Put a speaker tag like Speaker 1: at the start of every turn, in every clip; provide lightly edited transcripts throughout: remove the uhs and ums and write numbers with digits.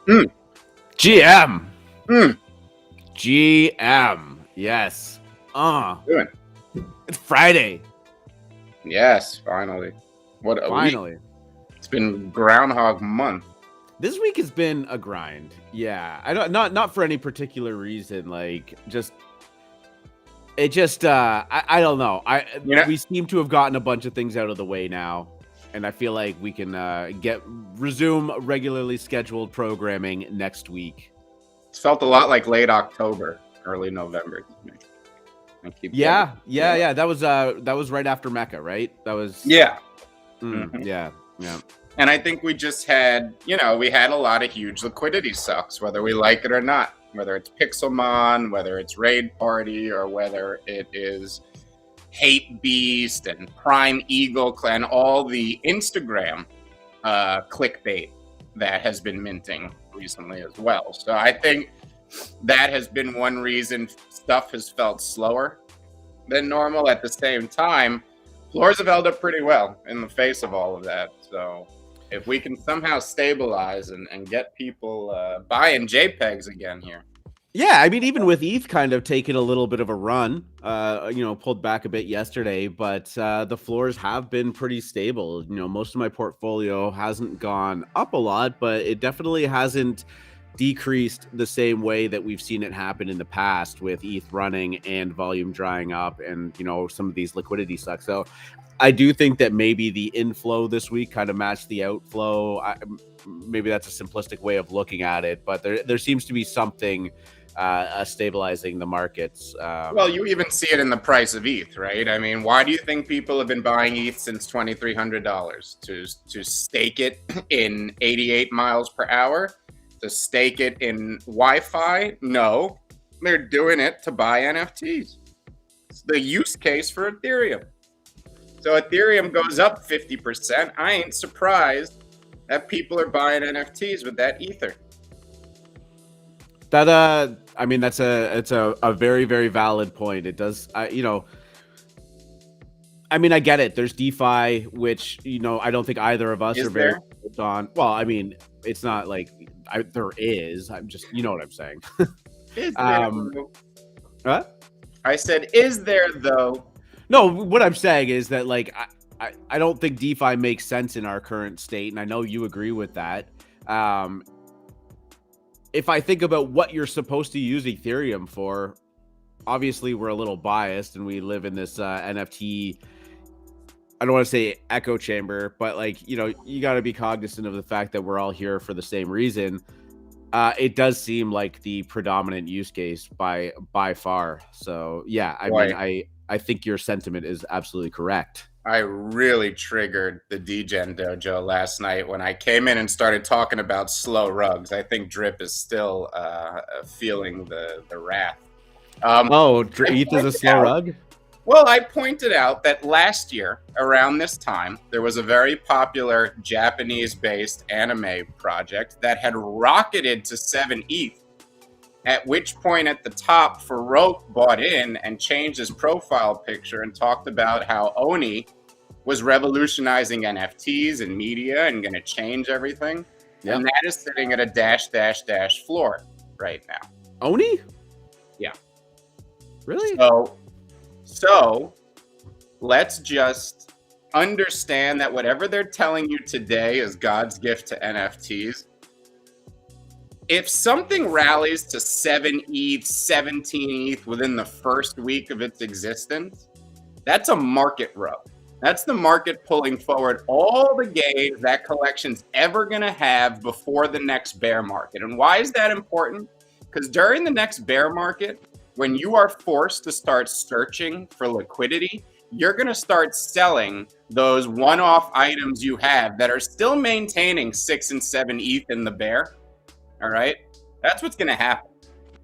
Speaker 1: Mm.
Speaker 2: GM.
Speaker 1: Mm.
Speaker 2: GM. Yes.
Speaker 1: Doing.
Speaker 2: It's Friday.
Speaker 1: Yes, finally. What a
Speaker 2: Finally.
Speaker 1: week. It's been Groundhog Month.
Speaker 2: This week has been a grind. Yeah. I don't not for any particular reason. Like I don't know. We seem to have gotten a bunch of things out of the way now. And I feel like we can resume regularly scheduled programming next week.
Speaker 1: It's felt a lot like late October, early November.
Speaker 2: Yeah. That was right after Mecca, right? That was
Speaker 1: Yeah.
Speaker 2: Yeah.
Speaker 1: And I think we just had, we had a lot of huge liquidity sucks, whether we like it or not. Whether it's Pixelmon, whether it's Raid Party, or whether it is Hate Beast and Prime Eagle Clan, all the Instagram clickbait that has been minting recently as well. So I think that has been one reason stuff has felt slower than normal. At the same time, floors have held up pretty well in the face of all of that. So if we can somehow stabilize and get people buying JPEGs again here.
Speaker 2: Yeah, I mean, even with ETH kind of taking a little bit of a run, pulled back a bit yesterday, but the floors have been pretty stable. Most of my portfolio hasn't gone up a lot, but it definitely hasn't decreased the same way that we've seen it happen in the past with ETH running and volume drying up and, some of these liquidity sucks. So I do think that maybe the inflow this week kind of matched the outflow. Maybe that's a simplistic way of looking at it, but there seems to be something stabilizing the markets.
Speaker 1: Well, you even see it in the price of ETH, right? I mean, why do you think people have been buying ETH since $2,300? To stake it in 88 miles per hour? To stake it in Wi-Fi? No, they're doing it to buy NFTs. It's the use case for Ethereum. So Ethereum goes up 50%. I ain't surprised that people are buying NFTs with that Ether.
Speaker 2: That I mean, it's a very, very valid point. It does, I mean, I get it. There's DeFi, which I don't think either of us are very on. Well, I mean, it's not like there is. I'm just, you know what I'm saying.
Speaker 1: Is there,
Speaker 2: what?
Speaker 1: I said, is there though?
Speaker 2: No, what I'm saying is that I don't think DeFi makes sense in our current state, and I know you agree with that. If I think about what you're supposed to use Ethereum for, obviously we're a little biased and we live in this NFT, I don't want to say echo chamber, but you got to be cognizant of the fact that we're all here for the same reason. It does seem like the predominant use case by far. So yeah, I think your sentiment is absolutely correct.
Speaker 1: I really triggered the Degen Dojo last night when I came in and started talking about slow rugs. I think Drip is still feeling the wrath.
Speaker 2: ETH is a slow rug?
Speaker 1: Well, I pointed out that last year, around this time, there was a very popular Japanese-based anime project that had rocketed to 7 ETH. At which point at the top, Farouk bought in and changed his profile picture and talked about how Oni was revolutionizing NFTs and media and going to change everything. Yep. And that is sitting at a ... floor right now.
Speaker 2: Oni?
Speaker 1: Yeah.
Speaker 2: Really?
Speaker 1: So let's just understand that whatever they're telling you today is God's gift to NFTs. If something rallies to 7 ETH, 17 ETH within the first week of its existence, that's a market rub. That's the market pulling forward all the gains that collection's ever going to have before the next bear market. And why is that important? Because during the next bear market, when you are forced to start searching for liquidity, you're going to start selling those one-off items you have that are still maintaining 6 and 7 ETH in the bear. All right, that's what's going to happen.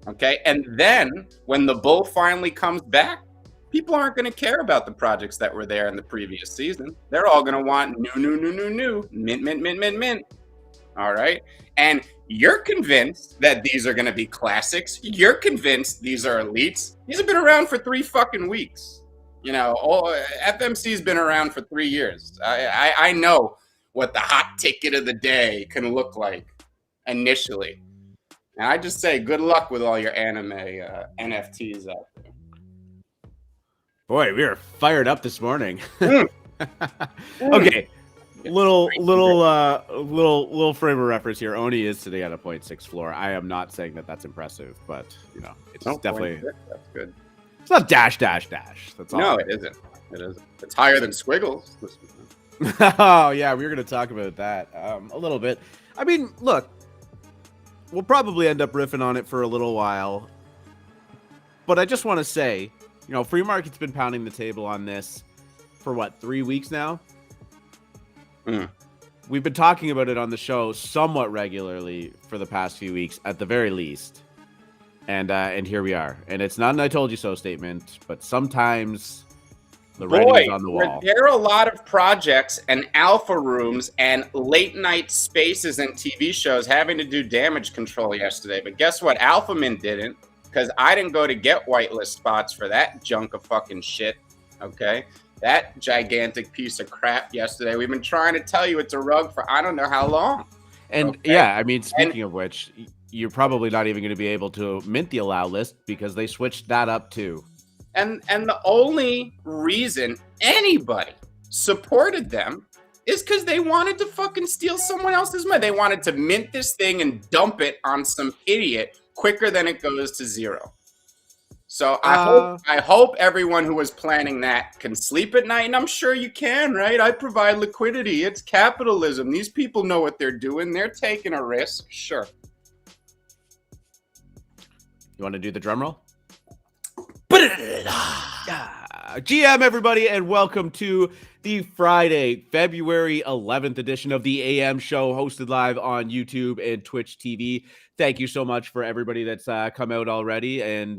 Speaker 1: Okay, and then when the bull finally comes back, people aren't going to care about the projects that were there in the previous season. They're all going to want new, mint. All right, and you're convinced that these are going to be classics. You're convinced these are elites. These have been around for 3 fucking weeks. FMC's been around for 3 years. I know what the hot ticket of the day can look like. initially. And I just say good luck with all your anime NFTs out there.
Speaker 2: Boy, we are fired up this morning.
Speaker 1: Mm.
Speaker 2: Okay. Little frame of reference here. Oni is sitting at a 0.6 floor. I am not saying that that's impressive, but it's definitely
Speaker 1: that's good.
Speaker 2: It's not dash. That's all.
Speaker 1: No, it isn't. It isn't. It's higher than Squiggles.
Speaker 2: Oh yeah, we were going to talk about that a little bit. I mean, look, we'll probably end up riffing on it for a little while, but I just want to say, free market's been pounding the table on this for what, 3 weeks now. We've been talking about it on the show somewhat regularly for the past few weeks, at the very least. And here we are. And it's not an "I told you so" statement, but sometimes the writing is on the wall.
Speaker 1: There are a lot of projects and alpha rooms and late night spaces and TV shows having to do damage control yesterday. But guess what? AlphaMint didn't, because I didn't go to get whitelist spots for that junk of fucking shit. Okay? That gigantic piece of crap yesterday. We've been trying to tell you it's a rug for I don't know how long.
Speaker 2: And yeah, I mean, speaking of which, you're probably not even going to be able to mint the allow list because they switched that up too.
Speaker 1: And the only reason anybody supported them is because they wanted to fucking steal someone else's money. They wanted to mint this thing and dump it on some idiot quicker than it goes to zero. So I hope everyone who was planning that can sleep at night, and I'm sure you can, right? I provide liquidity. It's capitalism. These people know what they're doing. They're taking a risk. Sure.
Speaker 2: You want to do the drum roll? GM, everybody, and welcome to the Friday, February 11th edition of the AM show, hosted live on YouTube and Twitch TV. Thank you so much for everybody that's come out already, and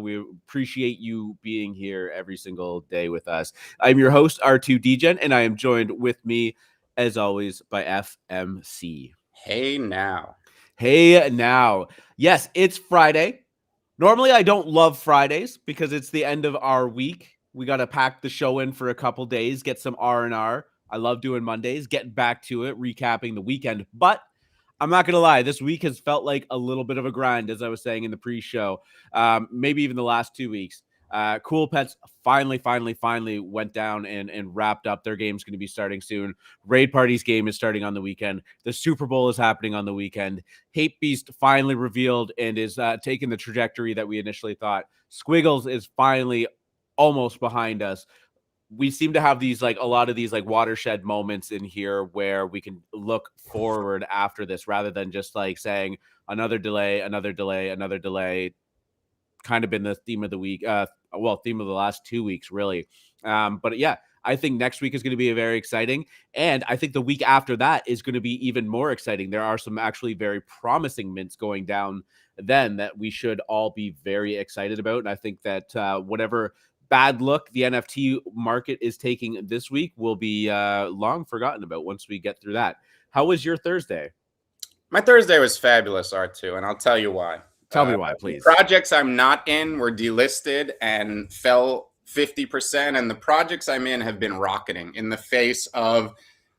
Speaker 2: we appreciate you being here every single day with us. I'm your host, R2Dgen, and I am joined with me, as always, by FMC.
Speaker 1: Hey now.
Speaker 2: Yes, it's Friday. Normally, I don't love Fridays because it's the end of our week. We got to pack the show in for a couple days, get some R&R. I love doing Mondays, getting back to it, recapping the weekend. But I'm not going to lie, this week has felt like a little bit of a grind, as I was saying in the pre-show, maybe even the last 2 weeks. Cool Pets finally went down and wrapped up. Their game's going to be starting soon. Raid Party's game is starting on the weekend. The Super Bowl is happening on the weekend. Hate Beast finally revealed and is taking the trajectory that we initially thought. Squiggles is finally almost behind us. We seem to have these a lot of these watershed moments in here where we can look forward after this rather than just saying another delay. Kind of been the theme of the week, theme of the last 2 weeks, really. But yeah, I think next week is going to be very exciting. And I think the week after that is going to be even more exciting. There are some actually very promising mints going down then that we should all be very excited about. And I think that whatever bad look the NFT market is taking this week will be long forgotten about once we get through that. How was your Thursday?
Speaker 1: My Thursday was fabulous, R2, and I'll tell you why.
Speaker 2: Tell me why, please.
Speaker 1: Projects I'm not in were delisted and fell 50%, and the projects I'm in have been rocketing in the face of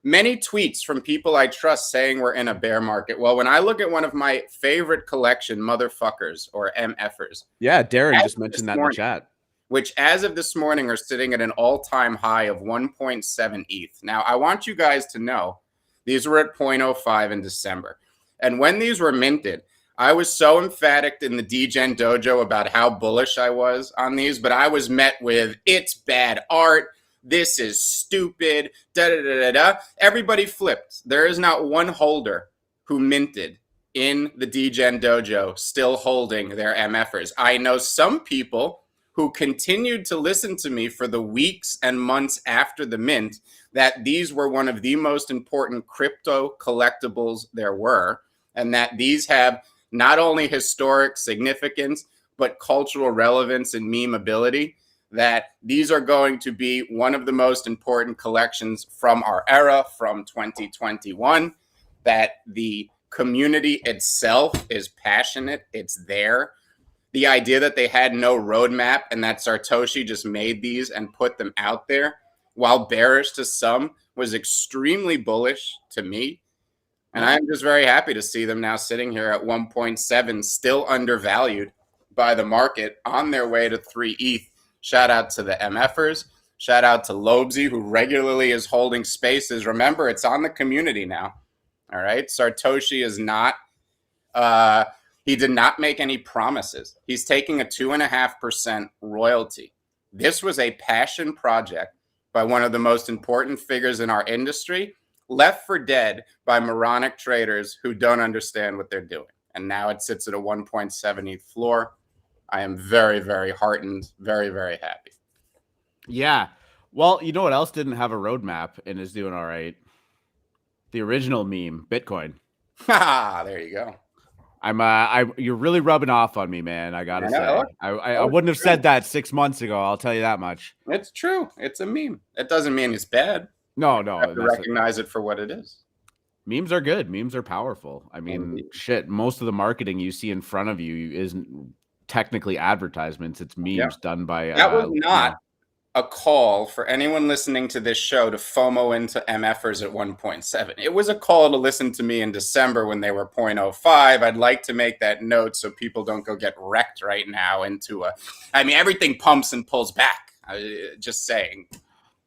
Speaker 1: many tweets from people I trust saying we're in a bear market. Well, when I look at one of my favorite collection, motherfuckers, or MFers.
Speaker 2: Yeah, Darren just mentioned that in the chat.
Speaker 1: Which, as of this morning, are sitting at an all-time high of 1.7 ETH. Now, I want you guys to know these were at 0.05 in December. And when these were minted, I was so emphatic in the DGen dojo about how bullish I was on these, but I was met with, it's bad art, this is stupid, da-da-da-da-da. Everybody flipped. There is not one holder who minted in the DGen dojo still holding their MFers. I know some people who continued to listen to me for the weeks and months after the mint that these were one of the most important crypto collectibles there were, and that these have not only historic significance, but cultural relevance and memeability, that these are going to be one of the most important collections from our era, from 2021, that the community itself is passionate, it's there. The idea that they had no roadmap and that Satoshi just made these and put them out there, while bearish to some, was extremely bullish to me. And I'm just very happy to see them now sitting here at 1.7, still undervalued by the market, on their way to 3 ETH. Shout out to the MFers. Shout out to Lobesy, who regularly is holding spaces. Remember, it's on the community now. All right. Satoshi is not, he did not make any promises. He's taking a 2.5% royalty. This was a passion project by one of the most important figures in our industry, left for dead by moronic traders who don't understand what they're doing. And now it sits at a 1.7 ETH floor. I am very, very heartened, very, very happy.
Speaker 2: Yeah. Well, you know what else didn't have a roadmap and is doing all right? The original meme, Bitcoin.
Speaker 1: There you go.
Speaker 2: You're really rubbing off on me, man. I gotta say, I wouldn't have said that 6 months ago. I'll tell you that much.
Speaker 1: It's true. It's a meme. It doesn't mean it's bad.
Speaker 2: No.
Speaker 1: You have to recognize it for what it is.
Speaker 2: Memes are good. Memes are powerful. I mean, shit, most of the marketing you see in front of you isn't technically advertisements. It's memes done by...
Speaker 1: That was not a call for anyone listening to this show to FOMO into MFers at 1.7. It was a call to listen to me in December when they were 0.05. I'd like to make that note so people don't go get wrecked right now into everything pumps and pulls back. Just saying.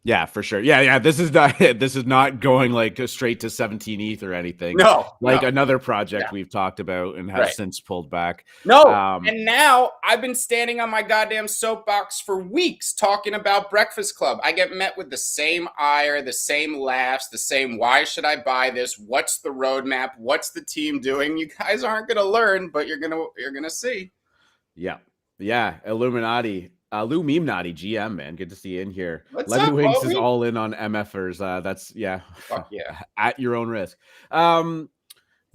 Speaker 2: Yeah, for sure. Yeah. This is not going like straight to 17 ETH or anything.
Speaker 1: No,
Speaker 2: another project we've talked about and has since pulled back.
Speaker 1: No, and now I've been standing on my goddamn soapbox for weeks talking about Breakfast Club. I get met with the same ire, the same laughs, the same why should I buy this? What's the roadmap? What's the team doing? You guys aren't gonna learn, but you're gonna see.
Speaker 2: Yeah. Illuminati. Lou Memenati, GM, man. Good to see you in here.
Speaker 1: What's
Speaker 2: Wings
Speaker 1: up,
Speaker 2: is all in on MFers. That's
Speaker 1: Fuck yeah.
Speaker 2: At your own risk.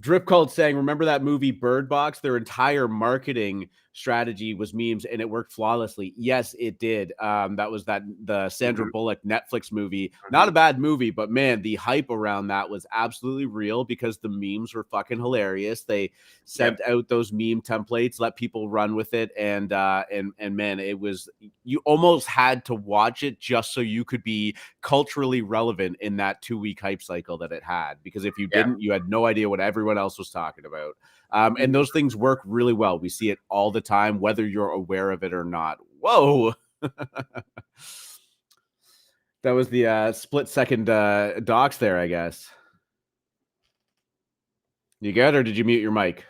Speaker 2: Drip Cult saying, remember that movie Bird Box? Their entire marketing strategy was memes and it worked flawlessly. Yes, it did. That was the Sandra Bullock Netflix movie. Not a bad movie, but man, the hype around that was absolutely real because the memes were fucking hilarious. They sent out those meme templates, let people run with it, and man, it was, you almost had to watch it just so you could be culturally relevant in that 2-week hype cycle that it had. Because if you didn't, you had no idea what everyone else was talking about. And those things work really well. We see it all the time, whether you're aware of it or not. Whoa. That was the split-second docs there, I guess. You good, or did you mute your mic?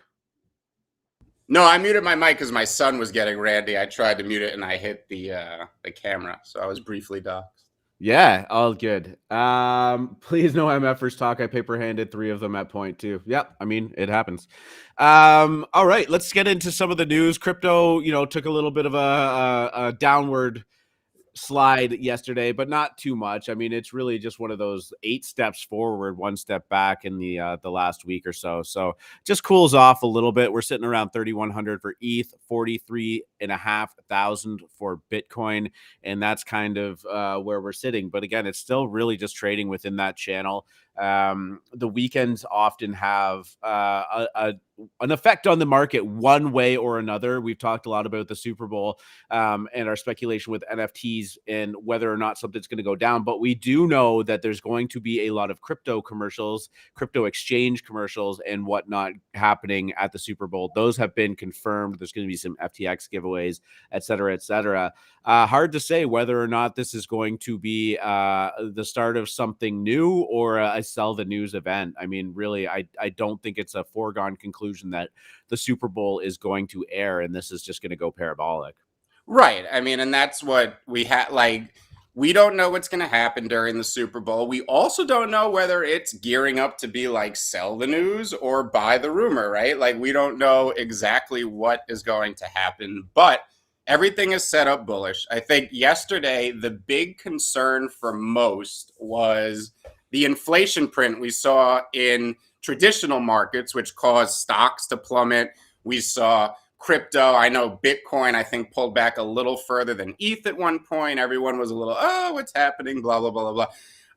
Speaker 1: No, I muted my mic because my son was getting randy. I tried to mute it, and I hit the camera, so I was briefly doxed.
Speaker 2: Yeah, all good. Please no MFers talk. I paper-handed 3 of them at 0.2. Yep, I mean, it happens. All right, let's get into some of the news. Crypto, took a little bit of a downward slide yesterday, but not too much. I mean, it's really just one of those 8 steps forward, 1 step back in the last week or so. So just cools off a little bit. We're sitting around 3,100 for ETH, 43,500 for Bitcoin, and that's kind of where we're sitting. But again, it's still really just trading within that channel. The weekends often have an effect on the market one way or another. We've talked a lot about the Super Bowl and our speculation with NFTs and whether or not something's going to go down. But we do know that there's going to be a lot of crypto commercials, crypto exchange commercials and whatnot happening at the Super Bowl. Those have been confirmed. There's going to be some FTX giveaways, et cetera, et cetera. Hard to say whether or not this is going to be the start of something new or a sell the news event. I mean, really, I don't think it's a foregone conclusion that the Super Bowl is going to air and this is just going to go parabolic.
Speaker 1: Right. I mean, and that's what we had. Like, we don't know what's going to happen during the Super Bowl. We also don't know whether it's gearing up to be like sell the news or buy the rumor, right? Like, we don't know exactly what is going to happen, but everything is set up bullish. I think yesterday, the big concern for most was the inflation print we saw in traditional markets, which caused stocks to plummet. We saw crypto. I know Bitcoin, I think, pulled back a little further than ETH at one point. Everyone was a little, what's happening? Blah, blah, blah, blah, blah.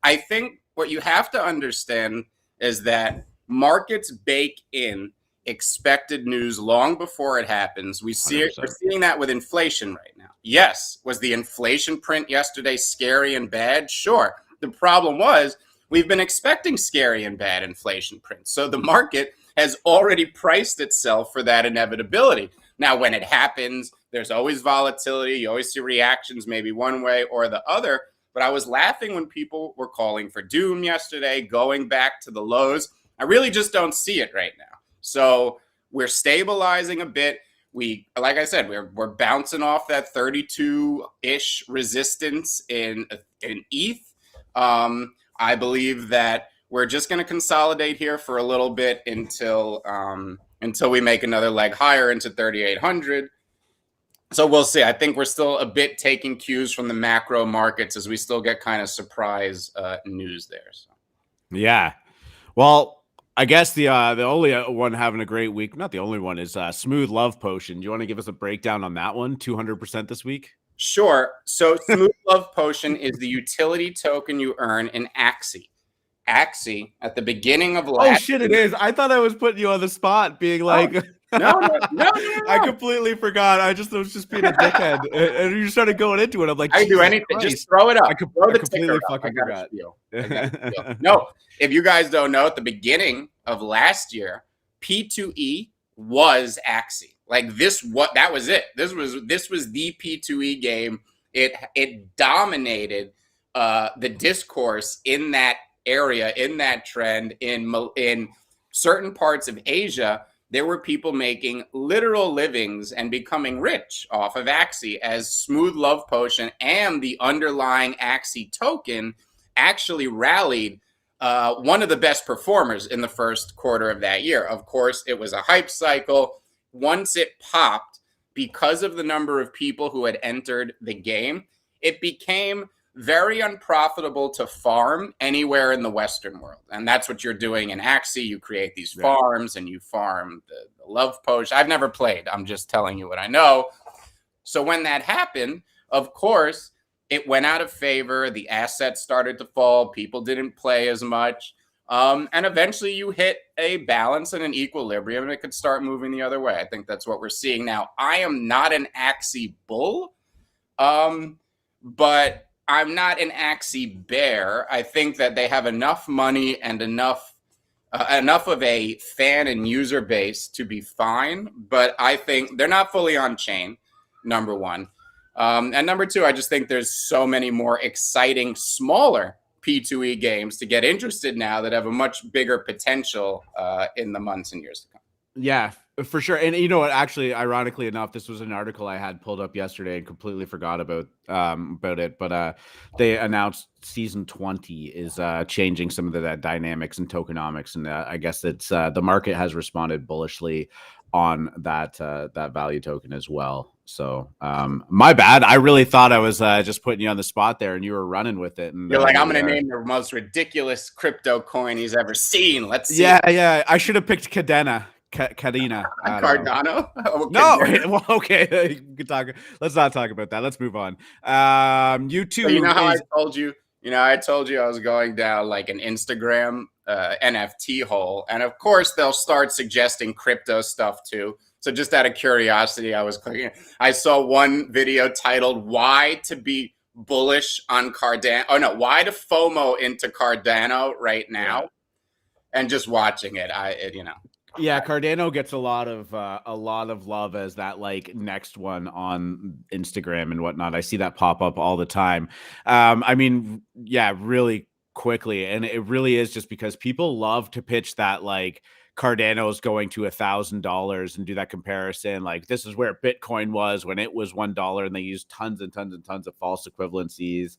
Speaker 1: I think what you have to understand is that markets bake in expected news long before it happens. We're seeing that with inflation right now. Yes. Was the inflation print yesterday scary and bad? Sure. The problem was we've been expecting scary and bad inflation prints. So the market has already priced itself for that inevitability. Now, when it happens, there's always volatility. You always see reactions maybe one way or the other. But I was laughing when people were calling for doom yesterday, going back to the lows. I really just don't see it right now. So we're stabilizing a bit. Like I said, we're bouncing off that 32-ish resistance in ETH. I believe that we're just going to consolidate here for a little bit until we make another leg higher into 3,800. So we'll see. I think we're still a bit taking cues from the macro markets as we still get kind of surprise news there. So.
Speaker 2: Yeah. Well, I guess the only one having a great week, not the only one, is Smooth Love Potion. Do you want to give us a breakdown on that one? 200% this week?
Speaker 1: Sure. So Smooth Love Potion is the utility token you earn in Axie. Axie at the beginning of last.
Speaker 2: Oh shit! It is. I thought I was putting you on the spot, being like,
Speaker 1: no.
Speaker 2: I completely forgot. I was just being a dickhead, and you started going into it. I'm like,
Speaker 1: I do anything. Christ. Just throw it up. I
Speaker 2: completely fucking forgot.
Speaker 1: No, if you guys don't know, at the beginning of last year, P2E was Axie. Like that was it. This was the P2E game. It dominated the discourse in that area, in that trend. In certain parts of Asia, there were people making literal livings and becoming rich off of Axie, as Smooth Love Potion and the underlying Axie token actually rallied one of the best performers in the first quarter of that year. Of course, it was a hype cycle. Once it popped, because of the number of people who had entered the game, it became very unprofitable to farm anywhere in the Western world. And that's what you're doing in Axie. You create these farms and you farm the love potion. I've never played. I'm just telling you what I know. So when that happened, of course, it went out of favor. The assets started to fall. People didn't play as much. And eventually you hit a balance and an equilibrium, and it could start moving the other way. I think that's what we're seeing now. I am not an Axie bull, but I'm not an Axie bear. I think that they have enough money and enough of a fan and user base to be fine. But I think they're not fully on chain, number one. And number two, I just think there's so many more exciting, smaller P2E games to get interested now that have a much bigger potential in the months and years to come.
Speaker 2: Yeah, for sure. And you know what, actually, ironically enough, this was an article I had pulled up yesterday and completely forgot about it. But they announced season 20 is changing some of the dynamics and tokenomics. And I guess it's the market has responded bullishly on that value token as well. So my bad. I really thought I was just putting you on the spot there, and you were running with it. And
Speaker 1: you're like, I'm going to name the most ridiculous crypto coin he's ever seen. Let's see.
Speaker 2: Yeah. I should have picked Cardano.
Speaker 1: Cardano?
Speaker 2: Okay. No, well, okay. We can talk. Let's not talk about that. Let's move on. YouTube.
Speaker 1: So you know how I told you? I told you I was going down like an Instagram NFT hole, and of course they'll start suggesting crypto stuff too. So just out of curiosity, I was clicking. I saw one video titled "Why to Be Bullish on Cardano." Oh no, why to FOMO into Cardano right now? And just watching it,
Speaker 2: Yeah, Cardano gets a lot of love as that like next one on Instagram and whatnot. I see that pop up all the time. I mean, yeah, really quickly, and it really is just because people love to pitch that like Cardano is going to $1,000 and do that comparison. Like this is where Bitcoin was when it was $1, and they use tons and tons and tons of false equivalencies.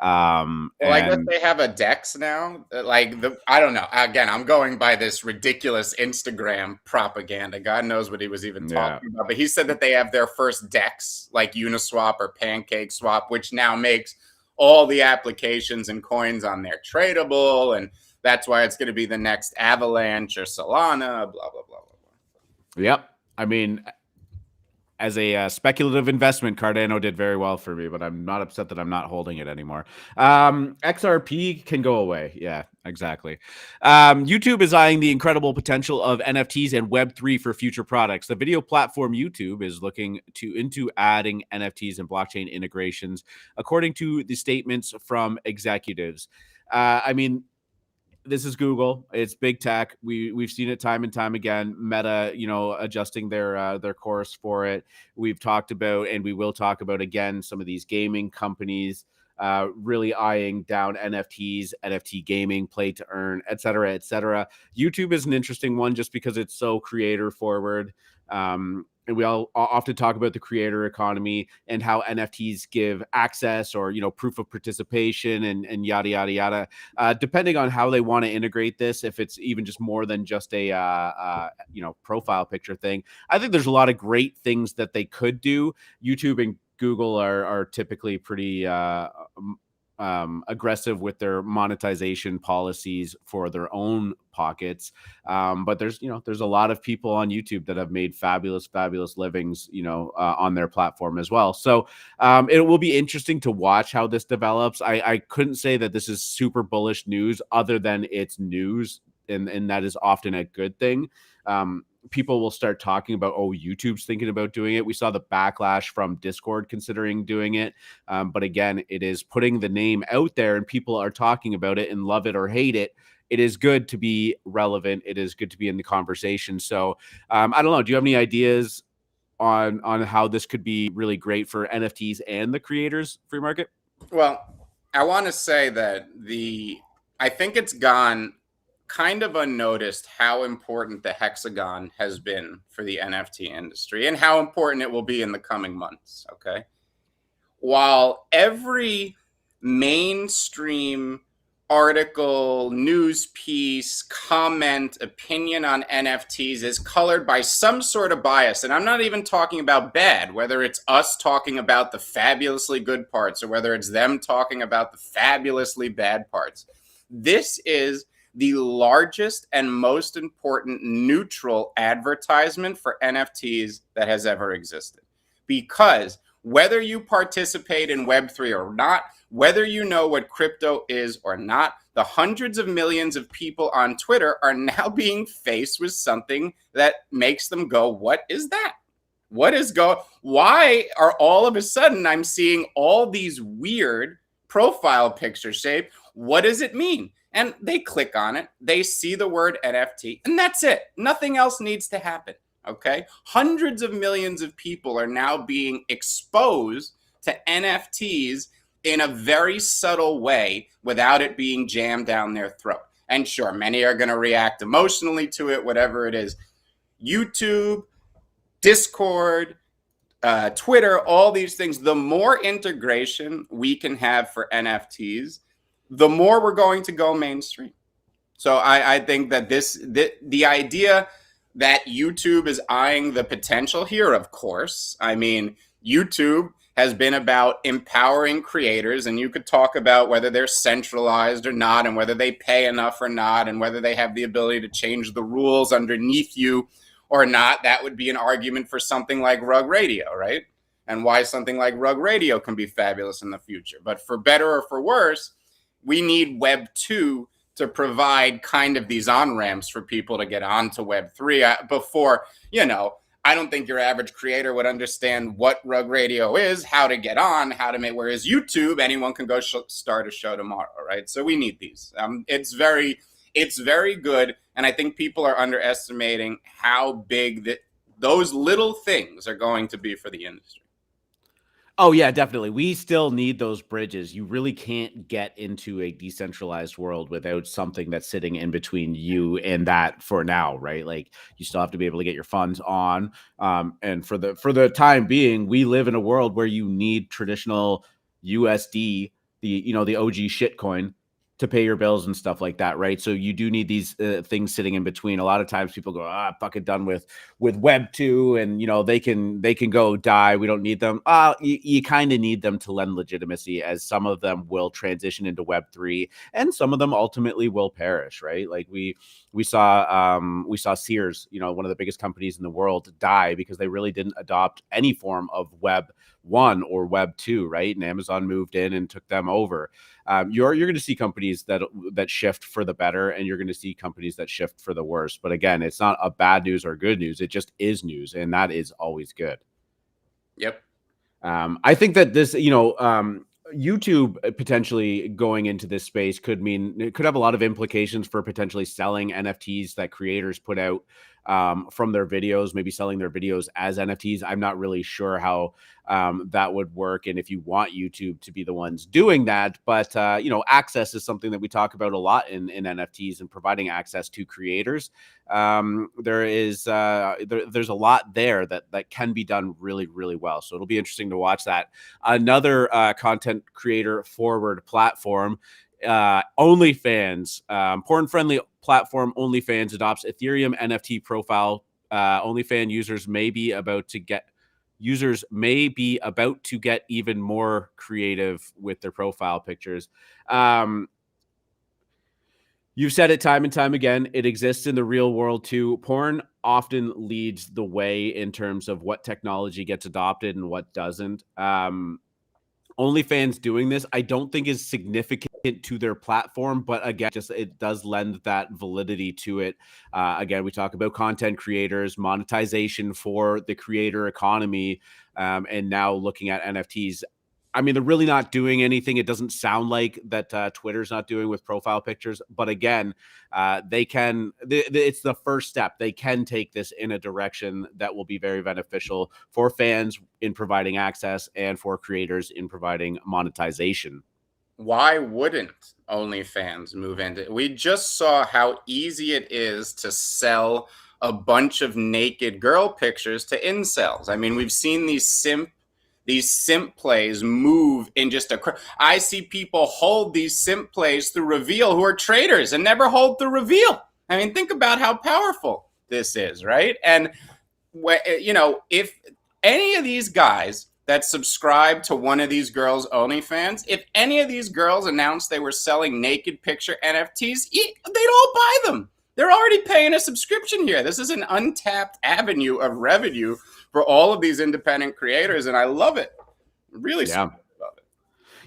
Speaker 1: Well, I guess they have a DEX now. I don't know. Again, I'm going by this ridiculous Instagram propaganda. God knows what he was even talking about. But he said that they have their first DEX, like Uniswap or PancakeSwap, which now makes all the applications and coins on there tradable, and that's why it's going to be the next Avalanche or Solana. Blah blah blah blah blah.
Speaker 2: Yep. I mean, as a speculative investment, Cardano did very well for me, but I'm not upset that I'm not holding it anymore. XRP can go away. Yeah, exactly. YouTube is eyeing the incredible potential of NFTs and Web3 for future products. The video platform YouTube is looking into adding NFTs and blockchain integrations, according to the statements from executives. I mean, this is Google. It's big tech. We've seen it time and time again. Meta, adjusting their course for it. We've talked about, and we will talk about again, some of these gaming companies really eyeing down NFTs, NFT gaming, play to earn, et cetera, et cetera. YouTube is an interesting one just because it's so creator forward. And we all often talk about the creator economy and how NFTs give access or, proof of participation and yada, yada, yada. Depending on how they want to integrate this, if it's even just more than just a, profile picture thing, I think there's a lot of great things that they could do. YouTube and Google are typically pretty aggressive with their monetization policies for their own pockets. But there's a lot of people on YouTube that have made fabulous livings, on their platform as well. So it will be interesting to watch how this develops. I couldn't say that this is super bullish news other than it's news. And that is often a good thing. People will start talking about, YouTube's thinking about doing it. We saw the backlash from Discord considering doing it. But again, it is putting the name out there and people are talking about it and love it or hate it. It is good to be relevant. It is good to be in the conversation. So I don't know. Do you have any ideas on how this could be really great for NFTs and the creators free market?
Speaker 1: Well, I want to say that I think it's gone kind of unnoticed how important the hexagon has been for the NFT industry and how important it will be in the coming months. Okay. While every mainstream article, news piece, comment, opinion on NFTs is colored by some sort of bias. And I'm not even talking about bad, whether it's us talking about the fabulously good parts or whether it's them talking about the fabulously bad parts. This is the largest and most important neutral advertisement for NFTs that has ever existed. Because whether you participate in Web3 or not, whether you know what crypto is or not, the hundreds of millions of people on Twitter are now being faced with something that makes them go, what is that? Why are all of a sudden I'm seeing all these weird profile picture shape? What does it mean? And they click on it, they see the word NFT, and that's it. Nothing else needs to happen, okay? Hundreds of millions of people are now being exposed to NFTs in a very subtle way without it being jammed down their throat. And sure, many are going to react emotionally to it, whatever it is. YouTube, Discord, Twitter, all these things, the more integration we can have for NFTs, the more we're going to go mainstream. So I think that the idea that YouTube is eyeing the potential here, of course. I mean, YouTube has been about empowering creators, and you could talk about whether they're centralized or not, and whether they pay enough or not, and whether they have the ability to change the rules underneath you or not. That would be an argument for something like Rug Radio, right? And why something like Rug Radio can be fabulous in the future. But for better or for worse, we need Web 2 to provide kind of these on-ramps for people to get onto Web 3 before, I don't think your average creator would understand what Rug Radio is, how to get on, how to make, whereas YouTube, anyone can go start a show tomorrow, right? So we need these. It's very good, and I think people are underestimating how big those little things are going to be for the industry.
Speaker 2: Oh, yeah, definitely. We still need those bridges. You really can't get into a decentralized world without something that's sitting in between you and that for now, right? Like, you still have to be able to get your funds on. And for the time being, we live in a world where you need traditional USD, the OG shitcoin, to pay your bills and stuff like that, right? So you do need these things sitting in between. A lot of times people go, fucking done with Web 2, and they can go die. We don't need them. You kind of need them to lend legitimacy, as some of them will transition into Web 3, and some of them ultimately will perish, right? Like we saw Sears, one of the biggest companies in the world, die because they really didn't adopt any form of Web 1 or Web 2, right? And Amazon moved in and took them over. You're going to see companies that shift for the better, and you're going to see companies that shift for the worse. But again, it's not a bad news or good news. It just is news, and that is always good.
Speaker 1: Yep.
Speaker 2: I think that this, YouTube potentially going into this space could mean it could have a lot of implications for potentially selling NFTs that creators put out from their videos, maybe selling their videos as NFTs. I'm not really sure how that would work, and if you want YouTube to be the ones doing that. But access is something that we talk about a lot in NFTs, and providing access to creators. There's a lot there that can be done really, really well. So it'll be interesting to watch that. Another content creator forward platform, OnlyFans, porn friendly platform. OnlyFans adopts Ethereum NFT Profile. OnlyFans users may be about to get even more creative with their profile pictures. You've said it time and time again. It exists in the real world too. Porn often leads the way in terms of what technology gets adopted and what doesn't. OnlyFans doing this, I don't think is significant to their platform, but again, just it does lend that validity to it. Again, we talk about content creators, monetization for the creator economy, and now looking at NFTs. I mean, they're really not doing anything. It doesn't sound like that Twitter's not doing with profile pictures. But again, they can. It's the first step. They can take this in a direction that will be very beneficial for fans in providing access and for creators in providing monetization.
Speaker 1: Why wouldn't OnlyFans move into it? We just saw how easy it is to sell a bunch of naked girl pictures to incels. I mean, we've seen these simp plays move in just I see people hold these simp plays through reveal who are traders and never hold through reveal. I mean, think about how powerful this is, right? And if any of these guys that subscribe to one of these girls' OnlyFans, if any of these girls announced they were selling naked picture NFTs, they'd all buy them. They're already paying a subscription here. This is an untapped avenue of revenue for all of these independent creators, and I love it. Really,
Speaker 2: yeah.
Speaker 1: love it.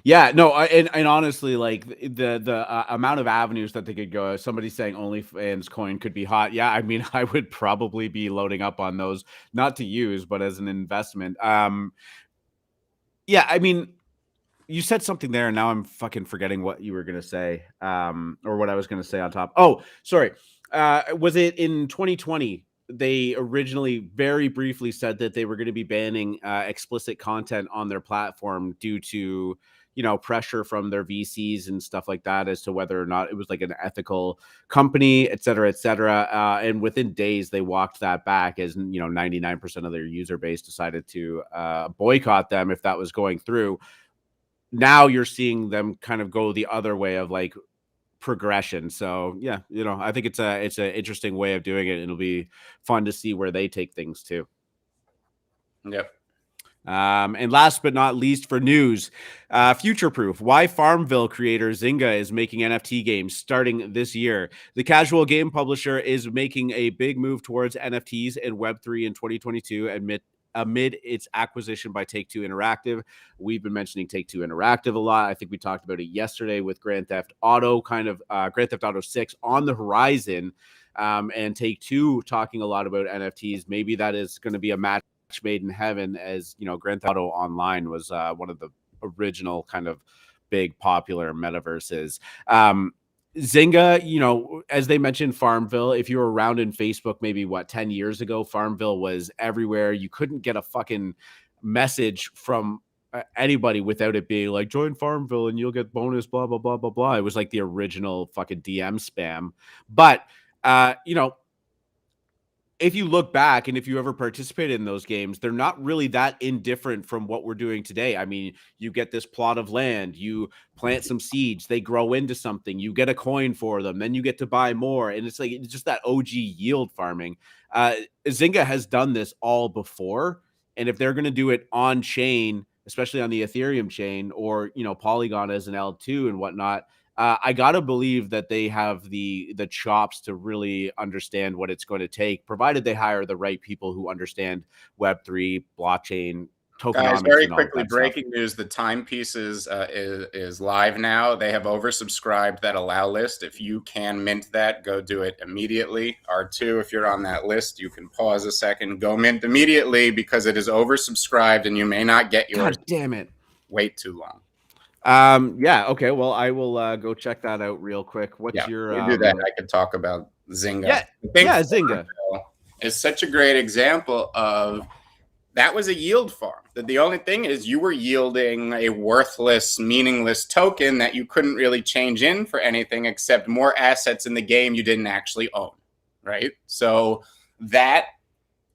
Speaker 2: Yeah, no, and honestly, like the amount of avenues that they could go. Somebody saying OnlyFans coin could be hot. Yeah, I mean, I would probably be loading up on those, not to use, but as an investment. Yeah, I mean, you said something there, and now I'm fucking forgetting what you were gonna say, or what I was gonna say on top. Oh, sorry. Was it in 2020? They originally very briefly said that they were going to be banning explicit content on their platform due to, pressure from their VCs and stuff like that as to whether or not it was like an ethical company, et cetera, et cetera. And within days, they walked that back as, 99% of their user base decided to boycott them if that was going through. Now you're seeing them kind of go the other way of like progression. So yeah, I think it's an interesting way of doing it. It'll be fun to see where they take things too.
Speaker 1: Yep.
Speaker 2: And last but not least for news, future proof, why Farmville creator Zynga is making NFT games starting this year. The casual game publisher is making a big move towards NFTs and Web3 in 2022 amid its acquisition by Take-Two Interactive. We've been mentioning Take-Two Interactive a lot. I think we talked about it yesterday with Grand Theft Auto, Grand Theft Auto 6 on the horizon, and Take-Two talking a lot about NFTs. Maybe that is going to be a match made in heaven, as Grand Theft Auto Online was one of the original kind of big popular metaverses. Zynga, as they mentioned, Farmville, if you were around in Facebook, maybe 10 years ago, Farmville was everywhere. You couldn't get a fucking message from anybody without it being like, join Farmville and you'll get bonus, blah, blah, blah, blah, blah. It was like the original fucking DM spam. But, if you look back and if you ever participated in those games, they're not really that indifferent from what we're doing today. I mean, you get this plot of land, you plant some seeds, they grow into something, you get a coin for them, then you get to buy more. And it's just that OG yield farming. Zynga has done this all before. And if they're going to do it on chain, especially on the Ethereum chain or, Polygon as an L2 and whatnot, I gotta believe that they have the chops to really understand what it's going to take, provided they hire the right people who understand Web3, blockchain, tokenomics.
Speaker 1: Guys, very quickly, breaking news: the Timepieces is live now. They have oversubscribed that allow list. If you can mint that, go do it immediately. R2, if you're on that list, you can pause a second, go mint immediately because it is oversubscribed and you may not get yours.
Speaker 2: God damn it!
Speaker 1: Wait too long.
Speaker 2: Yeah, okay. Well, I will go check that out real quick. What's
Speaker 1: Yeah,
Speaker 2: your
Speaker 1: you do that. I could talk about Zynga.
Speaker 2: Yeah,
Speaker 1: I think
Speaker 2: yeah, Zynga
Speaker 1: is such a great example of that was a yield farm. That the only thing is you were yielding a worthless, meaningless token that you couldn't really change in for anything except more assets in the game you didn't actually own, right? So that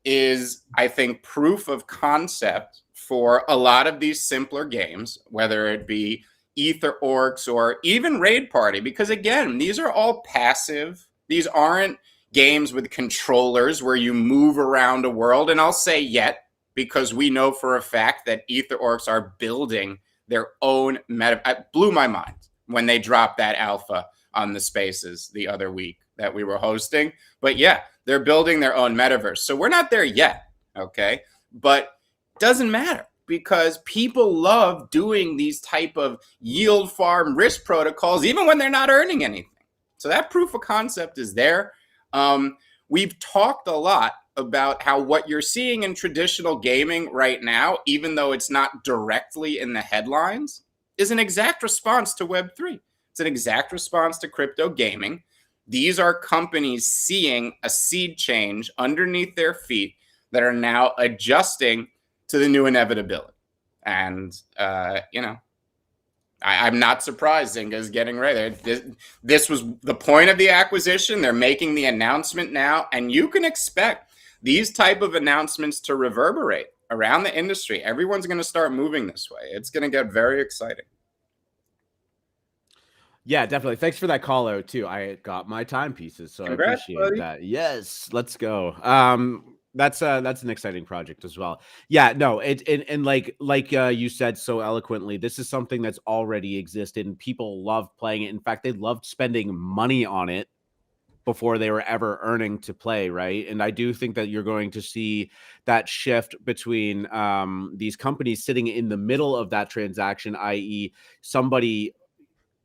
Speaker 1: is, I think, proof of concept for a lot of these simpler games, whether it be Ether Orcs or even Raid Party, because again, these are all passive. These aren't games with controllers where you move around a world. And I'll say yet, because we know for a fact that Ether Orcs are building their own meta. It blew my mind when they dropped that alpha on the spaces the other week that we were hosting. But yeah, they're building their own metaverse. So we're not there yet, okay? But doesn't matter because people love doing these type of yield farm risk protocols even when they're not earning anything. So that proof of concept is there. We've talked a lot about how what you're seeing in traditional gaming right now, even though it's not directly in the headlines, is an exact response to Web3. It's an exact response to crypto gaming. These are companies seeing a seed change underneath their feet that are now adjusting to the new inevitability. And, I'm not surprised Zynga is getting ready. This was the point of the acquisition. They're making the announcement now, and you can expect these type of announcements to reverberate around the industry. Everyone's going to start moving this way. It's going to get very exciting.
Speaker 2: Yeah, definitely. Thanks for that call out too. I got my timepieces, so
Speaker 1: Congrats,
Speaker 2: I appreciate
Speaker 1: buddy.
Speaker 2: that. Yes, let's go. That's an exciting project as well. Yeah, no, and like you said so eloquently, this is something that's already existed and people love playing it. In fact, they loved spending money on it before they were ever earning to play, right? And I do think that you're going to see that shift between these companies sitting in the middle of that transaction, i.e., somebody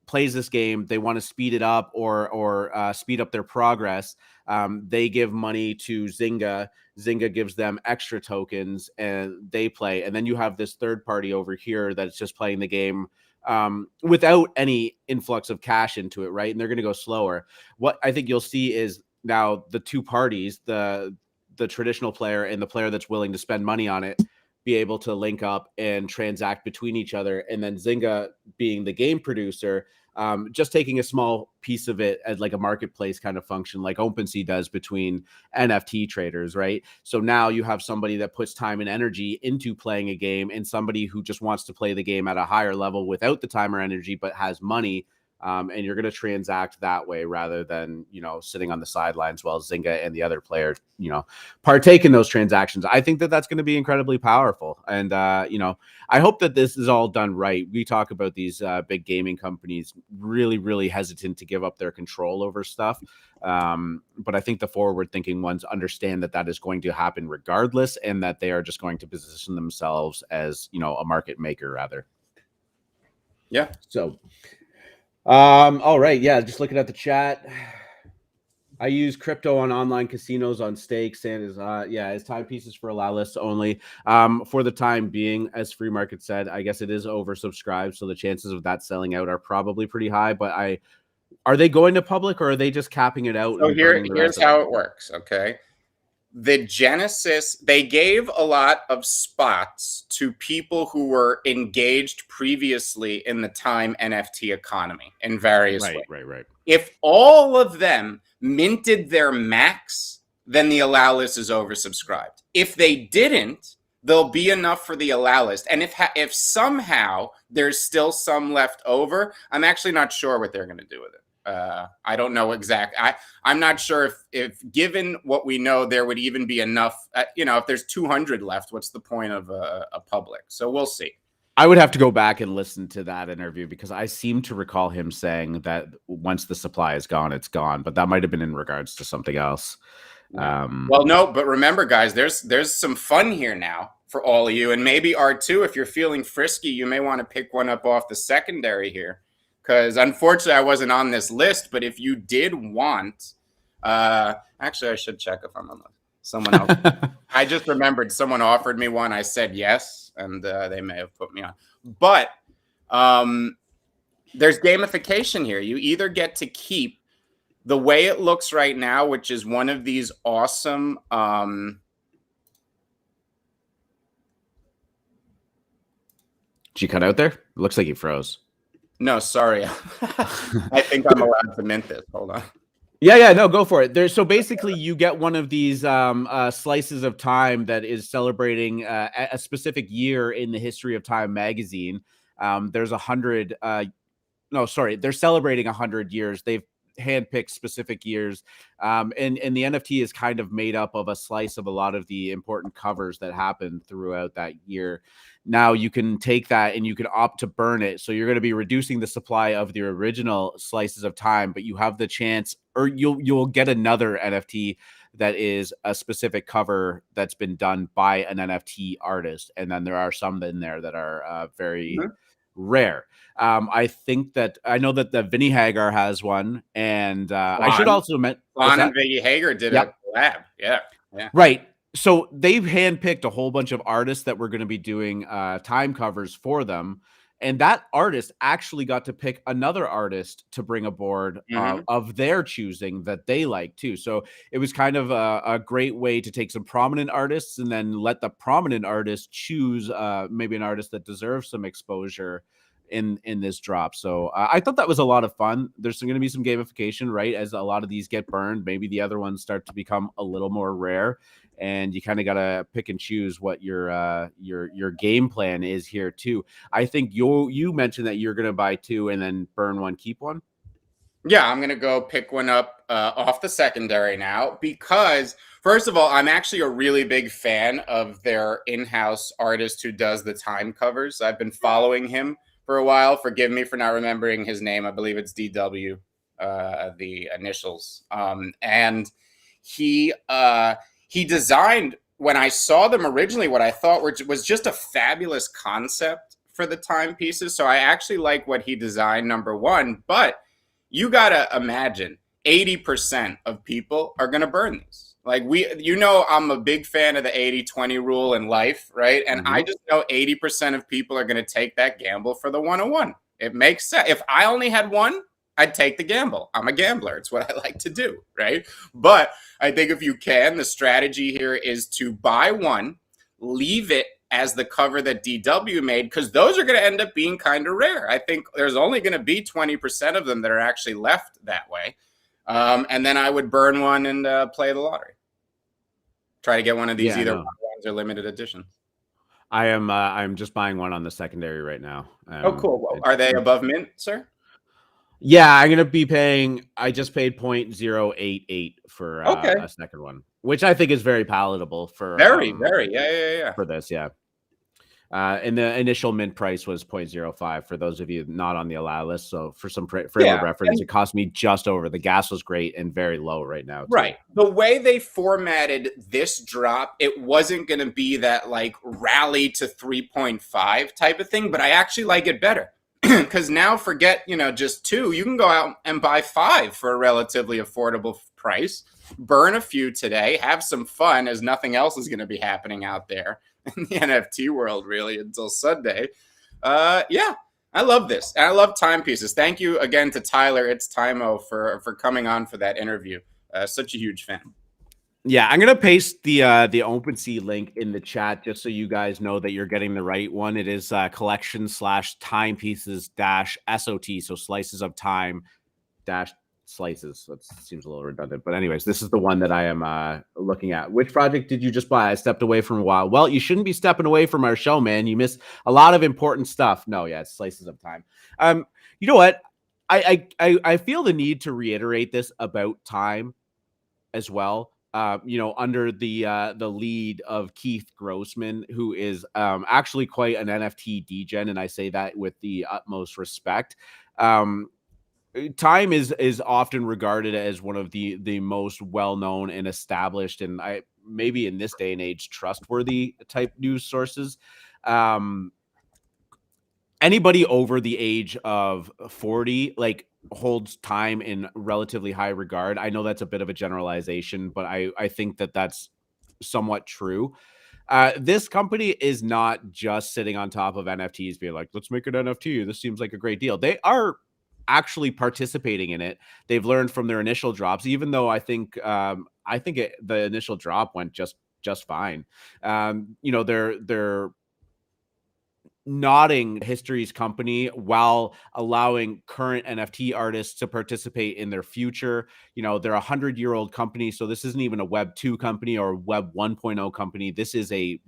Speaker 2: plays this game, they want to speed it up or speed up their progress. They give money to Zynga. Zynga gives them extra tokens, and they play. And then you have this third party over here that's just playing the game without any influx of cash into it, right? And they're going to go slower. What I think you'll see is now the two parties, the traditional player and the player that's willing to spend money on it, be able to link up and transact between each other. And then Zynga, being the game producer, just taking a small piece of it as like a marketplace kind of function, like OpenSea does between NFT traders, right? So now you have somebody that puts time and energy into playing a game and somebody who just wants to play the game at a higher level without the time or energy, but has money. And you're going to transact that way rather than, sitting on the sidelines while Zynga and the other player, partake in those transactions. I think that that's going to be incredibly powerful. And, I hope that this is all done right. We talk about these big gaming companies really, really hesitant to give up their control over stuff. But I think the forward thinking ones understand that that is going to happen regardless, and that they are just going to position themselves as, a market maker rather.
Speaker 1: Yeah.
Speaker 2: So, all right. Yeah. Just looking at the chat. I use crypto on online casinos on stakes and as timepieces for allow lists only. For the time being, as Free Market said, I guess it is oversubscribed, so the chances of that selling out are probably pretty high. But are they going to public, or are they just capping it out?
Speaker 1: So here's how it works. Okay. The Genesis, they gave a lot of spots to people who were engaged previously in the Time NFT economy in various ways.
Speaker 2: Right.
Speaker 1: If all of them minted their max, then the allow list is oversubscribed. If they didn't, there'll be enough for the allow list. And if somehow there's still some left over, I'm actually not sure what they're going to do with it. I don't know exactly. I'm not sure if given what we know, there would even be enough. If there's 200 left, what's the point of a public? So we'll see.
Speaker 2: I would have to go back and listen to that interview because I seem to recall him saying that once the supply is gone, it's gone. But that might have been in regards to something else.
Speaker 1: Well, no, but remember, guys, there's some fun here now for all of you, and maybe R2, if you're feeling frisky, you may want to pick one up off the secondary here. Because unfortunately, I wasn't on this list. But if you did want, actually, I should check if I'm on someone else. I just remembered someone offered me one. I said yes, and they may have put me on. But There's gamification here. You either get to keep the way it looks right now, which is one of these awesome
Speaker 2: Did you cut out there? It looks like you froze.
Speaker 1: No, sorry. I think I'm allowed to mint this. Hold on.
Speaker 2: Yeah, no, go for it. So basically, you get one of these slices of time that is celebrating a specific year in the history of Time magazine. There's 100. No, sorry, they're celebrating 100 years. They've handpicked specific years, and the NFT is kind of made up of a slice of a lot of the important covers that happened throughout that year. Now you can take that and you can opt to burn it. So you're going to be reducing the supply of the original slices of time, but you have the chance, or you'll get another NFT that is a specific cover that's been done by an NFT artist. And then there are some in there that are very rare. I think that I know that the Vinny Hagar has one, and I should also mention
Speaker 1: Lon and Vinny Hagar did a collab. Yeah.
Speaker 2: Right. So they've handpicked a whole bunch of artists that were going to be doing time covers for them. And that artist actually got to pick another artist to bring aboard of their choosing that they like too. So it was kind of a great way to take some prominent artists and then let the prominent artist choose maybe an artist that deserves some exposure in this drop. So I thought that was a lot of fun. There's going to be some gamification, right? As a lot of these get burned, maybe the other ones start to become a little more rare. And you kind of got to pick and choose what your game plan is here too. I think you mentioned that you're going to buy two and then burn one, keep one.
Speaker 1: Yeah, I'm going to go pick one up off the secondary now because, first of all, I'm actually a really big fan of their in-house artist who does the time covers. I've been following him for a while. Forgive me for not remembering his name. I believe it's DW, the initials. And he designed, when I saw them originally, what I thought was just a fabulous concept for the timepieces. So I actually like what he designed, number one. But you got to imagine 80% of people are going to burn these. Like I'm a big fan of the 80-20 rule in life, right? And I just know 80% of people are going to take that gamble for the 101. It makes sense. If I only had one, I'd take the gamble. I'm a gambler. It's what I like to do, right? But I think if you can, the strategy here is to buy one, leave it as the cover that DW made, because those are going to end up being kind of rare. I think there's only going to be 20% of them that are actually left that way. And then I would burn one and play the lottery. Try to get one of these ones or limited editions.
Speaker 2: I'm just buying one on the secondary right now.
Speaker 1: Oh, cool. Well, are they above mint, sir?
Speaker 2: Yeah, I'm going to be paying. I just paid 0.088 for a second one, which I think is very palatable for
Speaker 1: very. Yeah.
Speaker 2: For this, yeah. And the initial mint price was 0.05 for those of you not on the allow list. So for some frame of reference, it cost me just over. The gas was great and very low right now. Too.
Speaker 1: Right. The way they formatted this drop, it wasn't going to be that like rally to 3.5 type of thing, but I actually like it better. Because now forget, just two, you can go out and buy 5 for a relatively affordable price, burn a few today, have some fun as nothing else is going to be happening out there in the NFT world really until Sunday. Yeah, I love this. And I love timepieces. Thank you again to Tyler, it's Timo, for coming on for that interview. Such a huge fan.
Speaker 2: Yeah, I'm going to paste the OpenSea link in the chat just so you guys know that you're getting the right one. It is collection/timepieces-SOT, so slices of time -slices. That seems a little redundant. But anyways, this is the one that I am looking at. Which project did you just buy? I stepped away from a while. Well, you shouldn't be stepping away from our show, man. You missed a lot of important stuff. No, yeah, it's slices of time. You know what? I feel the need to reiterate this about time as well. Under the lead of Keith Grossman, who is actually quite an NFT degen, and I say that with the utmost respect. Time is often regarded as one of the most well-known and established, and maybe in this day and age, trustworthy type news sources. Anybody over the age of 40, holds time in relatively high regard. I know that's a bit of a generalization, but I think that that's somewhat true. This company is not just sitting on top of NFTs being like, let's make an NFT. This seems like a great deal. They are actually participating in it. They've learned from their initial drops, even though the initial drop went just fine. They're nodding history's company while allowing current NFT artists to participate in their future. They're 100-year-old company, so this isn't even a Web 2 company or Web 1.0 company. This is a,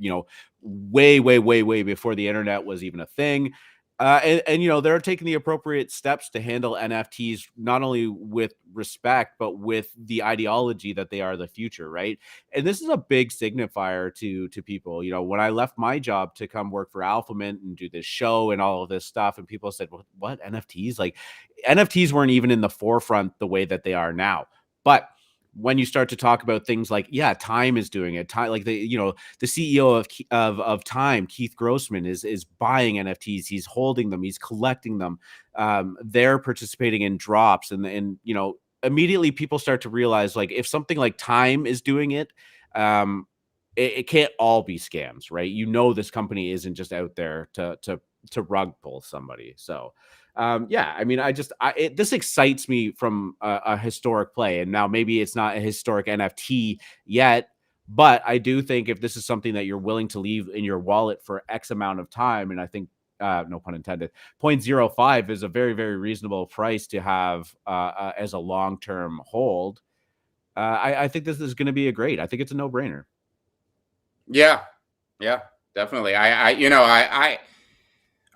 Speaker 2: way, way, way, way before the internet was even a thing. And they're taking the appropriate steps to handle NFTs, not only with respect, but with the ideology that they are the future, right? And this is a big signifier to people. When I left my job to come work for AlphaMint and do this show and all of this stuff, and people said, what NFTs? Like, NFTs weren't even in the forefront the way that they are now. But when you start to talk about things like, Time is doing it. Time, like the CEO of Time, Keith Grossman, is buying NFTs. He's holding them. He's collecting them. They're participating in drops, and immediately people start to realize, like, if something like Time is doing it, it can't all be scams, right? This company isn't just out there to rug pull somebody. So this excites me from a historic play. And now maybe it's not a historic NFT yet, but I do think if this is something that you're willing to leave in your wallet for X amount of time, and I think, no pun intended, 0.05 is a very, very reasonable price to have as a long-term hold. I think this is going to be I think it's a no-brainer.
Speaker 1: Yeah, definitely.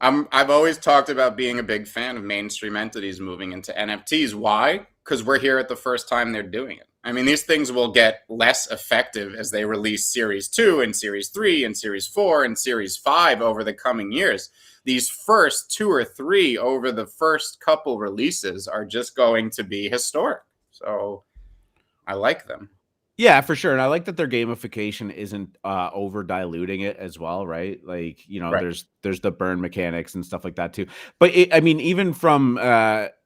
Speaker 1: I've always talked about being a big fan of mainstream entities moving into NFTs. Why? Because we're here at the first time they're doing it. I mean, these things will get less effective as they release Series 2 and Series 3 and Series 4 and Series 5 over the coming years. These first 2 or 3 over the first couple releases are just going to be historic. So I like them.
Speaker 2: Yeah, for sure. And I like that their gamification isn't over diluting it as well, right? Like, right. There's the burn mechanics and stuff like that too. But even from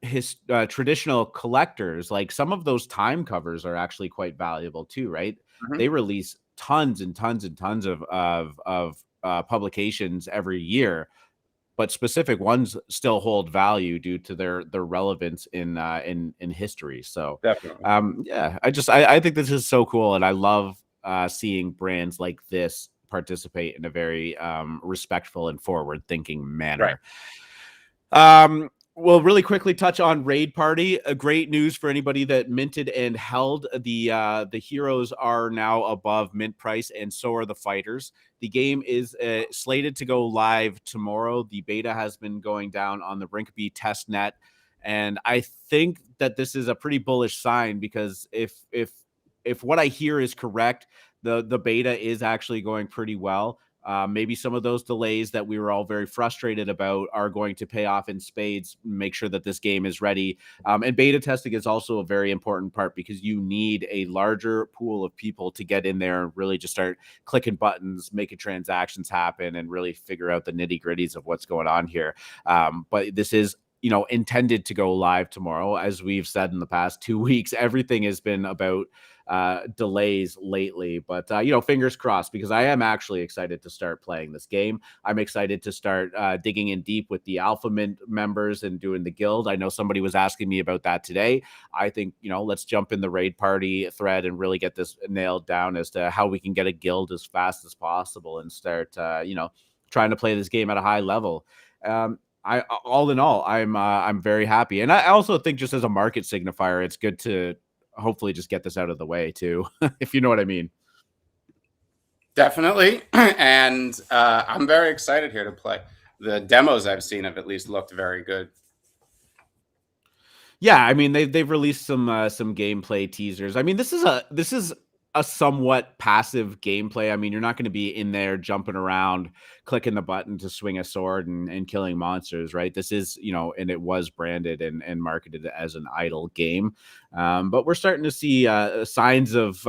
Speaker 2: his traditional collectors, like some of those Time covers are actually quite valuable too, right? Mm-hmm. They release tons and tons and tons of publications every year, but specific ones still hold value due to their relevance in history. So
Speaker 1: definitely,
Speaker 2: I think this is so cool, and I love seeing brands like this participate in a very respectful and forward-thinking manner. Right. We'll really quickly touch on Raid Party. A great news for anybody that minted and held. The heroes are now above mint price, and so are the fighters. The game is slated to go live tomorrow. The beta has been going down on the Rinkeby testnet, and I think that this is a pretty bullish sign, because if what I hear is correct, the beta is actually going pretty well. Maybe some of those delays that we were all very frustrated about are going to pay off in spades, make sure that this game is ready. And beta testing is also a very important part, because you need a larger pool of people to get in there and really just start clicking buttons, making transactions happen, and really figure out the nitty gritties of what's going on here. But this is intended to go live tomorrow. As we've said in the past 2 weeks, everything has been about delays lately, but fingers crossed, because I am actually excited to start playing this game. I'm excited to start digging in deep with the AlphaMint members and doing the guild. I know somebody was asking me about that today. I think, let's jump in the Raid Party thread and really get this nailed down as to how we can get a guild as fast as possible and start trying to play this game at a high level. All in all, I'm very happy. And I also think, just as a market signifier, it's good to hopefully just get this out of the way too, if you know what I mean.
Speaker 1: Definitely. And I'm very excited here to play. The demos I've seen have at least looked very good.
Speaker 2: Yeah, I mean, they've released some gameplay teasers. I mean, this is a somewhat passive gameplay. I mean, you're not going to be in there jumping around, clicking the button to swing a sword and killing monsters, right? This is, and it was branded and marketed as an idle game. But we're starting to see signs of,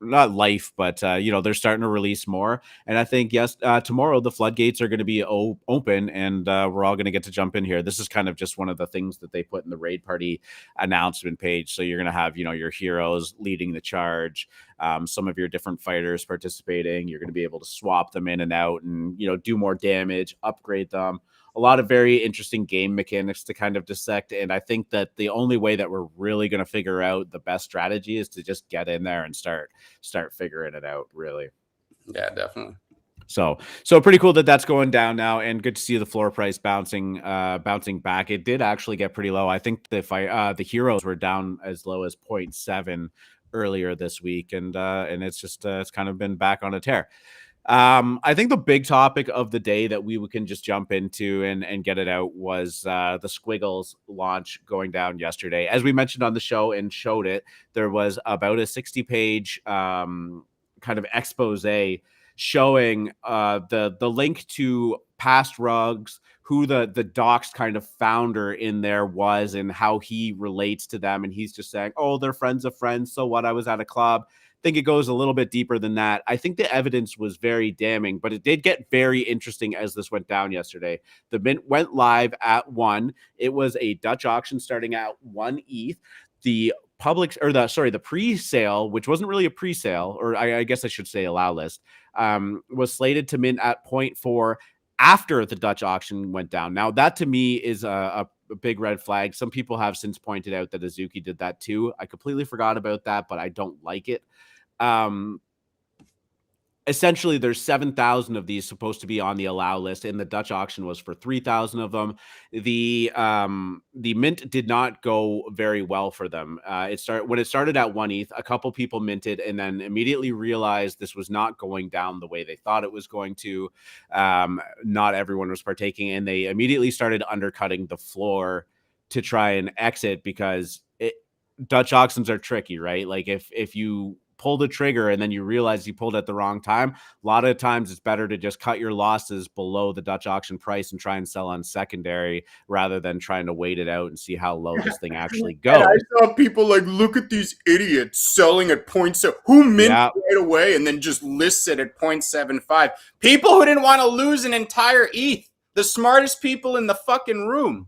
Speaker 2: not life, but they're starting to release more. And I think tomorrow the floodgates are going to be open, and we're all going to get to jump in here. This is kind of just one of the things that they put in the raid party announcement page. So you're going to have your heroes leading the charge, some of your different fighters participating. You're going to be able to swap them in and out, and do more damage, upgrade them. A lot of very interesting game mechanics to kind of dissect. And I think that the only way that we're really going to figure out the best strategy is to just get in there and start figuring it out, really.
Speaker 1: Yeah, definitely.
Speaker 2: So pretty cool that that's going down now, and good to see the floor price bouncing back. It did actually get pretty low. I think the heroes were down as low as 0.7 earlier this week, and it's just it's kind of been back on a tear. I think the big topic of the day that we can just jump into and get it out was the Squiggles launch going down yesterday. As we mentioned on the show and showed it, there was about a 60-page kind of expose showing the link to past rugs, who the doxed kind of founder in there was, and how he relates to them. And he's just saying, oh, they're friends of friends. So what? I was at a club. Think it goes a little bit deeper than that. I think the evidence was very damning, but it did get very interesting as this went down yesterday. The mint went live at 1. It was a Dutch auction starting at 1 ETH. The pre-sale, which wasn't really a pre-sale, or I guess I should say allow list, was slated to mint at 0.4 after the Dutch auction went down. Now, that to me is a big red flag. Some people have since pointed out that Azuki did that too. I completely forgot about that, but I don't like it. Essentially, there's 7,000 of these supposed to be on the allow list, and the Dutch auction was for 3,000 of them. The mint did not go very well for them. When it started at 1 ETH, a couple people minted and then immediately realized this was not going down the way they thought it was going to. Not everyone was partaking, and they immediately started undercutting the floor to try and exit, because Dutch auctions are tricky, right? Like if you pull the trigger and then you realize you pulled at the wrong time, a lot of times it's better to just cut your losses below the Dutch auction price and try and sell on secondary, rather than trying to wait it out and see how low this thing actually goes.
Speaker 1: And I saw people like, look at these idiots selling at 0.7. Who minted right away and then just lists it at 0.75? People who didn't want to lose an entire ETH. The smartest people in the fucking room.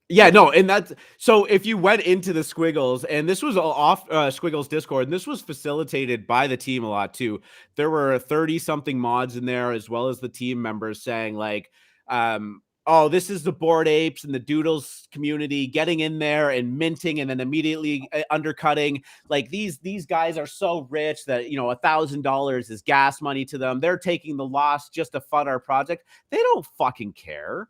Speaker 2: Yeah, no, and that's so if you went into the Squiggles, and this was off Squiggles Discord, and this was facilitated by the team a lot too. There were 30-something mods in there, as well as the team members saying like, oh, this is the Bored Apes and the Doodles community getting in there and minting and then immediately undercutting. Like these guys are so rich that, $1,000 is gas money to them. They're taking the loss just to fund our project. They don't fucking care.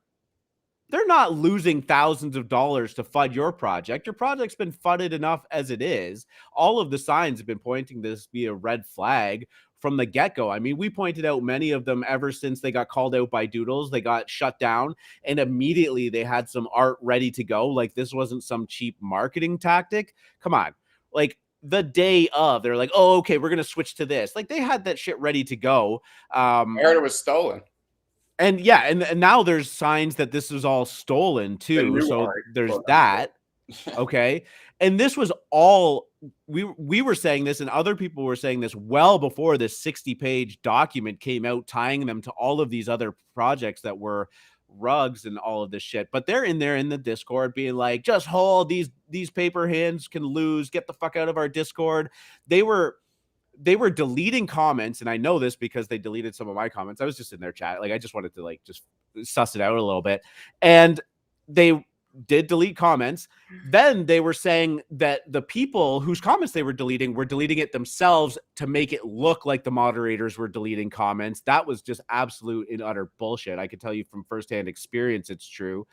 Speaker 2: They're not losing thousands of dollars to fund your project. Your project's been funded enough as it is. All of the signs have been pointing to this be a red flag from the get-go. I mean, we pointed out many of them ever since they got called out by Doodles. They got shut down, and immediately they had some art ready to go. Like, this wasn't some cheap marketing tactic. Come on. Like, the day of, they're like, oh, okay, we're going to switch to this. Like, they had that shit ready to go.
Speaker 1: I heard it was stolen.
Speaker 2: And yeah, and now there's signs that this is all stolen too. So there's that. Okay. And this was all, we were saying this, and other people were saying this well before this 60-page document came out, tying them to all of these other projects that were rugs and all of this shit. But they're in there in the Discord being like, just hold, these paper hands can lose, get the fuck out of our Discord. They were deleting comments, and I know this because they deleted some of my comments. I was just in their chat. Like, I just wanted to like just suss it out a little bit. And they did delete comments. Then they were saying that the people whose comments they were deleting it themselves to make it look like the moderators were deleting comments. That was just absolute and utter bullshit. I can tell you from firsthand experience, it's true.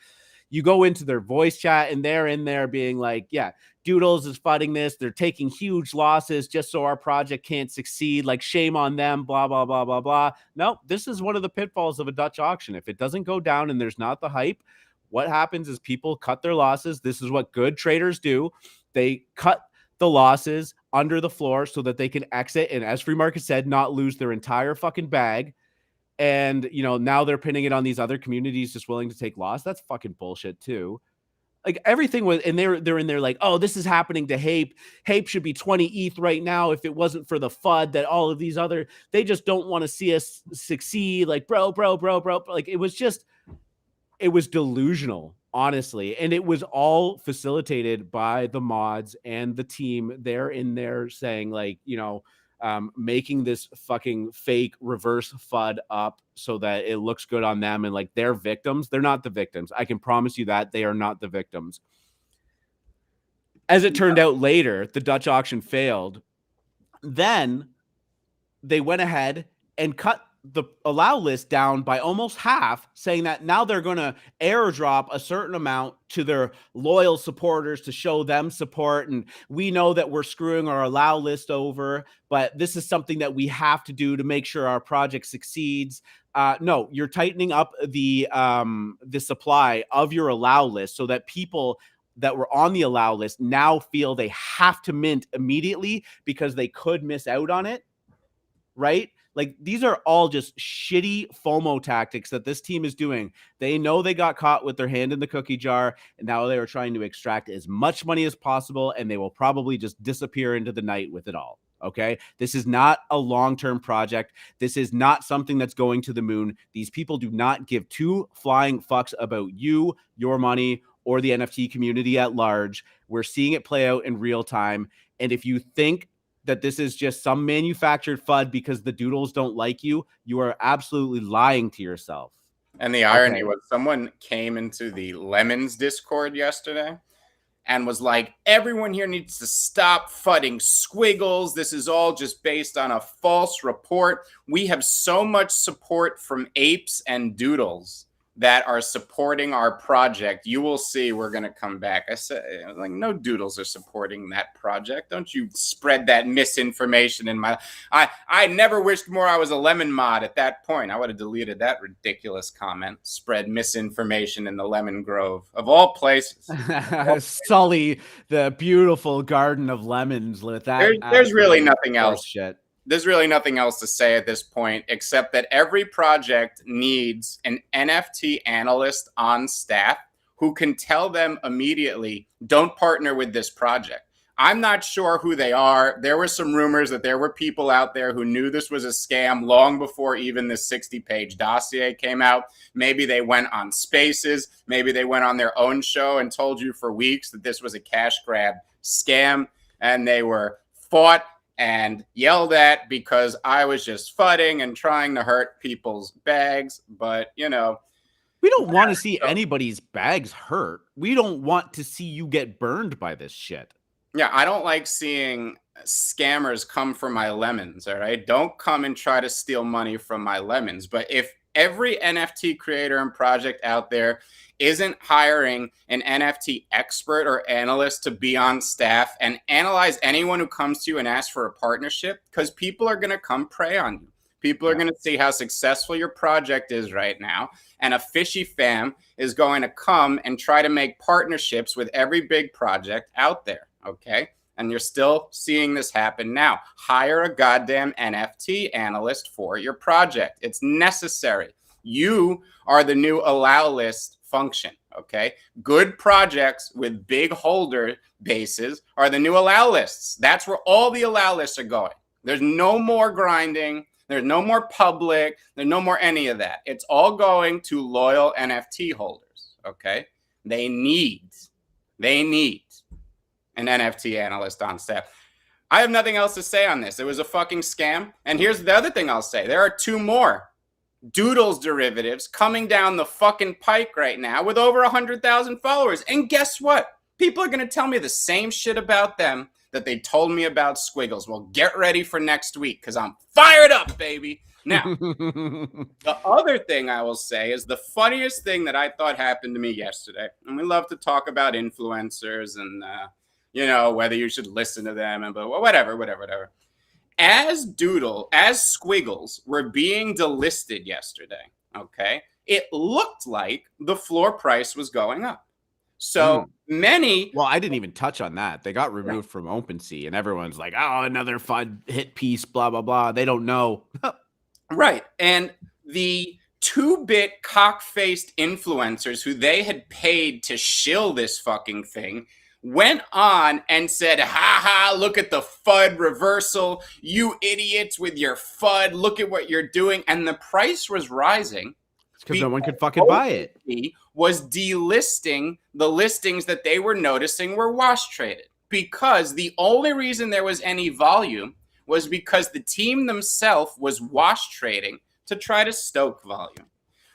Speaker 2: You go into their voice chat and they're in there being like, yeah, Doodles is fighting this. They're taking huge losses just so our project can't succeed. Like, shame on them, blah, blah, blah, blah, blah. No, this is one of the pitfalls of a Dutch auction. If it doesn't go down and there's not the hype, what happens is people cut their losses. This is what good traders do. They cut the losses under the floor so that they can exit. And as Free Market said, not lose their entire fucking bag. And, now they're pinning it on these other communities just willing to take loss. That's fucking bullshit too. Like everything was, and they're in there like, oh, this is happening to Hape. Hape should be 20 ETH right now if it wasn't for the FUD that all of these other, they just don't want to see us succeed. Like, bro. Like it was delusional, honestly. And it was all facilitated by the mods and the team. They're in there saying like, making this fucking fake reverse FUD up so that it looks good on them, and like they're victims. They're not the victims. I can promise you that they are not the victims. As it turned out later, the Dutch auction failed. Then they went ahead and cut the allow list down by almost half, saying that now they're going to airdrop a certain amount to their loyal supporters to show them support. And we know that we're screwing our allow list over, but this is something that we have to do to make sure our project succeeds. No, you're tightening up the supply of your allow list so that people that were on the allow list now feel they have to mint immediately because they could miss out on it. Right? Like these are all just shitty FOMO tactics that this team is doing. They know they got caught with their hand in the cookie jar, and now they are trying to extract as much money as possible, and they will probably just disappear into the night with it all. Okay? This is not a long-term project. This is not something that's going to the moon. These people do not give two flying fucks about you, your money, or the NFT community at large. We're seeing it play out in real time. And if you think that this is just some manufactured FUD because the doodles don't like you, you are absolutely lying to yourself.
Speaker 1: And the irony was someone came into the Lemons Discord yesterday and was like, everyone here needs to stop fudding Squiggles. This is all just based on a false report. We have so much support from apes and doodles that are supporting our project. You will see we're going to come back. I said, like, no doodles are supporting that project. Don't you spread that misinformation in my... I never wished more I was a lemon mod at that point. I would have deleted that ridiculous comment. Spread misinformation in the lemon grove. Of all places.
Speaker 2: Sully the beautiful garden of lemons with that.
Speaker 1: There's really nothing else.
Speaker 2: Shit.
Speaker 1: There's really nothing else to say at this point, except that every project needs an NFT analyst on staff who can tell them immediately, don't partner with this project. I'm not sure who they are. There were some rumors that there were people out there who knew this was a scam long before even the 60-page dossier came out. Maybe they went on Spaces. Maybe they went on their own show and told you for weeks that this was a cash grab scam, and they were fought and yelled at because I was just fudding and trying to hurt people's bags. But, we
Speaker 2: don't want to see anybody's bags hurt. We don't want to see you get burned by this shit.
Speaker 1: Yeah, I don't like seeing scammers come for my lemons, all right? Don't come and try to steal money from my lemons. But if every NFT creator and project out there isn't hiring an NFT expert or analyst to be on staff and analyze anyone who comes to you and asks for a partnership, because people are going to come prey on you. People are going to see how successful your project is right now. And a fishy fam is going to come and try to make partnerships with every big project out there. Okay. And you're still seeing this happen now. Hire a goddamn NFT analyst for your project. It's necessary. You are the new allow list function. Okay. Good projects with big holder bases are the new allow lists. That's where all the allow lists are going. There's no more grinding. There's no more public. There's no more any of that. It's all going to loyal NFT holders. Okay. They need an NFT analyst on staff. I have nothing else to say on this. It was a fucking scam. And here's the other thing I'll say. There are two more Doodles derivatives coming down the fucking pike right now with over 100,000 followers. And guess what? People are going to tell me the same shit about them that they told me about Squiggles. Well, get ready for next week because I'm fired up, baby. Now, the other thing I will say is the funniest thing that I thought happened to me yesterday. And we love to talk about influencers and, whether you should listen to them and but whatever. As Squiggles were being delisted yesterday, okay, it looked like the floor price was going up. So many...
Speaker 2: Well, I didn't even touch on that. They got removed from OpenSea, and everyone's like, oh, another fun hit piece, blah, blah, blah. They don't know.
Speaker 1: Right. And the 2-bit cock-faced influencers who they had paid to shill this fucking thing went on and said, ha ha, look at the FUD reversal. You idiots with your FUD. Look at what you're doing. And the price was rising.
Speaker 2: Because no one could fucking buy it.
Speaker 1: Was delisting the listings that they were noticing were wash traded. Because the only reason there was any volume was because the team themselves was wash trading to try to stoke volume.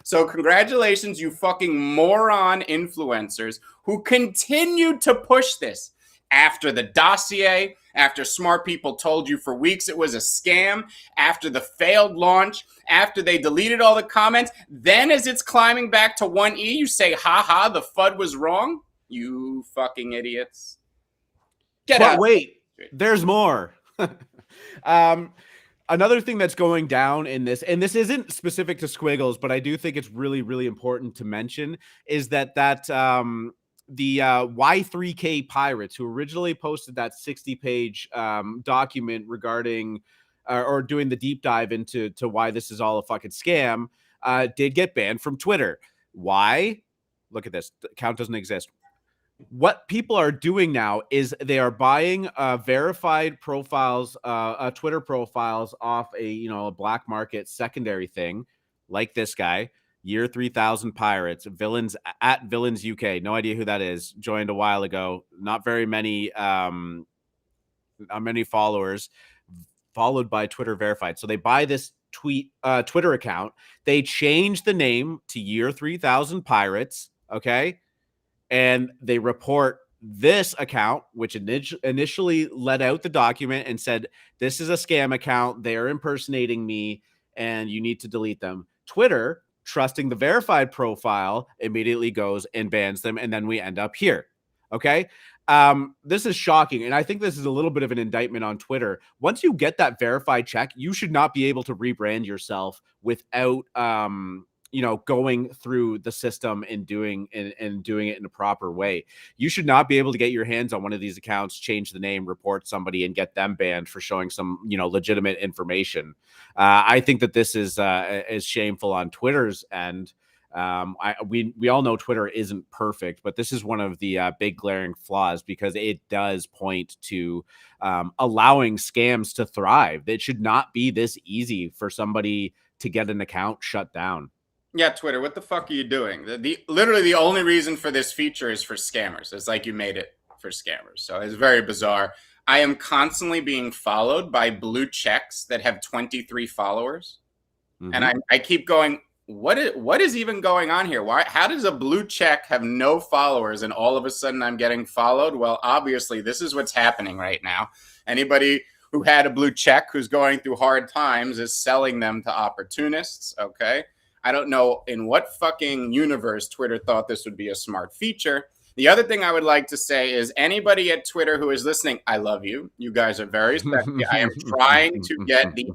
Speaker 1: So congratulations, you fucking moron influencers who continued to push this after the dossier, after smart people told you for weeks it was a scam, after the failed launch, after they deleted all the comments. Then as it's climbing back to 1E, you say, ha ha, the FUD was wrong. You fucking idiots. Get out.
Speaker 2: Wait, there's more. Another thing that's going down in this, and this isn't specific to Squiggles, but I do think it's really, really important to mention, is that the Y3K Pirates, who originally posted that 60-page document regarding or doing the deep dive into why this is all a fucking scam, did get banned from Twitter. Why? Look at this. The account doesn't exist. What people are doing now is they are buying verified profiles, Twitter profiles off a black market secondary thing, like this guy, Year 3000 Pirates, Villains at Villains UK. No idea who that is. Joined a while ago. Not very many, many followers. Followed by Twitter verified. So they buy this Twitter account. They change the name to Year 3000 Pirates. Okay. And they report this account, which initially let out the document and said, this is a scam account. They are impersonating me and you need to delete them. Twitter, trusting the verified profile, immediately goes and bans them. And then we end up here. Okay. This is shocking. And I think this is a little bit of an indictment on Twitter. Once you get that verified check, you should not be able to rebrand yourself without, going through the system and doing it in a proper way. You should not be able to get your hands on one of these accounts, change the name, report somebody, and get them banned for showing some, legitimate information. I think that this is shameful on Twitter's end. We all know Twitter isn't perfect, but this is one of the big glaring flaws because it does point to allowing scams to thrive. It should not be this easy for somebody to get an account shut down.
Speaker 1: Yeah, Twitter, what the fuck are you doing? Literally the only reason for this feature is for scammers. It's like you made it for scammers. So it's very bizarre. I am constantly being followed by blue checks that have 23 followers. Mm-hmm. And I keep going, what is even going on here? How does a blue check have no followers and all of a sudden I'm getting followed? Well, obviously this is what's happening right now. Anybody who had a blue check who's going through hard times is selling them to opportunists, okay? I don't know in what fucking universe Twitter thought this would be a smart feature. The other thing I would like to say is anybody at Twitter who is listening, I love you. You guys are very special. I am trying to get the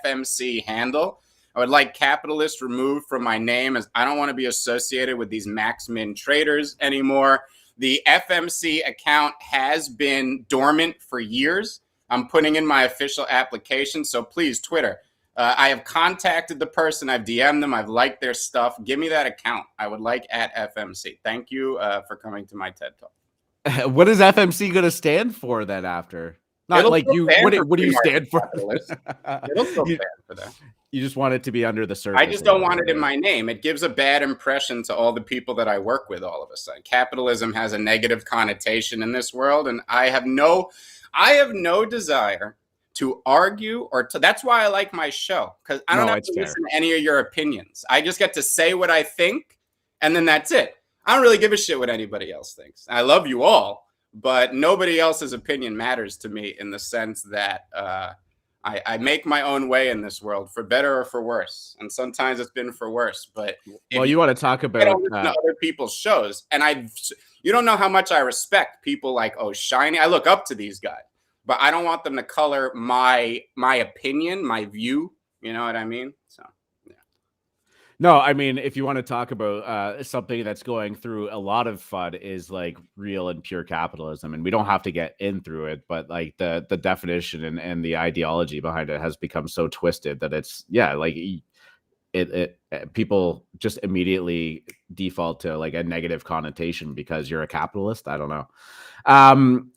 Speaker 1: @FMC handle. I would like capitalist removed from my name as I don't want to be associated with these max min traders anymore. The FMC account has been dormant for years. I'm putting in my official application. So please, Twitter. I have contacted the person. I've DM'd them. I've liked their stuff. Give me that account. I would like @FMC. Thank you for coming to my TED Talk.
Speaker 2: What is FMC going to stand for then after? Not It'll like you. What do you stand for?
Speaker 1: It'll still stand for that.
Speaker 2: You just want it to be under the surface.
Speaker 1: I just don't want it in my name. It gives a bad impression to all the people that I work with all of a sudden. Capitalism has a negative connotation in this world, and I have no desire to argue that's why I like my show, because I don't have to listen to any of your opinions. I just get to say what I think, and then that's it. I don't really give a shit what anybody else thinks. I love you all, but nobody else's opinion matters to me in the sense that I make my own way in this world, for better or for worse. And sometimes it's been for worse. But
Speaker 2: you want to talk about
Speaker 1: I don't listen to other people's shows, and you don't know how much I respect people like Shiny. I look up to these guys. But I don't want them to color my opinion, my view. You know what I mean? So, yeah.
Speaker 2: No, I mean, if you want to talk about something that's going through a lot of FUD is like real and pure capitalism. And we don't have to get in through it. But like the definition and the ideology behind it has become so twisted that it's people just immediately default to like a negative connotation because you're a capitalist. I don't know.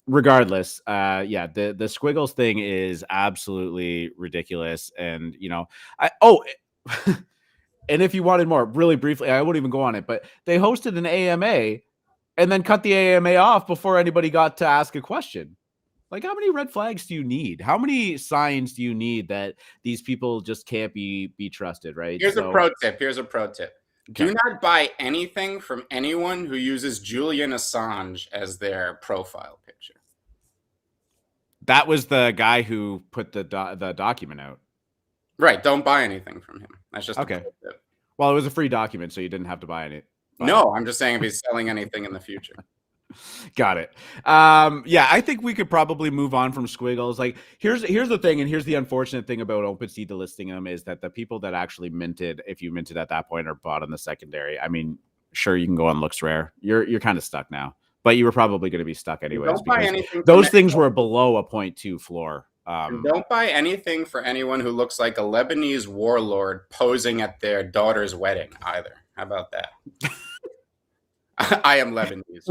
Speaker 2: Regardless, the Squiggles thing is absolutely ridiculous. And and if you wanted more, really briefly, I won't even go on it, but they hosted an AMA and then cut the AMA off before anybody got to ask a question. Like, how many red flags do you need? How many signs do you need that these people just can't be trusted, right?
Speaker 1: Here's a pro tip.
Speaker 2: Okay.
Speaker 1: Do not buy anything from anyone who uses Julian Assange as their profile picture.
Speaker 2: That was the guy who put the document out.
Speaker 1: Right. Don't buy anything from him. That's just
Speaker 2: okay. Well, it was a free document, so you didn't have to buy any.
Speaker 1: No, I'm just saying if he's selling anything in the future.
Speaker 2: Got it. I think we could probably move on from Squiggles. Like, here's the thing, and here's the unfortunate thing about OpenSea delisting them is that the people that actually minted, if you minted at that point, are bought on the secondary. I mean, sure, you can go on LooksRare. You're kind of stuck now, but you were probably going to be stuck anyways.
Speaker 1: Don't buy anything.
Speaker 2: Those things were below a 0.2 floor.
Speaker 1: Don't buy anything for anyone who looks like a Lebanese warlord posing at their daughter's wedding either. How about that? I am Lebanese.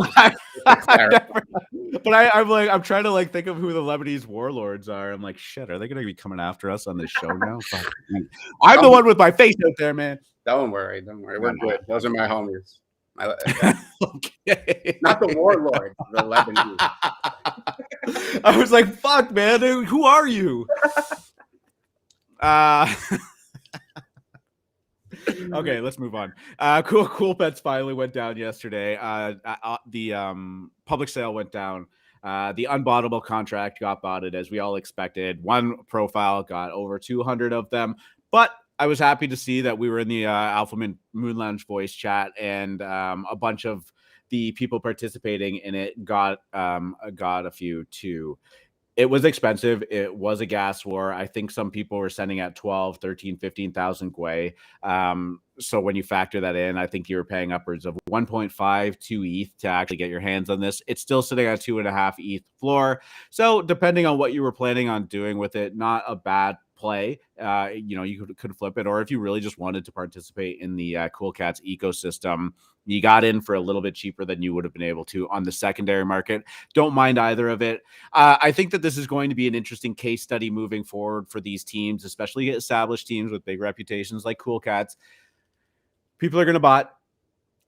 Speaker 2: I'm trying to like think of who the Lebanese warlords are. I'm like, shit, are they going to be coming after us on this show now? I'm the one with my face out there, man.
Speaker 1: Don't worry. We're good. Those are my homies.
Speaker 2: Okay.
Speaker 1: Not the warlord, the Lebanese.
Speaker 2: I was like, fuck, man, who are you? Okay, let's move on. Cool Pets finally went down yesterday. The public sale went down. The unbottable contract got botted as we all expected. One profile got over 200 of them, but I was happy to see that we were in the AlphaMint Moon Lounge voice chat, and a bunch of the people participating in it got a few too. It was expensive. It was a gas war. I think some people were sending at 12, 13, 15,000 Gwei. So when you factor that in, I think you were paying upwards of 1.5 to ETH to actually get your hands on this. It's still sitting at 2.5 ETH floor. So depending on what you were planning on doing with it, not a bad play. You could flip it, or if you really just wanted to participate in the Cool Cats ecosystem, you got in for a little bit cheaper than you would have been able to on the secondary market. Don't mind either of it. I think that this is going to be an interesting case study moving forward for these teams, especially established teams with big reputations like Cool Cats. People are going to bot.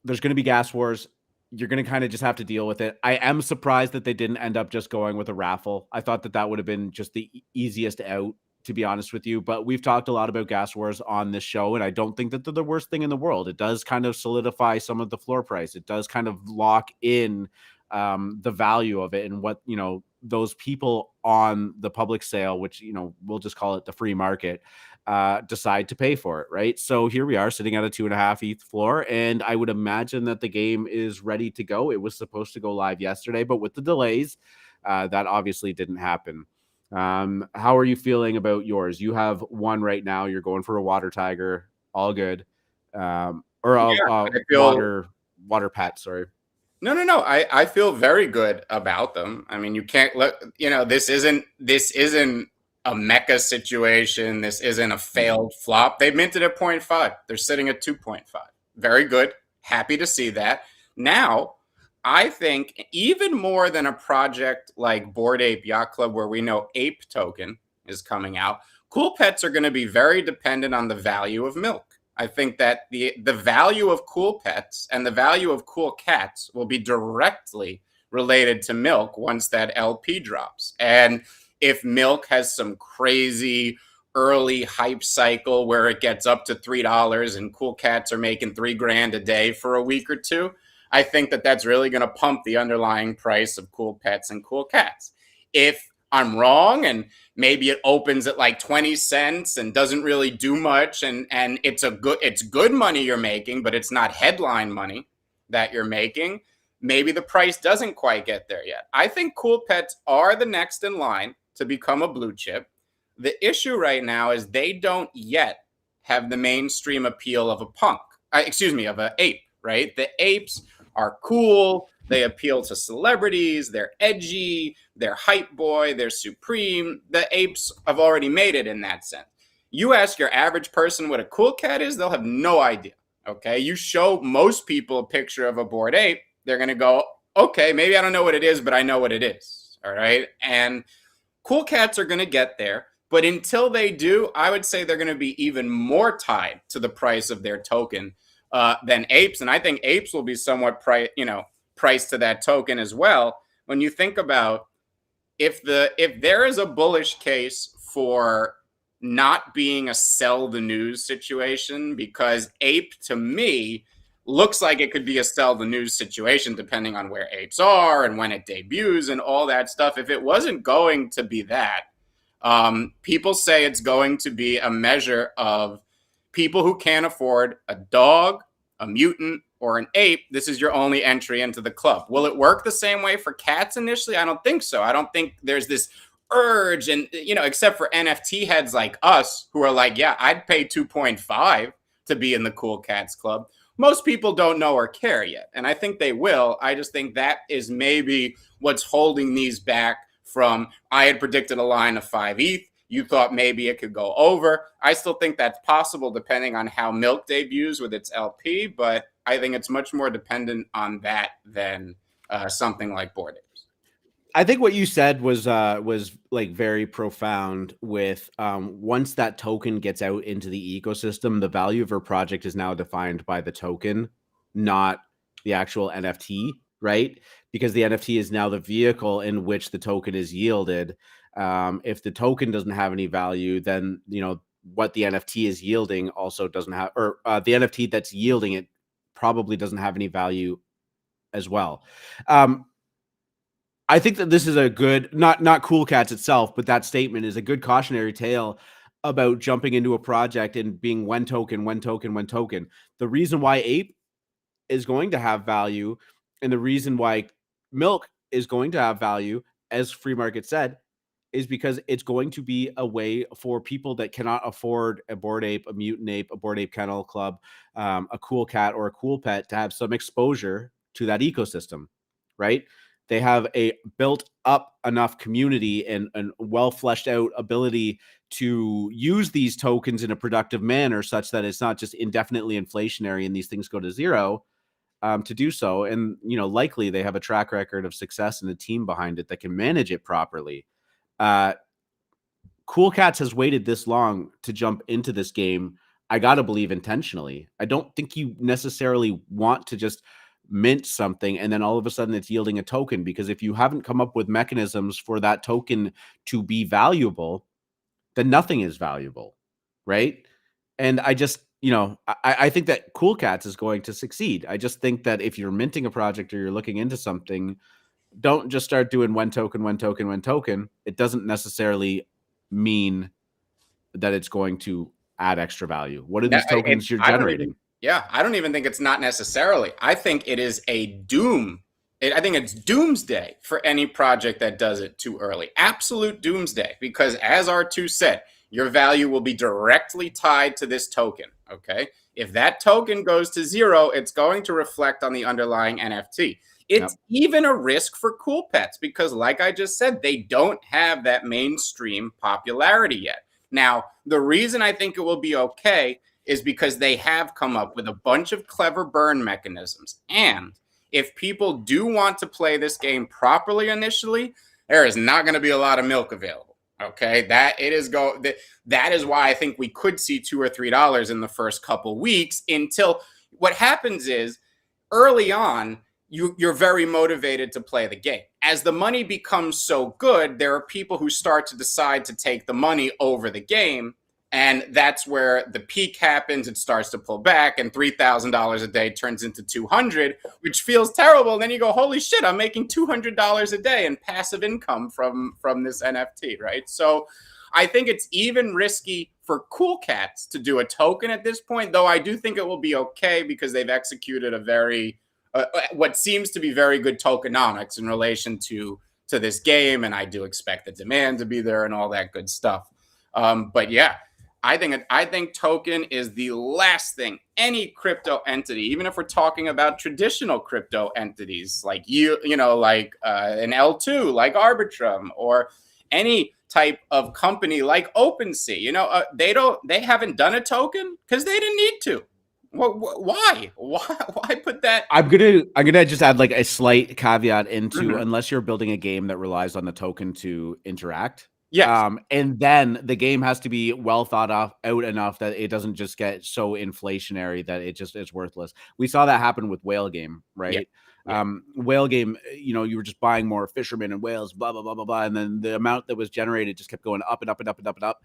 Speaker 2: There's going to be gas wars. You're going to kind of just have to deal with it. I am surprised that they didn't end up just going with a raffle. I thought that would have been just the easiest out, to be honest with you. But we've talked a lot about gas wars on this show, and I don't think that they're the worst thing in the world. It does kind of solidify some of the floor price. It does kind of lock in the value of it and what, those people on the public sale, which, we'll just call it the free market, decide to pay for it, right? So here we are sitting at a 2.5 ETH floor, and I would imagine that the game is ready to go. It was supposed to go live yesterday, but with the delays, that obviously didn't happen. How are you feeling about yours? You have one right now. You're going for a water tiger. All good. Water pat. Sorry.
Speaker 1: No. I feel very good about them. I mean, you can't look. This isn't a mecha situation. This isn't a failed flop. They minted at 0.5. They're sitting at 2.5. Very good. Happy to see that. Now, I think even more than a project like Bored Ape Yacht Club, where we know Ape Token is coming out, Cool Pets are going to be very dependent on the value of milk. I think that the value of Cool Pets and the value of Cool Cats will be directly related to milk once that LP drops. And if milk has some crazy early hype cycle where it gets up to $3 and Cool Cats are making $3,000 a day for a week or two, I think that that's really going to pump the underlying price of Cool Pets and Cool Cats. If I'm wrong and maybe it opens at like 20 cents and doesn't really do much and it's good money you're making, but it's not headline money that you're making, maybe the price doesn't quite get there yet. I think Cool Pets are the next in line to become a blue chip. The issue right now is they don't yet have the mainstream appeal of of an ape, right? The apes are cool. They appeal to celebrities. They're edgy. They're hype boy. They're supreme. The apes have already made it in that sense. You ask your average person what a cool cat is, they'll have no idea. Okay. You show most people a picture of a Bored Ape, they're going to go, okay, maybe I don't know what it is, but I know what it is. All right. And cool cats are going to get there. But until they do, I would say they're going to be even more tied to the price of their token than apes. And I think apes will be somewhat priced to that token as well. When you think about if there is a bullish case for not being a sell the news situation, because ape to me looks like it could be a sell the news situation depending on where apes are and when it debuts and all that stuff. If it wasn't going to be that, people say it's going to be a measure of people who can't afford a dog, a mutant, or an ape. This is your only entry into the club. Will it work the same way for cats initially? I don't think so. I don't think there's this urge, and except for NFT heads like us who are like, yeah, I'd pay 2.5 to be in the cool cats club. Most people don't know or care yet, and I think they will. I just think that is maybe what's holding these back from, I had predicted a line of 5 ETH. You thought maybe it could go over. I still think that's possible depending on how Milk debuts with its LP, but I think it's much more dependent on that than something like Bored Apes.
Speaker 2: I think what you said was like very profound. With once that token gets out into the ecosystem, the value of her project is now defined by the token, not the actual NFT, right? Because the NFT is now the vehicle in which the token is yielded. If the token doesn't have any value, then what the NFT is yielding also doesn't have, or the NFT that's yielding it probably doesn't have any value as well. I think that this is a good, not Cool Cats itself, but that statement is a good cautionary tale about jumping into a project and being one token. The reason why Ape is going to have value, and the reason why Milk is going to have value, as Free Market said, is because it's going to be a way for people that cannot afford a Bored Ape, a Mutant Ape, a Bored Ape Kennel Club, a Cool Cat, or a Cool Pet to have some exposure to that ecosystem, right? They have a built up enough community and well fleshed out ability to use these tokens in a productive manner such that it's not just indefinitely inflationary and these things go to zero, to do so. And, likely they have a track record of success and a team behind it that can manage it properly. Cool Cats has waited this long to jump into this game. I got to believe intentionally. I don't think you necessarily want to just mint something and then all of a sudden it's yielding a token, because if you haven't come up with mechanisms for that token to be valuable, then nothing is valuable, right? And I just, I think that Cool Cats is going to succeed. I just think that if you're minting a project or you're looking into something, don't just start doing one token. It doesn't necessarily mean that it's going to add extra value. What are these tokens you're generating?
Speaker 1: I don't even think it's not necessarily. I think it is a doom. I think it's doomsday for any project that does it too early. Absolute doomsday, because as R2 said, your value will be directly tied to this token, okay? If that token goes to zero, it's going to reflect on the underlying NFT. It's even a risk for Cool Pets because, like I just said, they don't have that mainstream popularity yet. Now, the reason I think it will be okay is because they have come up with a bunch of clever burn mechanisms. And if people do want to play this game properly initially, there is not going to be a lot of milk available. Okay, that is why I think we could see $2 or $3 in the first couple weeks, until what happens is early on, you're very motivated to play the game. As the money becomes so good, there are people who start to decide to take the money over the game. And that's where the peak happens. It starts to pull back, and $3,000 a day turns into $200, which feels terrible. And then you go, holy shit, I'm making $200 a day in passive income from this NFT, right? So I think it's even risky for Cool Cats to do a token at this point, though I do think it will be okay because they've executed a very what seems to be very good tokenomics in relation to this game, and I do expect the demand to be there and all that good stuff. But yeah, I think token is the last thing any crypto entity, even if we're talking about traditional crypto entities like like an L2, like Arbitrum, or any type of company like OpenSea. They haven't done a token because they didn't need to. Why? Why put that?
Speaker 2: I'm gonna just add like a slight caveat into unless you're building a game that relies on the token to interact.
Speaker 1: Yes.
Speaker 2: And then the game has to be well thought out enough that it doesn't just get so inflationary that it's worthless. We saw that happen with Whale Game, right?
Speaker 1: Yeah.
Speaker 2: Whale Game, you were just buying more fishermen and whales, blah blah blah blah blah, and then the amount that was generated just kept going up and up and up and up and up.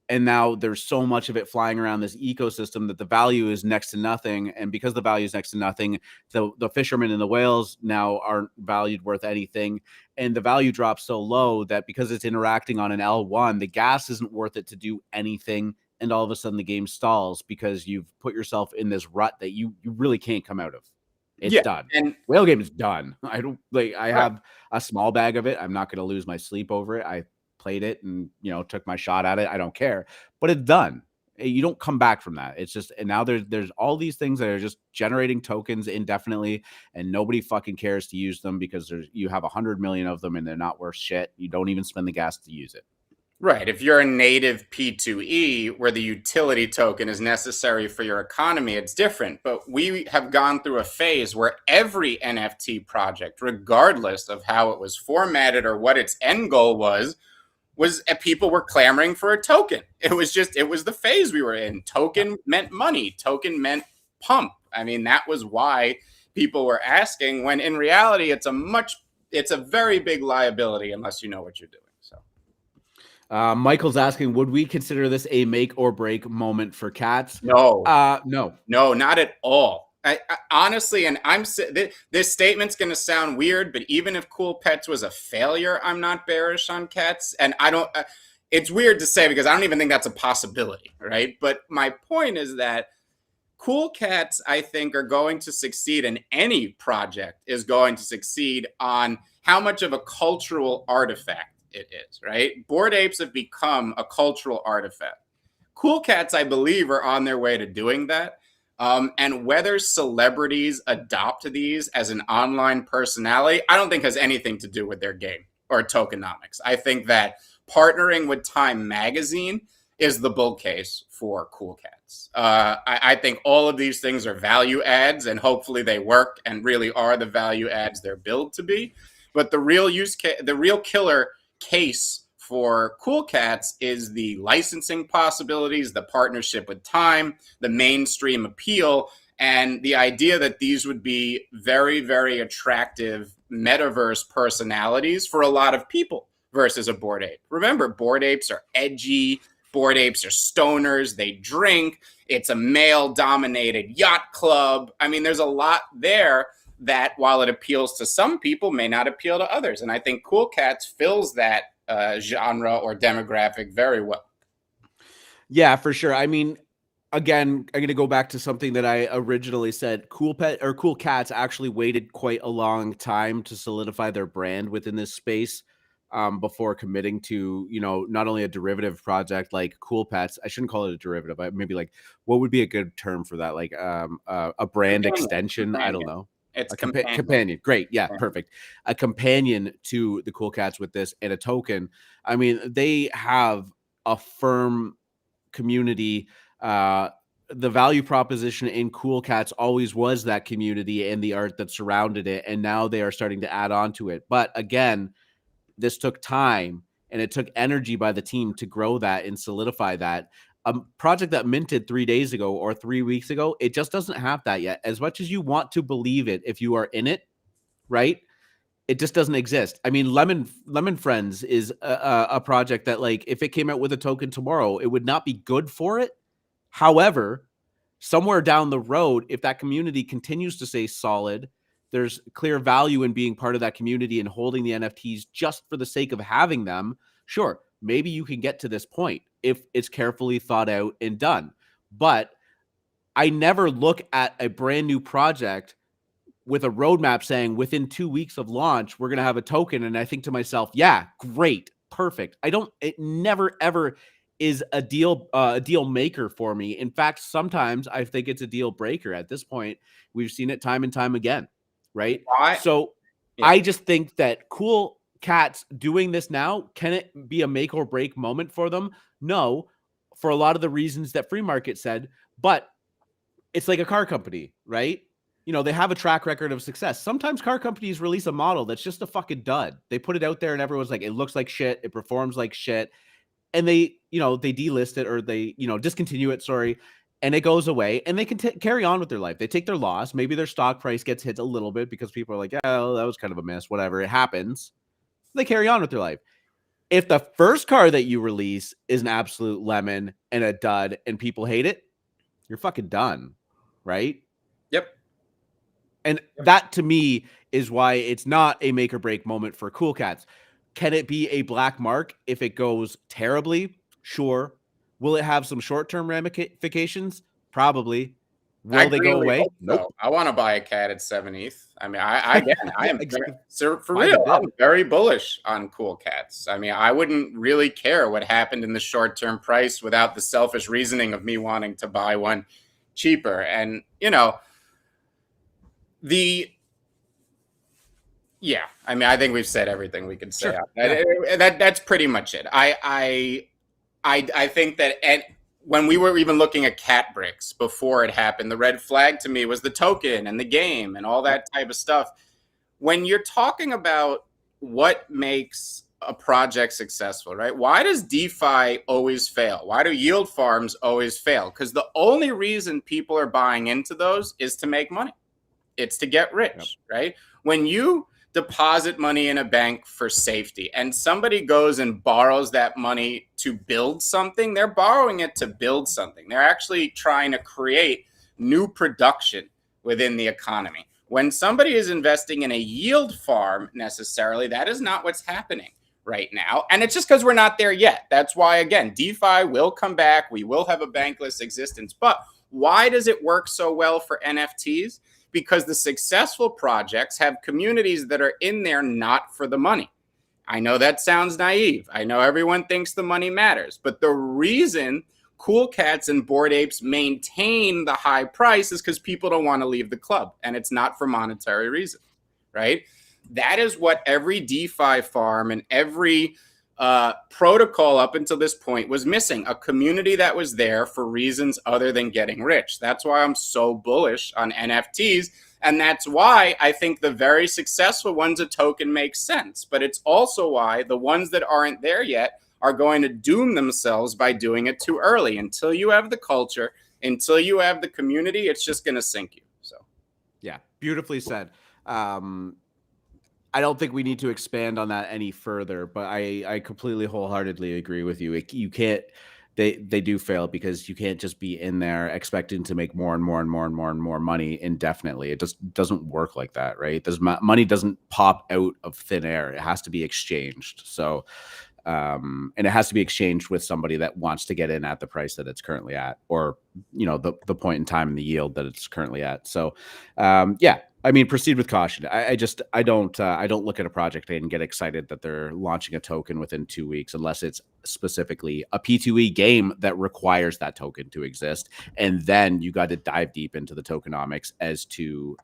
Speaker 2: And now there's so much of it flying around this ecosystem that the value is next to nothing. And because the value is next to nothing, the fishermen and the whales now aren't valued worth anything. And the value drops so low that because it's interacting on an L1, the gas isn't worth it to do anything. And all of a sudden the game stalls because you've put yourself in this rut that you really can't come out of. It's done. And Whale Game is done. I have a small bag of it. I'm not going to lose my sleep over it. I played it and took my shot at it. I don't care, but it's done. You don't come back from that. It's just, and now there's all these things that are just generating tokens indefinitely, and nobody fucking cares to use them because you have 100 million of them and they're not worth shit. You don't even spend the gas to use it.
Speaker 1: Right. If you're a native P2E where the utility token is necessary for your economy, it's different. But we have gone through a phase where every NFT project, regardless of how it was formatted or what its end goal was people were clamoring for a token. It was the phase we were in. Token meant money. Token meant pump. I mean, that was why people were asking, when in reality, it's a very big liability unless you know what you're doing. So
Speaker 2: Michael's asking, would we consider this a make or break moment for cats?
Speaker 1: No,
Speaker 2: no,
Speaker 1: not at all. I honestly, and this statement's going to sound weird, but even if Cool Pets was a failure, I'm not bearish on cats. And it's weird to say because I don't even think that's a possibility, right? But my point is that Cool Cats, I think, are going to succeed, and any project is going to succeed on how much of a cultural artifact it is, right? Bored Apes have become a cultural artifact. Cool Cats, I believe, are on their way to doing that. And whether celebrities adopt these as an online personality, I don't think has anything to do with their game or tokenomics. I think that partnering with Time Magazine is the bull case for Cool Cats. I think all of these things are value adds, and hopefully they work and really are the value adds they're billed to be. But the real killer case for Cool Cats is the licensing possibilities, the partnership with Time, the mainstream appeal, and the idea that these would be very, very attractive metaverse personalities for a lot of people versus a Bored Ape. Remember, Bored Apes are edgy. Bored Apes are stoners. They drink. It's a male-dominated yacht club. I mean, there's a lot there that, while it appeals to some people, may not appeal to others. And I think Cool Cats fills that genre or demographic very well.
Speaker 2: Yeah, for sure. I mean, again, I'm going to go back to something that I originally said. Cool Cats actually waited quite a long time to solidify their brand within this space before committing to, not only a derivative project like Cool Pets. I shouldn't call it a derivative, but maybe like, what would be a good term for that? Like a brand extension. I don't know.
Speaker 1: It's
Speaker 2: a companion. Great. Yeah, perfect. A companion to the Cool Cats with this and a token. I mean, they have a firm community. The value proposition in Cool Cats always was that community and the art that surrounded it. And now they are starting to add on to it. But again, this took time and it took energy by the team to grow that and solidify that. A project that minted 3 days ago or 3 weeks ago, it just doesn't have that yet. As much as you want to believe it, if you are in it, right? It just doesn't exist. I mean, Lemon Friends is a project that, like, if it came out with a token tomorrow, it would not be good for it. However, somewhere down the road, if that community continues to stay solid, there's clear value in being part of that community and holding the NFTs just for the sake of having them. Sure, maybe you can get to this point if it's carefully thought out and done. But I never look at a brand new project with a roadmap saying within 2 weeks of launch, we're going to have a token. And I think to myself, yeah, great, perfect. It never, ever is a deal maker for me. In fact, sometimes I think it's a deal breaker. At this point, we've seen it time and time again. Right. So I just think that Cool cats doing this now, can it be a make or break moment for them? No, for a lot of the reasons that free market said, but it's like a car company, right? You know, they have a track record of success. Sometimes car companies release a model that's just a fucking dud. They put it out there and everyone's like, it looks like shit, it performs like shit. And they, you know, they delist it or they, you know, discontinue it, sorry, and it goes away and they can carry on with their life. They take their loss. Maybe their stock price gets hit a little bit because people are like, yeah, well, that was kind of a miss, whatever. It happens. They carry on with their life. If the first car that you release is an absolute lemon and a dud and people hate it, you're fucking done, right?
Speaker 1: Yep.
Speaker 2: And that to me is why it's not a make or break moment for Cool Cats. Can it be a black mark if it goes terribly? Sure. Will it have some short-term ramifications? Probably. Will they go away?
Speaker 1: Nope. So. I want to buy a cat at 7 ETH. I mean, I am for real. I'm very bullish on Cool Cats. I mean, I wouldn't really care what happened in the short-term price without the selfish reasoning of me wanting to buy one cheaper. And, you know, yeah, I mean, I think we've said everything we could say. Sure. That's pretty much it. I think that when we were even looking at cat bricks before it happened, the red flag to me was the token and the game and all that type of stuff. When you're talking about what makes a project successful, right? Why does DeFi always fail? Why do yield farms always fail? Because the only reason people are buying into those is to make money. It's to get rich, right? When you deposit money in a bank for safety and somebody goes and borrows that money to build something, they're borrowing it to build something. They're actually trying to create new production within the economy. When somebody is investing in a yield farm, necessarily, that is not what's happening right now. And it's just because we're not there yet. That's why, again, DeFi will come back. We will have a bankless existence. But why does it work so well for NFTs? Because the successful projects have communities that are in there not for the money. I know that sounds naive. I know everyone thinks the money matters. But the reason Cool Cats and Bored Apes maintain the high price is because people don't want to leave the club. And it's not for monetary reasons, right? That is what every DeFi farm and every protocol up until this point was missing. A community that was there for reasons other than getting rich. That's why I'm so bullish on NFTs. And that's why I think the very successful ones, a token makes sense. But it's also why the ones that aren't there yet are going to doom themselves by doing it too early. Until you have the culture, until you have the community, it's just going to sink you. So,
Speaker 2: yeah, beautifully said. I don't think we need to expand on that any further, but I completely wholeheartedly agree with you. You can't, they do fail because you can't just be in there expecting to make more and more and more and more and more money indefinitely. It just doesn't work like that, right? Money doesn't pop out of thin air. It has to be exchanged. So, and it has to be exchanged with somebody that wants to get in at the price that it's currently at, or, you know, the point in time in the yield that it's currently at. So, yeah. I mean, proceed with caution. I don't look at a project and get excited that they're launching a token within 2 weeks, unless it's specifically a P2E game that requires that token to exist. And then you got to dive deep into the tokenomics as to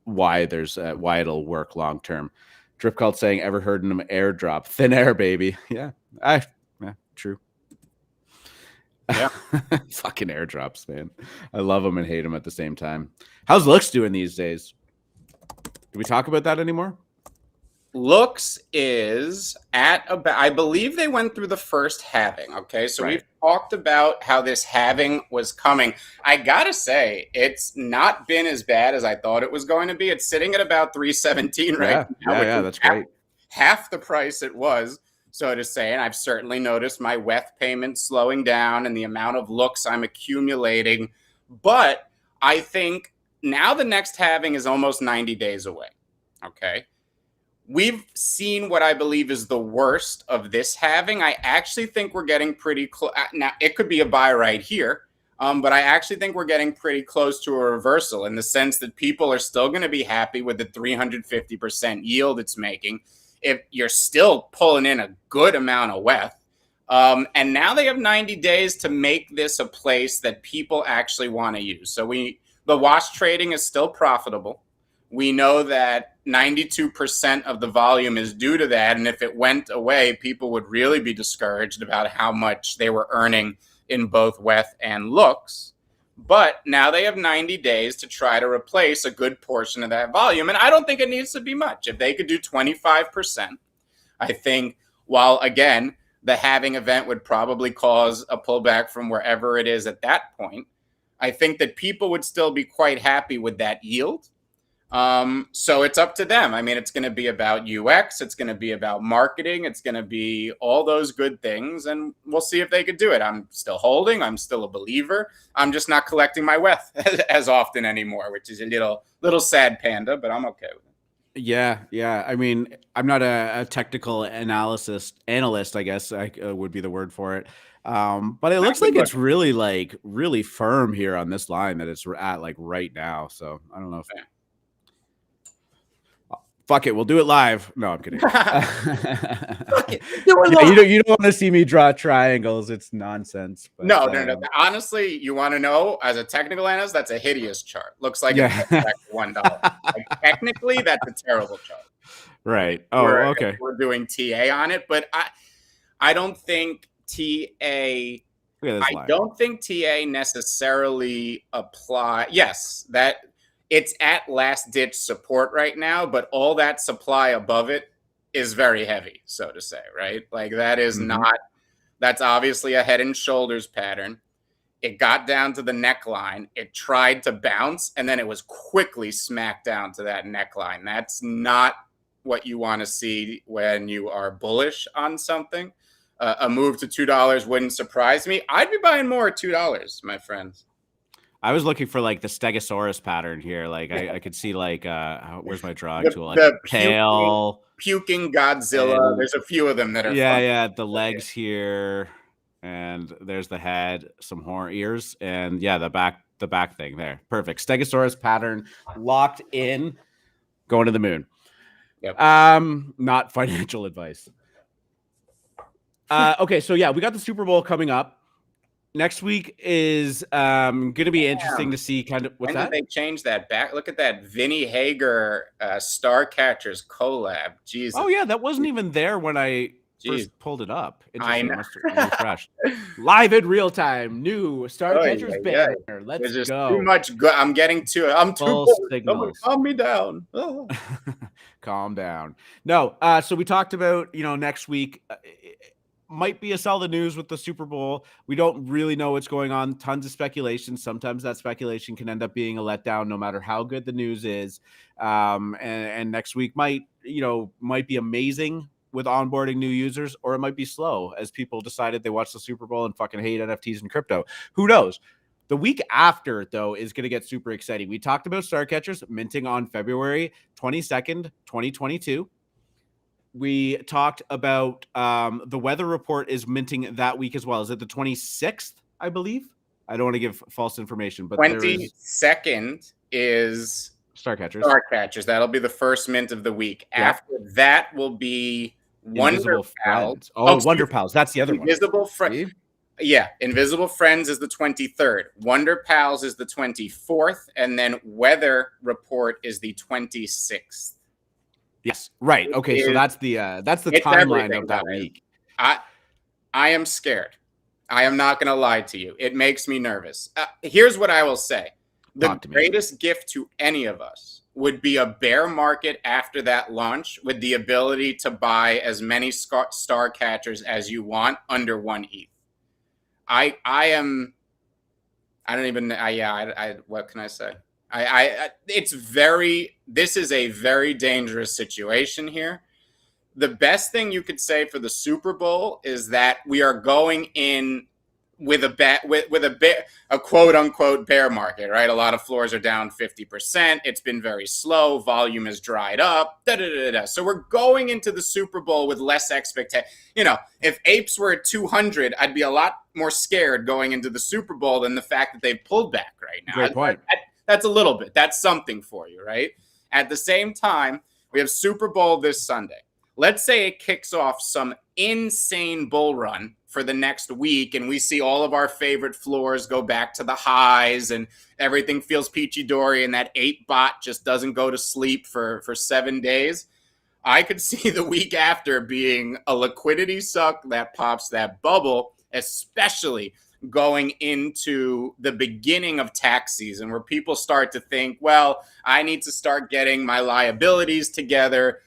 Speaker 2: why it'll work long term. Drip Cult saying, ever heard of an airdrop? Thin air, baby. Yeah, true.
Speaker 1: Yeah.
Speaker 2: Fucking airdrops, man. I love them and hate them at the same time. How's Looks doing these days? Do we talk about that anymore?
Speaker 1: Looks is at about, I believe they went through the first halving. Okay. So we've talked about how this halving was coming. I gotta say, it's not been as bad as I thought it was going to be. It's sitting at about 317 right now.
Speaker 2: Yeah, that's great.
Speaker 1: Half the price it was, so to say. And I've certainly noticed my WETH payments slowing down and the amount of looks I'm accumulating. But I think now the next halving is almost 90 days away. Okay. We've seen what I believe is the worst of this halving. I actually think we're getting pretty close. Now, it could be a buy right here, but I actually think we're getting pretty close to a reversal in the sense that people are still going to be happy with the 350% yield it's making if you're still pulling in a good amount of WETH. And now they have 90 days to make this a place that people actually want to use. So the wash trading is still profitable. We know that 92% of the volume is due to that. And if it went away, people would really be discouraged about how much they were earning in both WETH and Looks. But now they have 90 days to try to replace a good portion of that volume. And I don't think it needs to be much. If they could do 25%, I think, while again, the halving event would probably cause a pullback from wherever it is at that point, I think that people would still be quite happy with that yield. So it's up to them. I mean, it's going to be about UX. It's going to be about marketing. It's going to be all those good things. And we'll see if they could do it. I'm still holding. I'm still a believer. I'm just not collecting my WETH as often anymore, which is a little sad, Panda, but I'm okay with it.
Speaker 2: Yeah. I mean, I'm not a technical analyst, I guess would be the word for it. But it looks like it's really firm here on this line that it's at like right now. So I don't know if... Fuck it, we'll do it live. No, I'm kidding.
Speaker 1: Fuck it,
Speaker 2: you don't want to see me draw triangles. It's nonsense. But,
Speaker 1: no. Honestly, you want to know, as a technical analyst, that's a hideous chart. Looks like it's $1. Like, technically, that's a terrible chart.
Speaker 2: Right. Oh, okay.
Speaker 1: We're doing TA on it, but I don't think TA. I don't think TA necessarily apply. Yes, that. It's at last-ditch support right now, but all that supply above it is very heavy, so to say, right? Like that is not – that's obviously a head and shoulders pattern. It got down to the neckline. It tried to bounce, and then it was quickly smacked down to that neckline. That's not what you want to see when you are bullish on something. A move to $2 wouldn't surprise me. I'd be buying more at $2, my friends.
Speaker 2: I was looking for like the Stegosaurus pattern here. Like I could see like where's my drawing tool? Like the tail,
Speaker 1: puking Godzilla. And there's a few of them that are
Speaker 2: fun. The legs here, and there's the head, some horn ears, and the back thing there. Perfect. Stegosaurus pattern locked in, going to the moon.
Speaker 1: Yep.
Speaker 2: Not financial advice. Okay, so we got the Super Bowl coming up. Next week is going to be interesting to see kind of what's that.
Speaker 1: When did they change that back? Look at that Vinny Hager Starcatchers collab. Jesus.
Speaker 2: Oh yeah, that wasn't even there when I first pulled it up.
Speaker 1: I know.
Speaker 2: Refreshed. Live in real time, new Starcatchers banner. Let's
Speaker 1: There's just
Speaker 2: go.
Speaker 1: Too much. I'm getting to it. I'm too signals. Calm me down. Oh.
Speaker 2: Calm down. No. So we talked about next week. Might be a sell the news with the Super Bowl. We don't really know what's going on. Tons of speculation. Sometimes that speculation can end up being a letdown, no matter how good the news is. And next week might be amazing with onboarding new users, or it might be slow as people decided they watched the Super Bowl and fucking hate NFTs and crypto. Who knows? The week after, though, is going to get super exciting. We talked about Starcatchers minting on February 22nd, 2022. We talked about the weather report is minting that week as well. Is it the 26th, I believe? I don't want to give false information, but
Speaker 1: 22nd is
Speaker 2: Starcatchers.
Speaker 1: That'll be the first mint of the week. Yeah. After that will be
Speaker 2: Invisible Friends. Wonder Pals. That's the other
Speaker 1: Invisible Friends. Yeah, Invisible Friends is the 23rd. Wonder Pals is the 24th, and then Weather Report is the 26th.
Speaker 2: Yes, right. Okay, so that's the timeline of that week.
Speaker 1: I am scared. I am not going to lie to you. It makes me nervous. Here's what I will say. The greatest gift to any of us would be a bear market after that launch with the ability to buy as many star catchers as you want under 1 ETH. What can I say? This is a very dangerous situation here. The best thing you could say for the Super Bowl is that we are going in with a quote unquote bear market, right? A lot of floors are down 50%. It's been very slow. Volume has dried up. So we're going into the Super Bowl with less expectation. If apes were at 200, I'd be a lot more scared going into the Super Bowl than the fact that they've pulled back right now.
Speaker 2: Great point.
Speaker 1: That's a little bit. That's something for you, right? At the same time, we have Super Bowl this Sunday. Let's say it kicks off some insane bull run for the next week, and we see all of our favorite floors go back to the highs, and everything feels peachy dory, and that 8 bot just doesn't go to sleep for 7 days. I could see the week after being a liquidity suck that pops that bubble, especially going into the beginning of tax season, where people start to think, well, I need to start getting my liabilities together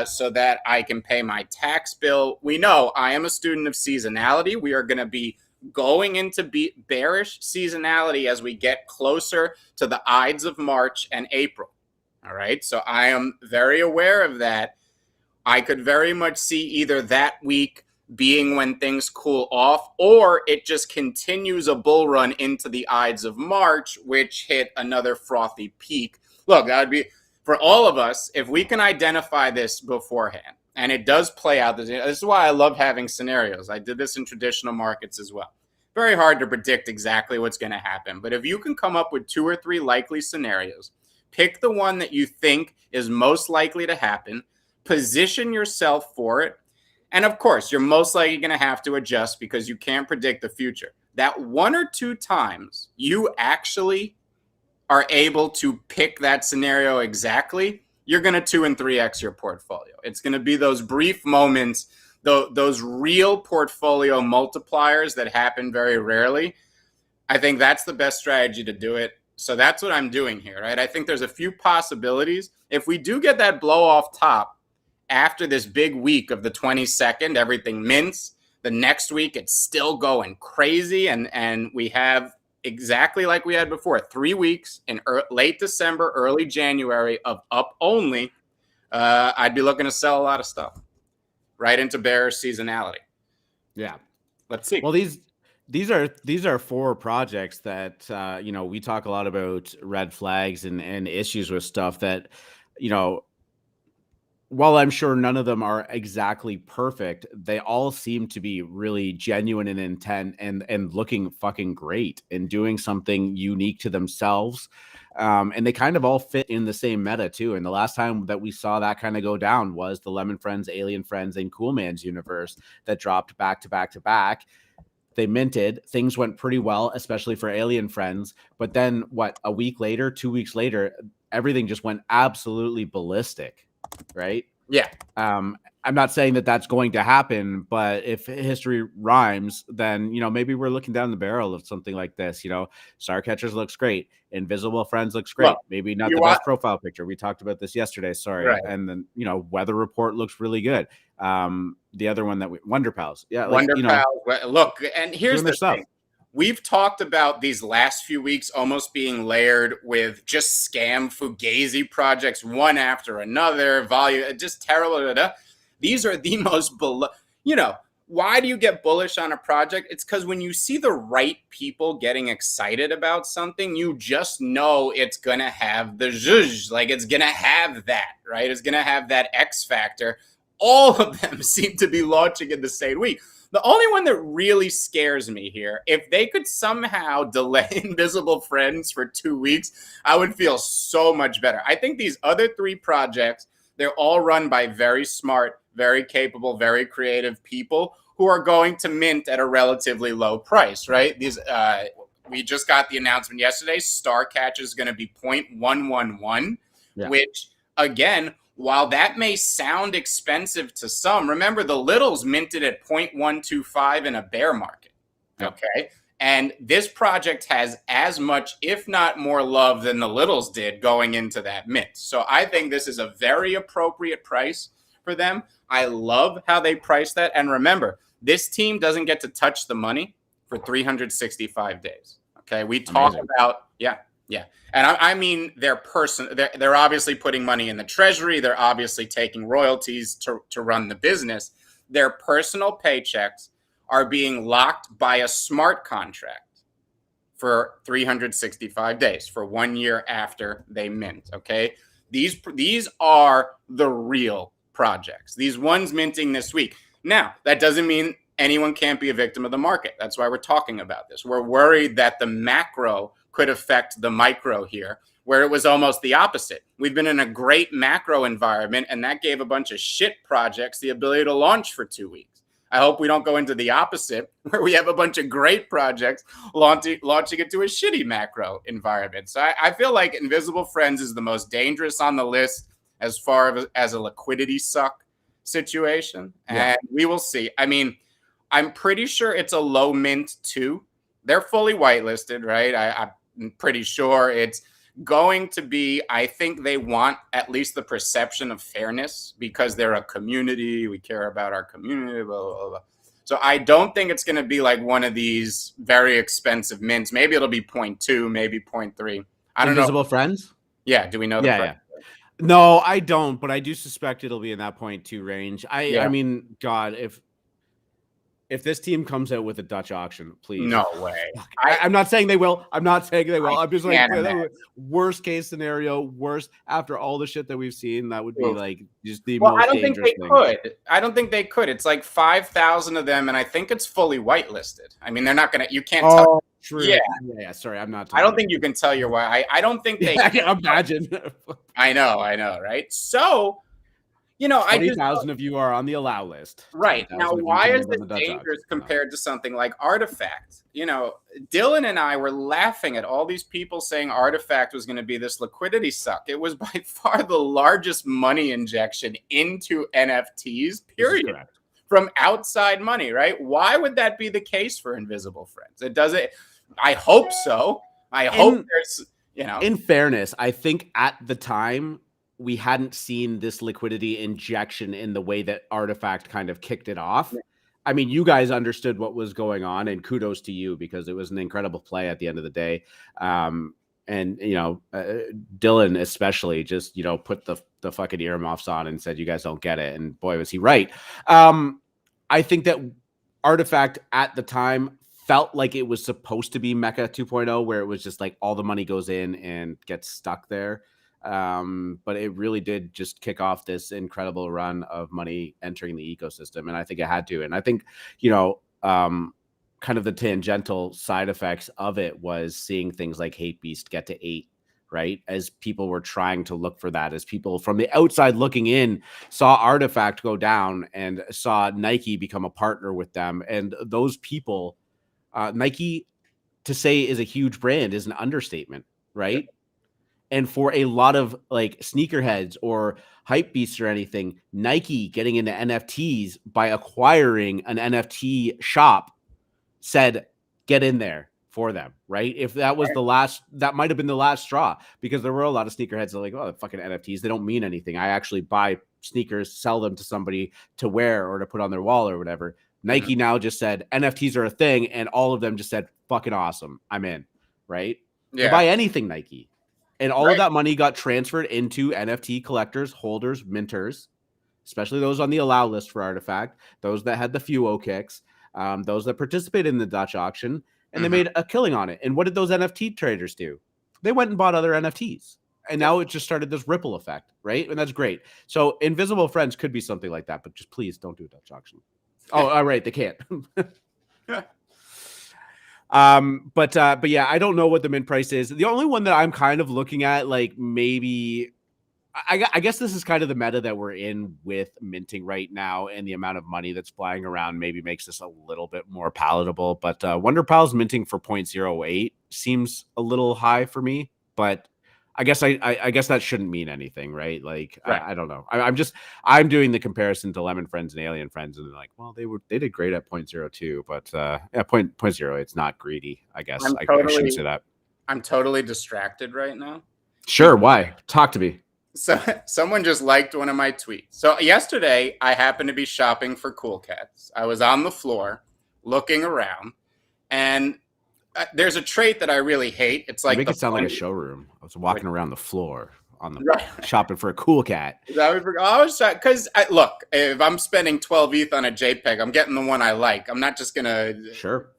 Speaker 1: so that I can pay my tax bill. We know I am a student of seasonality. We are going to be going into bearish seasonality as we get closer to the Ides of March and April. All right. So I am very aware of that. I could very much see either that week being when things cool off, or it just continues a bull run into the Ides of March, which hit another frothy peak. Look, that would be, for all of us, if we can identify this beforehand, and it does play out. This is why I love having scenarios. I did this in traditional markets as well. Very hard to predict exactly what's going to happen. But if you can come up with 2 or 3 likely scenarios, pick the one that you think is most likely to happen, position yourself for it. And of course, you're most likely going to have to adjust because you can't predict the future. That 1 or 2 times you actually are able to pick that scenario exactly, you're going to 2 and 3x your portfolio. It's going to be those brief moments, those real portfolio multipliers that happen very rarely. I think that's the best strategy to do it. So that's what I'm doing here, right? I think there's a few possibilities. If we do get that blow off top after this big week of the 22nd, everything mints. The next week, it's still going crazy. And we have, exactly like we had before, 3 weeks in late December, early January of up only. I'd be looking to sell a lot of stuff right into bearish seasonality.
Speaker 2: Yeah.
Speaker 1: Let's see.
Speaker 2: Well, these are 4 projects that we talk a lot about red flags and issues with stuff that, while I'm sure none of them are exactly perfect, they all seem to be really genuine in intent and looking fucking great and doing something unique to themselves. And they kind of all fit in the same meta too. And the last time that we saw that kind of go down was the Lemon Friends, Alien Friends, and Cool Man's universe that dropped back to back to back. They minted, things went pretty well, especially for Alien Friends. But then a week later, 2 weeks later, everything just went absolutely ballistic. Right?
Speaker 1: Yeah.
Speaker 2: I'm not saying that that's going to happen, but if history rhymes, then, maybe we're looking down the barrel of something like this. Starcatchers looks great. Invisible Friends looks great. Well, maybe not the best profile picture. We talked about this yesterday. Sorry. Right. And then, Weather Report looks really good. The other one that Wonder Pals. Yeah.
Speaker 1: Wonder Pals. Look, and here's the thing. We've talked about these last few weeks almost being layered with just scam fugazi projects, one after another, volume, just terrible. These are the most, why do you get bullish on a project? It's because when you see the right people getting excited about something, you just know it's going to have the zhuzh, like it's going to have that, right? It's going to have that X factor. All of them seem to be launching in the same week. The only one that really scares me here, if they could somehow delay Invisible Friends for 2 weeks, I would feel so much better. I think these other 3 projects, they're all run by very smart, very capable, very creative people who are going to mint at a relatively low price, right? These we just got the announcement yesterday. Starcatcher is going to be 0.111, which, again, while that may sound expensive to some, remember the littles minted at 0.125 in a bear market, okay? And this project has as much, if not more love than the littles did going into that mint. So I think this is a very appropriate price for them. I love how they price that. And remember, this team doesn't get to touch the money for 365 days, okay? We talk about, and I mean, they're obviously putting money in the treasury. They're obviously taking royalties to run the business. Their personal paychecks are being locked by a smart contract for 365 days, for 1 year after they mint, okay? These are the real projects. These ones minting this week. Now, that doesn't mean anyone can't be a victim of the market. That's why we're talking about this. We're worried that the macro could affect the micro here. where it was almost the opposite. We've been in a great macro environment, and that gave a bunch of shit projects the ability to launch for 2 weeks. I hope we don't go into the opposite, where we have a bunch of great projects launching into a shitty macro environment. So I feel like Invisible Friends is the most dangerous on the list as far as a liquidity suck situation.
Speaker 2: Yeah.
Speaker 1: And we will see. I mean, I'm pretty sure it's a low mint too. They're fully whitelisted, right? I'm pretty sure it's going to be, I think they want at least the perception of fairness because they're a community. We care about our community, blah, blah, blah. So I don't think it's going to be like one of these very expensive mints. Maybe it'll be 0.2, maybe 0.3. I don't know.
Speaker 2: Invisible Friends?
Speaker 1: Yeah. Do we know the price?
Speaker 2: Yeah. No, I don't, but I do suspect it'll be in that 0.2 range. I mean, God, if this team comes out with a Dutch auction, please.
Speaker 1: No way.
Speaker 2: I'm not saying they will. I'm not saying they will. I'm just like,
Speaker 1: imagine.
Speaker 2: worst case scenario, worst after all the shit that we've seen, that would be like just the
Speaker 1: Well,
Speaker 2: most
Speaker 1: I don't think
Speaker 2: dangerous
Speaker 1: they
Speaker 2: thing.
Speaker 1: could. I don't think they could. It's like 5,000 of them, and I think it's fully whitelisted. I mean, they're not gonna. You can't tell.
Speaker 2: True.
Speaker 1: Yeah.
Speaker 2: Sorry, I'm not.
Speaker 1: I don't think you can tell your why. I don't think they.
Speaker 2: I can imagine.
Speaker 1: I know, right? So, you know,
Speaker 2: 20,000 of you are on the allow list.
Speaker 1: Right. Now,
Speaker 2: 20,000 of you
Speaker 1: why
Speaker 2: can
Speaker 1: is
Speaker 2: live on
Speaker 1: this
Speaker 2: the Dutch
Speaker 1: dangerous
Speaker 2: auction.
Speaker 1: compared to something like Artifact? You know, Dylan and I were laughing at all these people saying Artifact was going to be this liquidity suck. It was by far the largest money injection into NFTs, period, from outside money, right? Why would that be the case for Invisible Friends? It doesn't. I hope so. I hope there's, you know.
Speaker 2: In fairness, I think at the time, we hadn't seen this liquidity injection in the way that Artifact kind of kicked it off. I mean, you guys understood what was going on, and kudos to you because it was an incredible play at the end of the day. And, you know, Dylan especially just, you know, put the fucking earmuffs on and said, you guys don't get it. And boy, was he right. I think that Artifact at the time felt like it was supposed to be Mecca 2.0, where it was just like all the money goes in and gets stuck there. But it really did just kick off this incredible run of money entering the ecosystem. And I think it had to. And I think, you know, kind of the tangential side effects of it was seeing things like Hate Beast get to 8, right? As people were trying to look for that, as people from the outside looking in saw Artifact go down and saw Nike become a partner with them. And those people, Nike, to say is a huge brand is an understatement, right? Yeah. And for a lot of like sneakerheads or hype beasts or anything, Nike getting into NFTs by acquiring an NFT shop said, get in there for them, right? If that was the last, that might have been the last straw, because there were a lot of sneakerheads that are like, oh, the fucking NFTs, they don't mean anything. I actually buy sneakers, sell them to somebody to wear or to put on their wall or whatever. Nike now just said NFTs are a thing, and all of them just said, fucking awesome, I'm in, right? Yeah. Buy anything Nike. And all of that money got transferred into NFT collectors, holders, minters, especially those on the allow list for Artifact, those that had the FUO kicks, those that participated in the Dutch auction, and they made a killing on it. And what did those NFT traders do? They went and bought other NFTs. And now it just started this ripple effect, right? And that's great. So Invisible Friends could be something like that, but just please don't do a Dutch auction. Oh, all right, they can't. But yeah, I don't know what the mint price is. The only one that I'm kind of looking at, like maybe, I guess this is kind of the meta that we're in with minting right now, and the amount of money that's flying around maybe makes this a little bit more palatable. But WonderPal's minting for 0.08 seems a little high for me, but I guess I guess that shouldn't mean anything, right? Like I don't know. I'm doing the comparison to Lemon Friends and Alien Friends, and they're like, well, they did great at 0.02, but yeah, 0.0, it's not greedy. I guess I shouldn't say that.
Speaker 1: I'm totally distracted right now.
Speaker 2: Sure, why? Talk to me.
Speaker 1: So someone just liked one of my tweets. So yesterday I happened to be shopping for Cool Cats. I was on the floor looking around, and there's a trait that I really hate. It's like,
Speaker 2: make it sound like a showroom. I was walking around the floor on the shopping for a Cool Cat.
Speaker 1: I was because look, if I'm spending 12 ETH on a JPEG, I'm getting the one I like. I'm not just gonna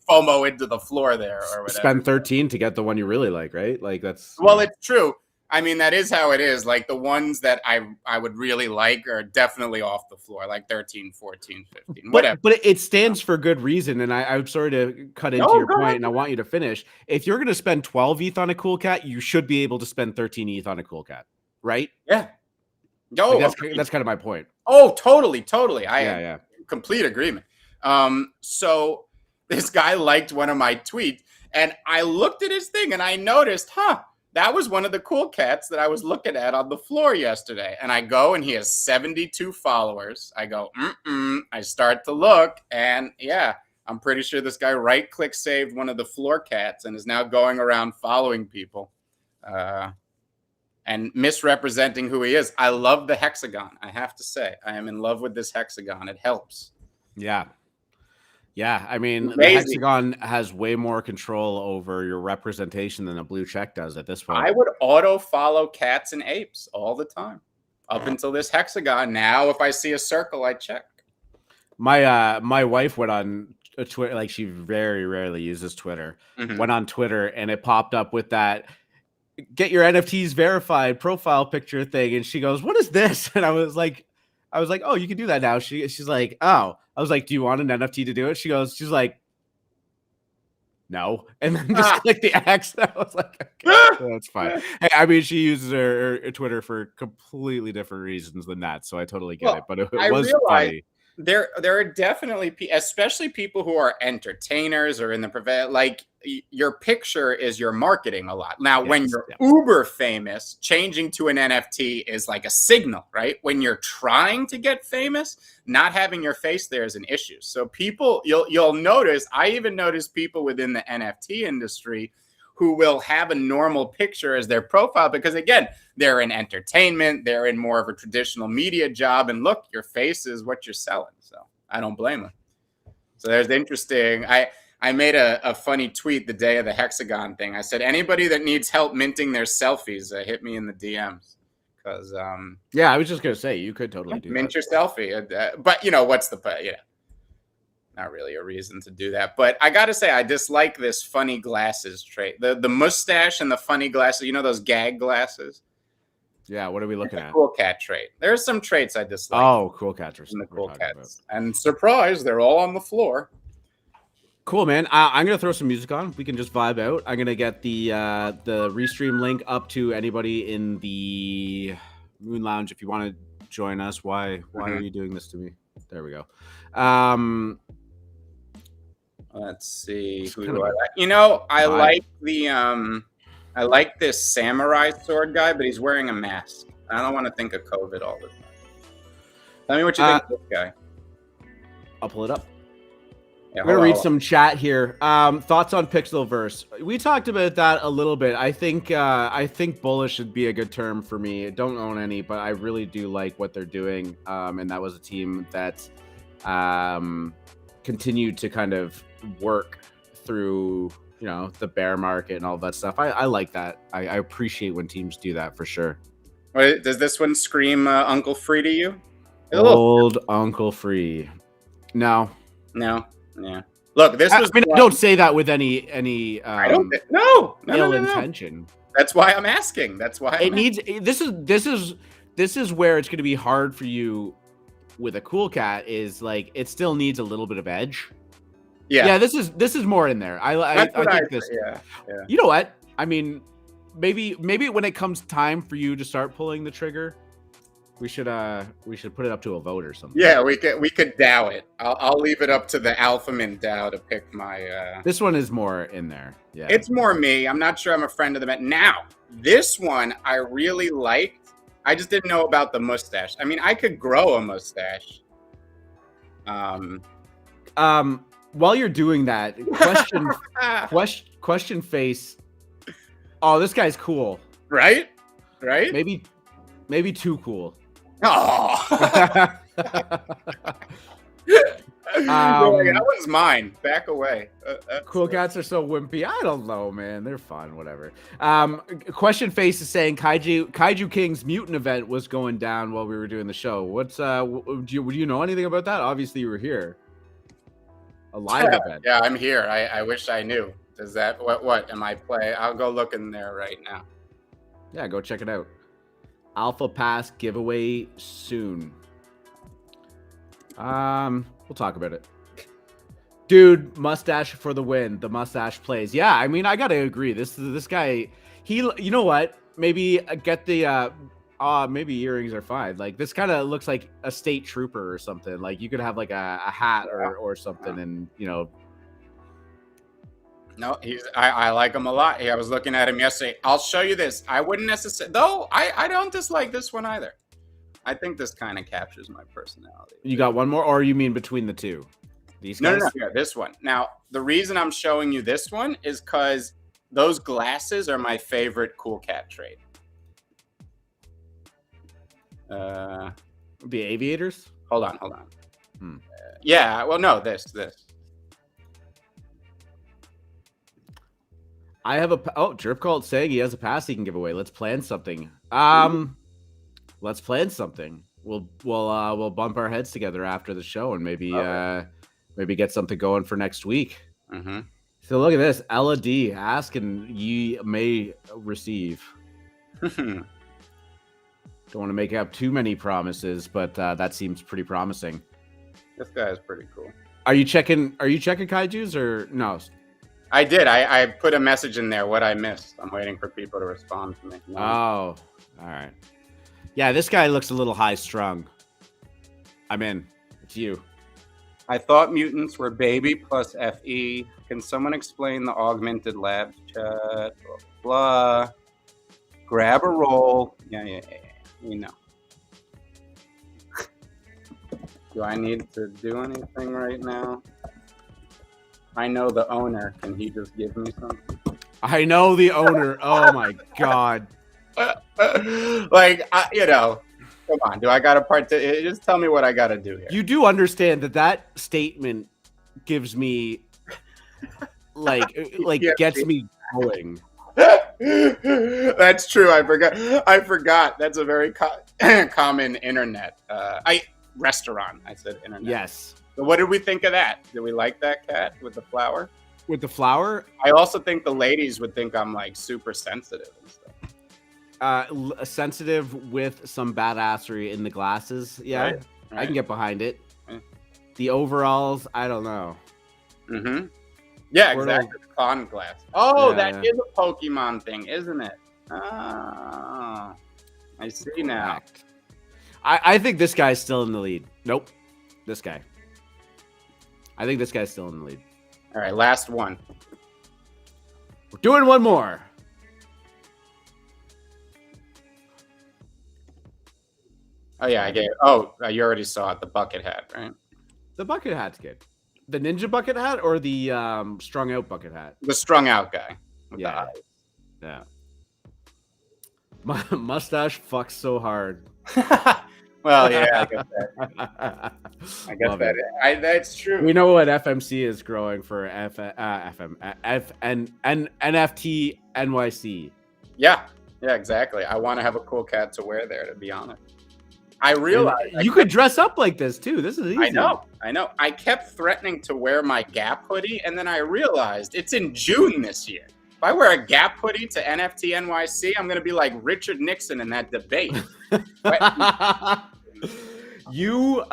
Speaker 1: FOMO into the floor there or whatever.
Speaker 2: Spend 13 to get the one you really like, right? Like that's
Speaker 1: well, it's true. I mean, that is how it is. Like the ones that I would really like are definitely off the floor, like 13, 14, 15, whatever.
Speaker 2: But it stands for good reason. And I'm sorry to cut into
Speaker 1: No,
Speaker 2: your
Speaker 1: go
Speaker 2: point,
Speaker 1: ahead.
Speaker 2: and I want you to finish. If you're going to spend 12 ETH on a cool cat, you should be able to spend 13 ETH on a cool cat, right?
Speaker 1: Yeah. No,
Speaker 2: Like that's kind of my point.
Speaker 1: Oh, totally. I
Speaker 2: Yeah.
Speaker 1: complete agreement. So this guy liked one of my tweets, and I looked at his thing and I noticed, that was one of the cool cats that I was looking at on the floor yesterday. And I go, and he has 72 followers. I go, I start to look, and yeah, I'm pretty sure this guy right-click saved one of the floor cats and is now going around following people and misrepresenting who he is. I love the hexagon, I have to say. I am in love with this hexagon. It helps.
Speaker 2: Yeah, I mean,
Speaker 1: Amazing.
Speaker 2: the hexagon has way more control over your representation than a blue check does at this point.
Speaker 1: I would auto-follow cats and apes all the time up until this hexagon. Now, if I see a circle, I check.
Speaker 2: My wife went on Twitter, like she very rarely uses Twitter, went on Twitter, and it popped up with that get your NFTs verified profile picture thing. And she goes, "What is this?" And I was like, "Oh, you can do that now." She's like, "Oh." I was like, "Do you want an NFT to do it?" She's like, "No." And then just click the X. I was like, "Okay, that's fine." Hey, I mean, she uses her Twitter for completely different reasons than that, so I totally get it. But it was funny.
Speaker 1: There are definitely, especially people who are entertainers or in the like your picture is your marketing a lot. Now, when you're uber famous, changing to an NFT is like a signal, right? When you're trying to get famous, not having your face there is an issue. So people, you'll notice, I even notice people within the NFT industry who will have a normal picture as their profile because, again, they're in entertainment, they're in more of a traditional media job, and look, your face is what you're selling. So I don't blame them. So there's interesting. I made a funny tweet the day of the hexagon thing. I said, anybody that needs help minting their selfies, hit me in the DMs. Because
Speaker 2: yeah, I was just gonna say you could totally do
Speaker 1: mint your selfie, but you know what's the not really a reason to do that. But I gotta say, I dislike this funny glasses trait. The mustache and the funny glasses. You know those gag glasses.
Speaker 2: Yeah, what are we looking at?
Speaker 1: Cool cat trait. There's some traits I dislike.
Speaker 2: Oh, cool cats are
Speaker 1: the cool cats. And surprise, they're all on the floor.
Speaker 2: Cool, man. I'm gonna throw some music on. We can just vibe out. I'm gonna get the restream link up to anybody in the Moon Lounge if you want to join us. Why are you doing this to me? There we go.
Speaker 1: Let's see. Who do I like? You know, I like the I like this samurai sword guy, but he's wearing a mask. I don't want to think of COVID all the time. Tell me what you think of this guy.
Speaker 2: I'll pull it up.
Speaker 1: Yeah,
Speaker 2: I'm gonna read some chat here. Thoughts on Pixelverse? We talked about that a little bit. I think bullish should be a good term for me. I don't own any, but I really do like what they're doing. And that was a team that continued to kind of work through, you know, the bear market and all that stuff. I like that. I appreciate when teams do that for sure.
Speaker 1: Wait, does this one scream Uncle Free to you?
Speaker 2: Old Uncle Free. No.
Speaker 1: Yeah. Look, this was.
Speaker 2: I mean, I don't say that with any.
Speaker 1: I don't. No.
Speaker 2: intention.
Speaker 1: That's why I'm asking. That's why
Speaker 2: it needs. This is where it's going to be hard for you with a cool cat. Is like it still needs a little bit of edge. Yeah. This is more in there. I think this.
Speaker 1: Yeah.
Speaker 2: You know what? I mean, maybe when it comes time for you to start pulling the trigger, we should put it up to a vote or something.
Speaker 1: Yeah, we could DAO it. I'll leave it up to the AlphaMint DAO to pick my.
Speaker 2: This one is more in there. Yeah,
Speaker 1: it's more me. I'm not sure I'm a friend of the man. Now, this one I really liked. I just didn't know about the mustache. I mean, I could grow a mustache.
Speaker 2: While you're doing that, question face. Oh, this guy's cool.
Speaker 1: Right?
Speaker 2: Maybe too cool.
Speaker 1: Oh. That was mine. Back away.
Speaker 2: Cool cats are so wimpy. I don't know, man. They're fun. Whatever. Question face is saying Kaiju King's mutant event was going down while we were doing the show. What's do you know anything about that? Obviously, you were here. A live event.
Speaker 1: Yeah, I'm here. I wish I knew. Does that what am I play? I'll go look in there right now.
Speaker 2: Yeah, go check it out. Alpha Pass giveaway soon. We'll talk about it. Dude, mustache for the win. The mustache plays. Yeah, I mean, I gotta agree. This guy, you know what? Maybe get the maybe earrings are fine. Like this kind of looks like a state trooper or something. Like you could have like a hat or something, and you know.
Speaker 1: No, I like him a lot. I was looking at him yesterday. I'll show you this. I wouldn't necessarily, though. I don't dislike this one either. I think this kind of captures my personality.
Speaker 2: You got one more, or you mean between the two? These guys?
Speaker 1: No, yeah, this one. Now, the reason I'm showing you this one is because those glasses are my favorite cool cat trait.
Speaker 2: The aviators?
Speaker 1: Hold on. Yeah, well, no, this.
Speaker 2: I have Drip Cult saying he has a pass he can give away. Let's plan something. Let's plan something. We'll bump our heads together after the show and maybe get something going for next week.
Speaker 1: Mm-hmm.
Speaker 2: So look at this. Ella D asking ye may receive. Don't want to make up too many promises, but that seems pretty promising.
Speaker 1: This guy is pretty cool.
Speaker 2: Are you checking Kaijus or no?
Speaker 1: I did. I put a message in there what I missed. I'm waiting for people to respond to me. No.
Speaker 2: Oh, all right. Yeah, this guy looks a little high strung. I'm in. It's you.
Speaker 1: I thought mutants were baby plus FE. Can someone explain the augmented lab chat? Blah, blah. Grab a roll. Yeah. You know. Do I need to do anything right now? I know the owner. Can he just give me something?
Speaker 2: I know the owner. Oh my god.
Speaker 1: Like, come on. Do I got to just tell me what I got to do here.
Speaker 2: You do understand that statement gives me gets me going.
Speaker 1: That's true. I forgot. That's a very common internet. Restaurant. I said internet.
Speaker 2: Yes.
Speaker 1: So what did we think of that? Did we like that cat with the flower?
Speaker 2: With the flower?
Speaker 1: I also think the ladies would think I'm like super sensitive and stuff.
Speaker 2: Sensitive with some badassery in the glasses. Yeah, right. I can get behind it. Right. The overalls, I don't know.
Speaker 1: Mm-hmm. Yeah, exactly. The con glass. Oh, yeah, that is a Pokemon thing, isn't it? Ah, I see now.
Speaker 2: I think this guy's still in the lead. Nope. This guy. I think this guy's still in the lead.
Speaker 1: All right, last one.
Speaker 2: We're doing one more.
Speaker 1: Oh, yeah, I gave. Oh, you already saw it. The bucket hat, right?
Speaker 2: The bucket hat's good. The ninja bucket hat or the strung out bucket hat?
Speaker 1: The strung out guy.
Speaker 2: Yeah. Yeah. My mustache fucks so hard.
Speaker 1: Well, yeah, I guess that. I guess that. That's true.
Speaker 2: We know what FMC is growing for NFT NYC.
Speaker 1: Yeah, exactly. I want to have a cool cat to wear there, to be honest. I realized
Speaker 2: you could dress up like this too. This is easy.
Speaker 1: I know. I kept threatening to wear my Gap hoodie, and then I realized it's in June this year. If I wear a Gap hoodie to NFT NYC, I'm going to be like Richard Nixon in that debate.
Speaker 2: You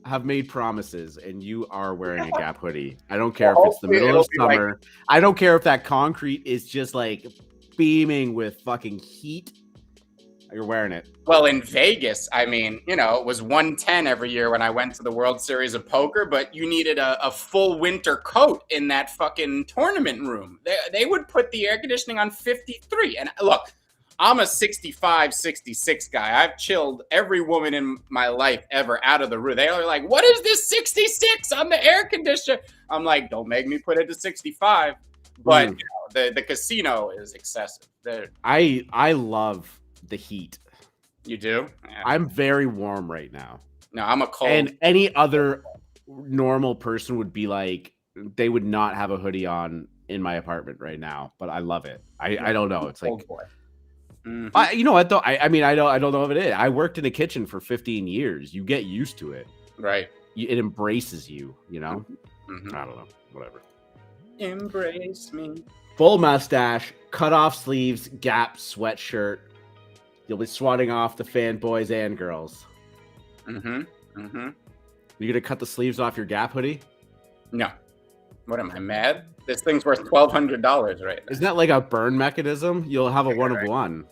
Speaker 2: have made promises, and you are wearing a Gap hoodie. I don't care if it's the middle of summer. I don't care if that concrete is just like beaming with fucking heat. You're wearing it.
Speaker 1: Well, in Vegas, I mean, it was 110 every year when I went to the World Series of Poker, but you needed a full winter coat in that fucking tournament room. They would put the air conditioning on 53. And look, I'm a 65, 66 guy. I've chilled every woman in my life ever out of the room. They are like, what is this 66 on the air conditioner? I'm like, don't make me put it to 65. But the casino is excessive.
Speaker 2: I love the heat.
Speaker 1: You do?
Speaker 2: Yeah. I'm very warm right now.
Speaker 1: No, I'm a cold.
Speaker 2: And any other normal person would be like, they would not have a hoodie on in my apartment right now. But I love it. I don't know. It's like,
Speaker 1: mm-hmm.
Speaker 2: You know what though? I mean, I don't know if it is. I worked in a kitchen for 15 years. You get used to it,
Speaker 1: right?
Speaker 2: It embraces you. You know.
Speaker 1: Mm-hmm.
Speaker 2: I don't know. Whatever.
Speaker 1: Embrace me.
Speaker 2: full mustache, cut off sleeves, Gap sweatshirt. You'll be swatting off the fanboys and girls.
Speaker 1: Mm-hmm. Mm-hmm.
Speaker 2: You gonna cut the sleeves off your Gap hoodie?
Speaker 1: No. What am I, mad? This thing's worth $1,200 right now.
Speaker 2: Isn't that like a burn mechanism? You'll have a one of one.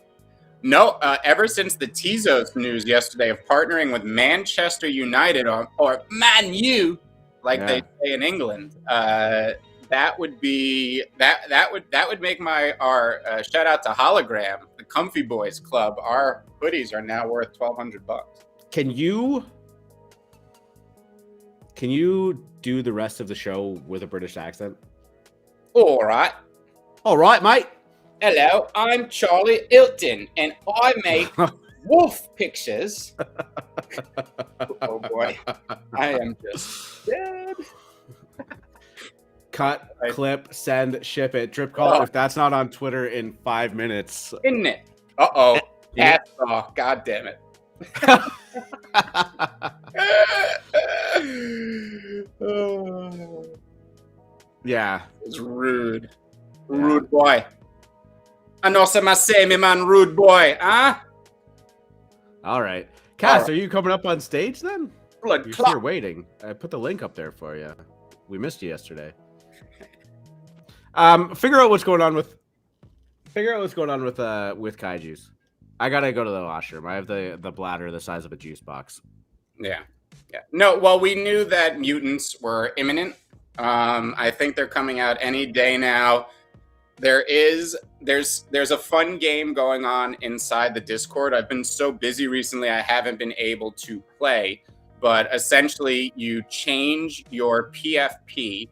Speaker 1: No, ever since the Tezos news yesterday of partnering with Manchester United or Man U, like they say in England, that would be that would make our shout out to Hologram, the Comfy Boys Club. Our hoodies are now worth $1,200.
Speaker 2: Can you do the rest of the show with a British accent?
Speaker 1: All right,
Speaker 2: mate.
Speaker 1: Hello, I'm Charlie Hilton, and I make wolf pictures. Oh boy, I am just dead.
Speaker 2: Cut, clip, send, ship it. Drip call. If that's not on Twitter in 5 minutes.
Speaker 1: Isn't it? Uh-oh. Oh, God damn it.
Speaker 2: Yeah.
Speaker 1: It's rude. Rude boy. I know some say me man rude boy, huh?
Speaker 2: All right. Cass, are you coming up on stage then? You're waiting. I put the link up there for you. We missed you yesterday. Figure out what's going on with kaijus. I gotta go to the washroom. I have the bladder the size of a juice box.
Speaker 1: Yeah. No, well, we knew that mutants were imminent. I think they're coming out any day now. There's a fun game going on inside the Discord. I've been so busy recently I haven't been able to play, but essentially you change your PFP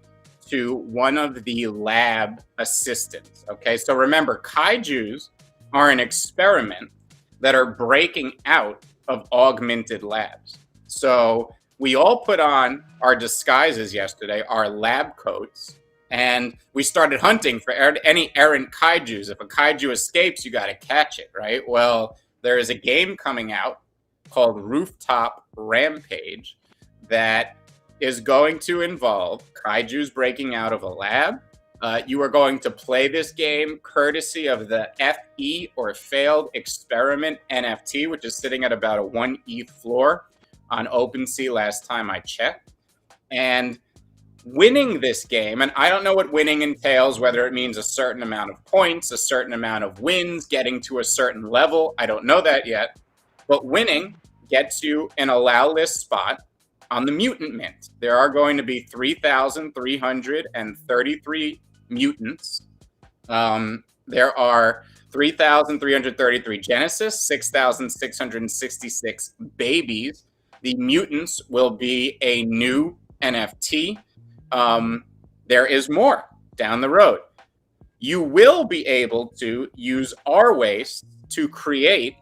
Speaker 1: to one of the lab assistants. Okay, so remember, kaijus are an experiment that are breaking out of augmented labs. So we all put on our disguises yesterday, our lab coats, and we started hunting for any errant kaijus. If a kaiju escapes, you got to catch it, right? Well, there is a game coming out called Rooftop Rampage that is going to involve kaijus breaking out of a lab. You are going to play this game courtesy of the FE or Failed Experiment NFT, which is sitting at about a 1 ETH floor on OpenSea last time I checked. And winning this game, and I don't know what winning entails, whether it means a certain amount of points, a certain amount of wins, getting to a certain level. I don't know that yet. But winning gets you an allow list spot on the Mutant Mint. There are going to be 3,333 mutants. There are 3,333 Genesis, 6,666 babies. The mutants will be a new NFT. There is more down the road. You will be able to use our waste to create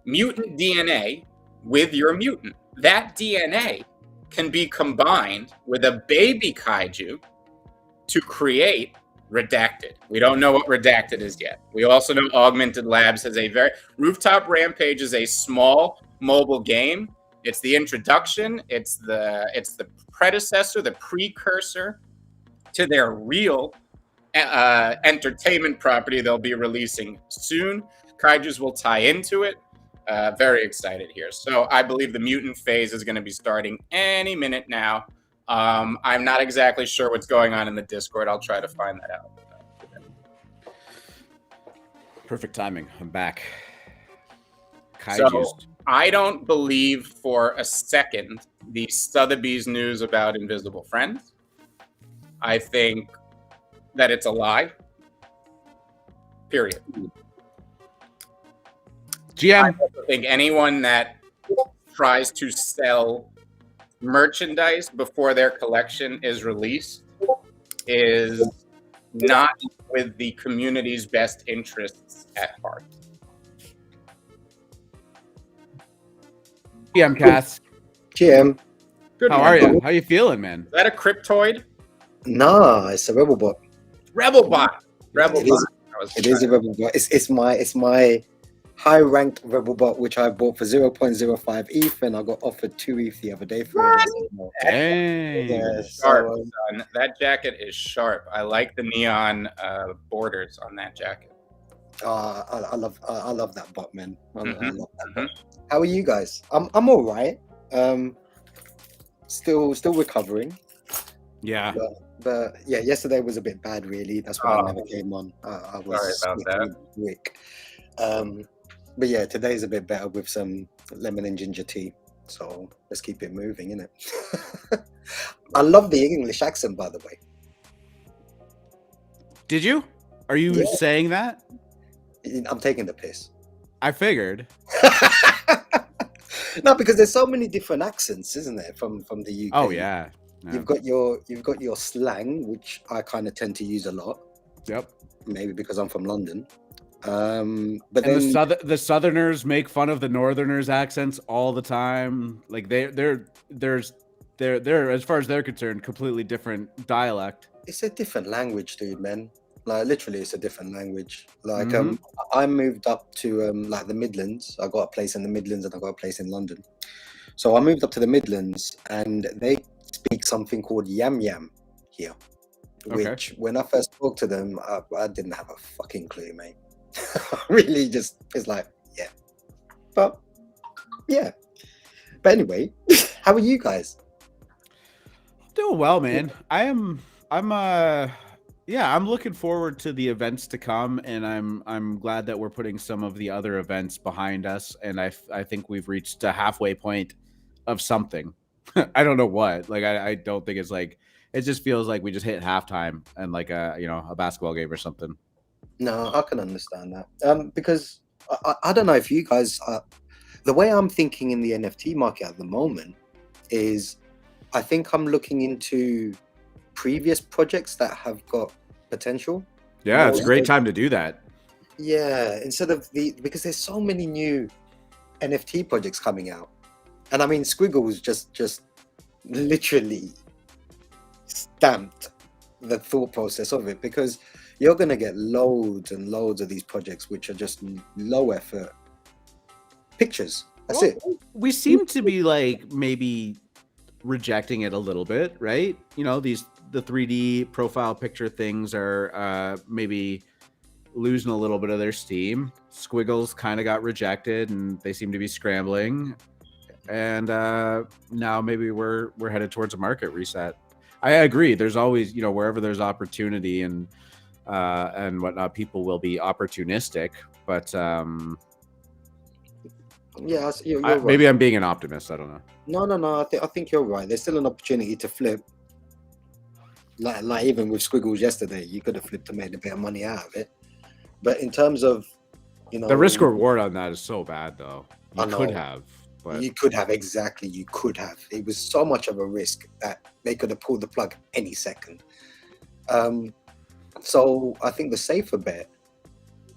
Speaker 1: mutant DNA with your mutant. That DNA can be combined with a baby kaiju to create Redacted. We don't know what Redacted is yet. We also know Augmented Labs has Rooftop Rampage is a small mobile game. It's the introduction. It's the predecessor, the precursor to their real entertainment property they'll be releasing soon. Kaijus will tie into it. Very excited here. So I believe the mutant phase is going to be starting any minute now. I'm not exactly sure what's going on in the Discord. I'll try to find that out.
Speaker 2: Perfect timing. I'm back. Kaijus.
Speaker 1: So I don't believe for a second the Sotheby's news about Invisible Friends. I think that it's a lie. Period.
Speaker 2: GM.
Speaker 1: I also think anyone that tries to sell merchandise before their collection is released is not with the community's best interests at heart.
Speaker 2: GM Cass.
Speaker 3: GM.
Speaker 1: Good
Speaker 2: How
Speaker 1: morning.
Speaker 2: are you? How you feeling, man?
Speaker 1: Is that a cryptoid?
Speaker 3: No, it's a rebel bot.
Speaker 1: Rebel bot. Rebel
Speaker 3: It
Speaker 1: bot.
Speaker 3: is. It is a rebel bot. It's my high-ranked rebel bot, which I bought for 0.05 ETH, and I got offered 2 ETH the other day for it. I said no.
Speaker 2: Dang.
Speaker 3: Yeah,
Speaker 1: Sharp,
Speaker 3: so
Speaker 1: son. That jacket is sharp. I like the neon borders on that jacket.
Speaker 3: I love that bot, man. I
Speaker 1: Mhm,
Speaker 3: love that
Speaker 1: mhm.
Speaker 3: bot. How are you guys? I'm all right. Still recovering.
Speaker 2: Yeah.
Speaker 3: But yeah, yesterday was a bit bad, really. That's why I
Speaker 1: Oh,
Speaker 3: never came on. I
Speaker 1: sorry
Speaker 3: was
Speaker 1: about that.
Speaker 3: Rick. But yeah, today's a bit better with some lemon and ginger tea. So let's keep it moving, innit? I love the English accent, by the way.
Speaker 2: Did you? Are you
Speaker 3: Yeah.
Speaker 2: saying that?
Speaker 3: I'm taking the piss.
Speaker 2: I figured.
Speaker 3: No, because there's so many different accents, isn't there, from the UK?
Speaker 2: Oh yeah.
Speaker 3: You've got your slang, which I kind of tend to use a lot.
Speaker 2: Yep.
Speaker 3: Maybe because I'm from London. But
Speaker 2: And
Speaker 3: then
Speaker 2: the Southerners make fun of the Northerners' accents all the time. Like they're as far as they're concerned, completely different dialect.
Speaker 3: it's a different language, dude, man. Like literally, it's a different language. Like
Speaker 2: Mhm.
Speaker 3: I moved up to like the Midlands. I got a place in the Midlands and I got a place in London. So I moved up to the Midlands, and they speak something called yam yam here.
Speaker 2: Okay.
Speaker 3: Which, when I first spoke to them, I didn't have a fucking clue, mate. Really, just it's like, yeah, but yeah. But anyway, how are you guys?
Speaker 2: Doing well, man. I'm yeah, I'm looking forward to the events to come, and I'm glad that we're putting some of the other events behind us, and I think we've reached a halfway point of something. I don't know what. Like I don't think it's like it just feels like we just hit halftime and like a basketball game or something.
Speaker 3: No, I can understand that. Because I don't know if you guys are, the way I'm thinking in the NFT market at the moment is I think I'm looking into previous projects that have got potential.
Speaker 2: Yeah, it's a great
Speaker 3: Instead-
Speaker 2: time to do that.
Speaker 3: Yeah, instead of because there's so many new NFT projects coming out. And I mean Squiggles just literally stamped the thought process of it, because you're going to get loads and loads of these projects which are just low effort pictures. That's it.
Speaker 2: We seem to be like maybe rejecting it a little bit, right? You know, the 3D profile picture things are maybe losing a little bit of their steam. Squiggles kind of got rejected, and they seem to be scrambling. And now maybe we're headed towards a market reset. I agree. There's always, wherever there's opportunity and whatnot, people will be opportunistic. But
Speaker 3: Yeah, you're right.
Speaker 2: maybe I'm being an optimist. I don't know.
Speaker 3: No. I think you're right. There's still an opportunity to flip. Like even with Squiggles yesterday, you could have flipped and made a bit of money out of it. But in terms of,
Speaker 2: The risk reward on that is so bad, though.
Speaker 3: I
Speaker 2: You
Speaker 3: know.
Speaker 2: could have, but
Speaker 3: You could have, exactly. You could have. It was so much of a risk that they could have pulled the plug any second. So I think the safer bet,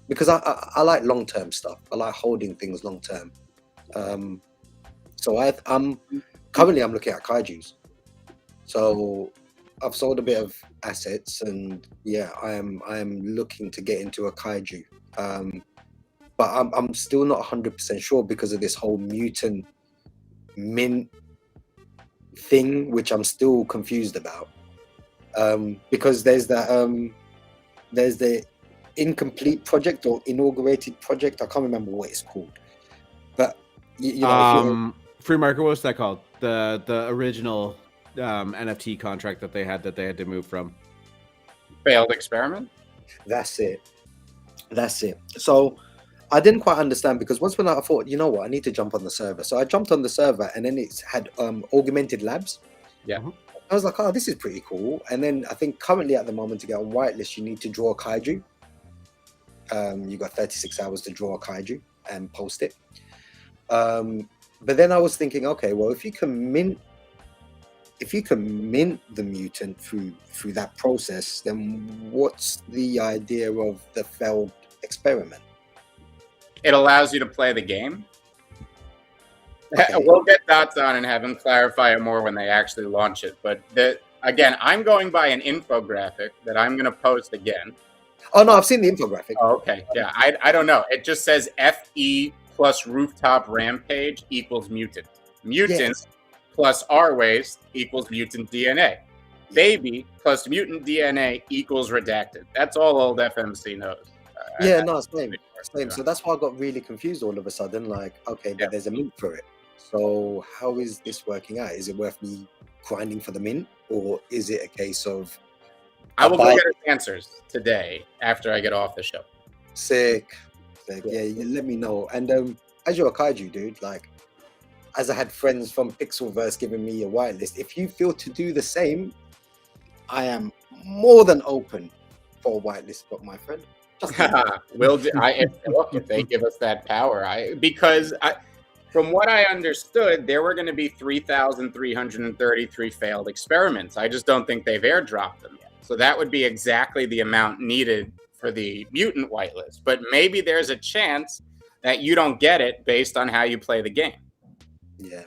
Speaker 3: because I like long term stuff. I like holding things long term. So I'm currently looking at kaijus. So I've sold a bit of assets, and yeah, I am looking to get into a kaiju. But I'm still not 100% sure because of this whole mutant mint thing, which I'm still confused about. Because there's the incomplete project or inaugurated project. I can't remember what it's called. But
Speaker 2: free market, what's that called? The original NFT contract that they had to move from.
Speaker 1: Failed experiment.
Speaker 3: That's it. So I didn't quite understand, because when I thought, you know what, I need to jump on the server. So I jumped on the server, and then it had augmented labs.
Speaker 1: Yeah.
Speaker 3: I was like, oh, this is pretty cool. And then I think currently at the moment, to get on whitelist, you need to draw a kaiju. You got 36 hours to draw a kaiju and post it. But then I was thinking, okay, well, if you can mint the mutant through that process, then what's the idea of the failed experiment?
Speaker 1: It allows you to play the game.
Speaker 3: Okay.
Speaker 1: We'll get Dots on and have him clarify it more when they actually launch it. But again, I'm going by an infographic that I'm going to post again.
Speaker 3: Oh no, I've seen the infographic.
Speaker 1: Oh, okay. Yeah, I don't know. It just says FE plus rooftop rampage equals mutant. Mutant
Speaker 3: Yes.
Speaker 1: plus R waste equals mutant DNA. Baby plus mutant DNA equals redacted. That's all old FMC knows.
Speaker 3: Yeah, no, same. So that's why I got really confused all of a sudden. Like, okay,
Speaker 1: Yeah.
Speaker 3: but there's a mint for it. So how is this working out? Is it worth me grinding for the mint, or is it a case of
Speaker 1: I will go
Speaker 3: buy-
Speaker 1: get his answers today after I get off the show.
Speaker 3: sick? Yeah, you let me know. And as you're a kaiju dude, like, as I had friends from Pixelverse giving me a whitelist, if you feel to do the same, I am more than open for a whitelist, but my friend. Just
Speaker 1: Will do. If they give us that power, from what I understood, there were going to be 3,333 failed experiments. I just don't think they've airdropped them yet. So that would be exactly the amount needed for the mutant whitelist. But maybe there's a chance that you don't get it based on how you play the game.
Speaker 3: Yeah,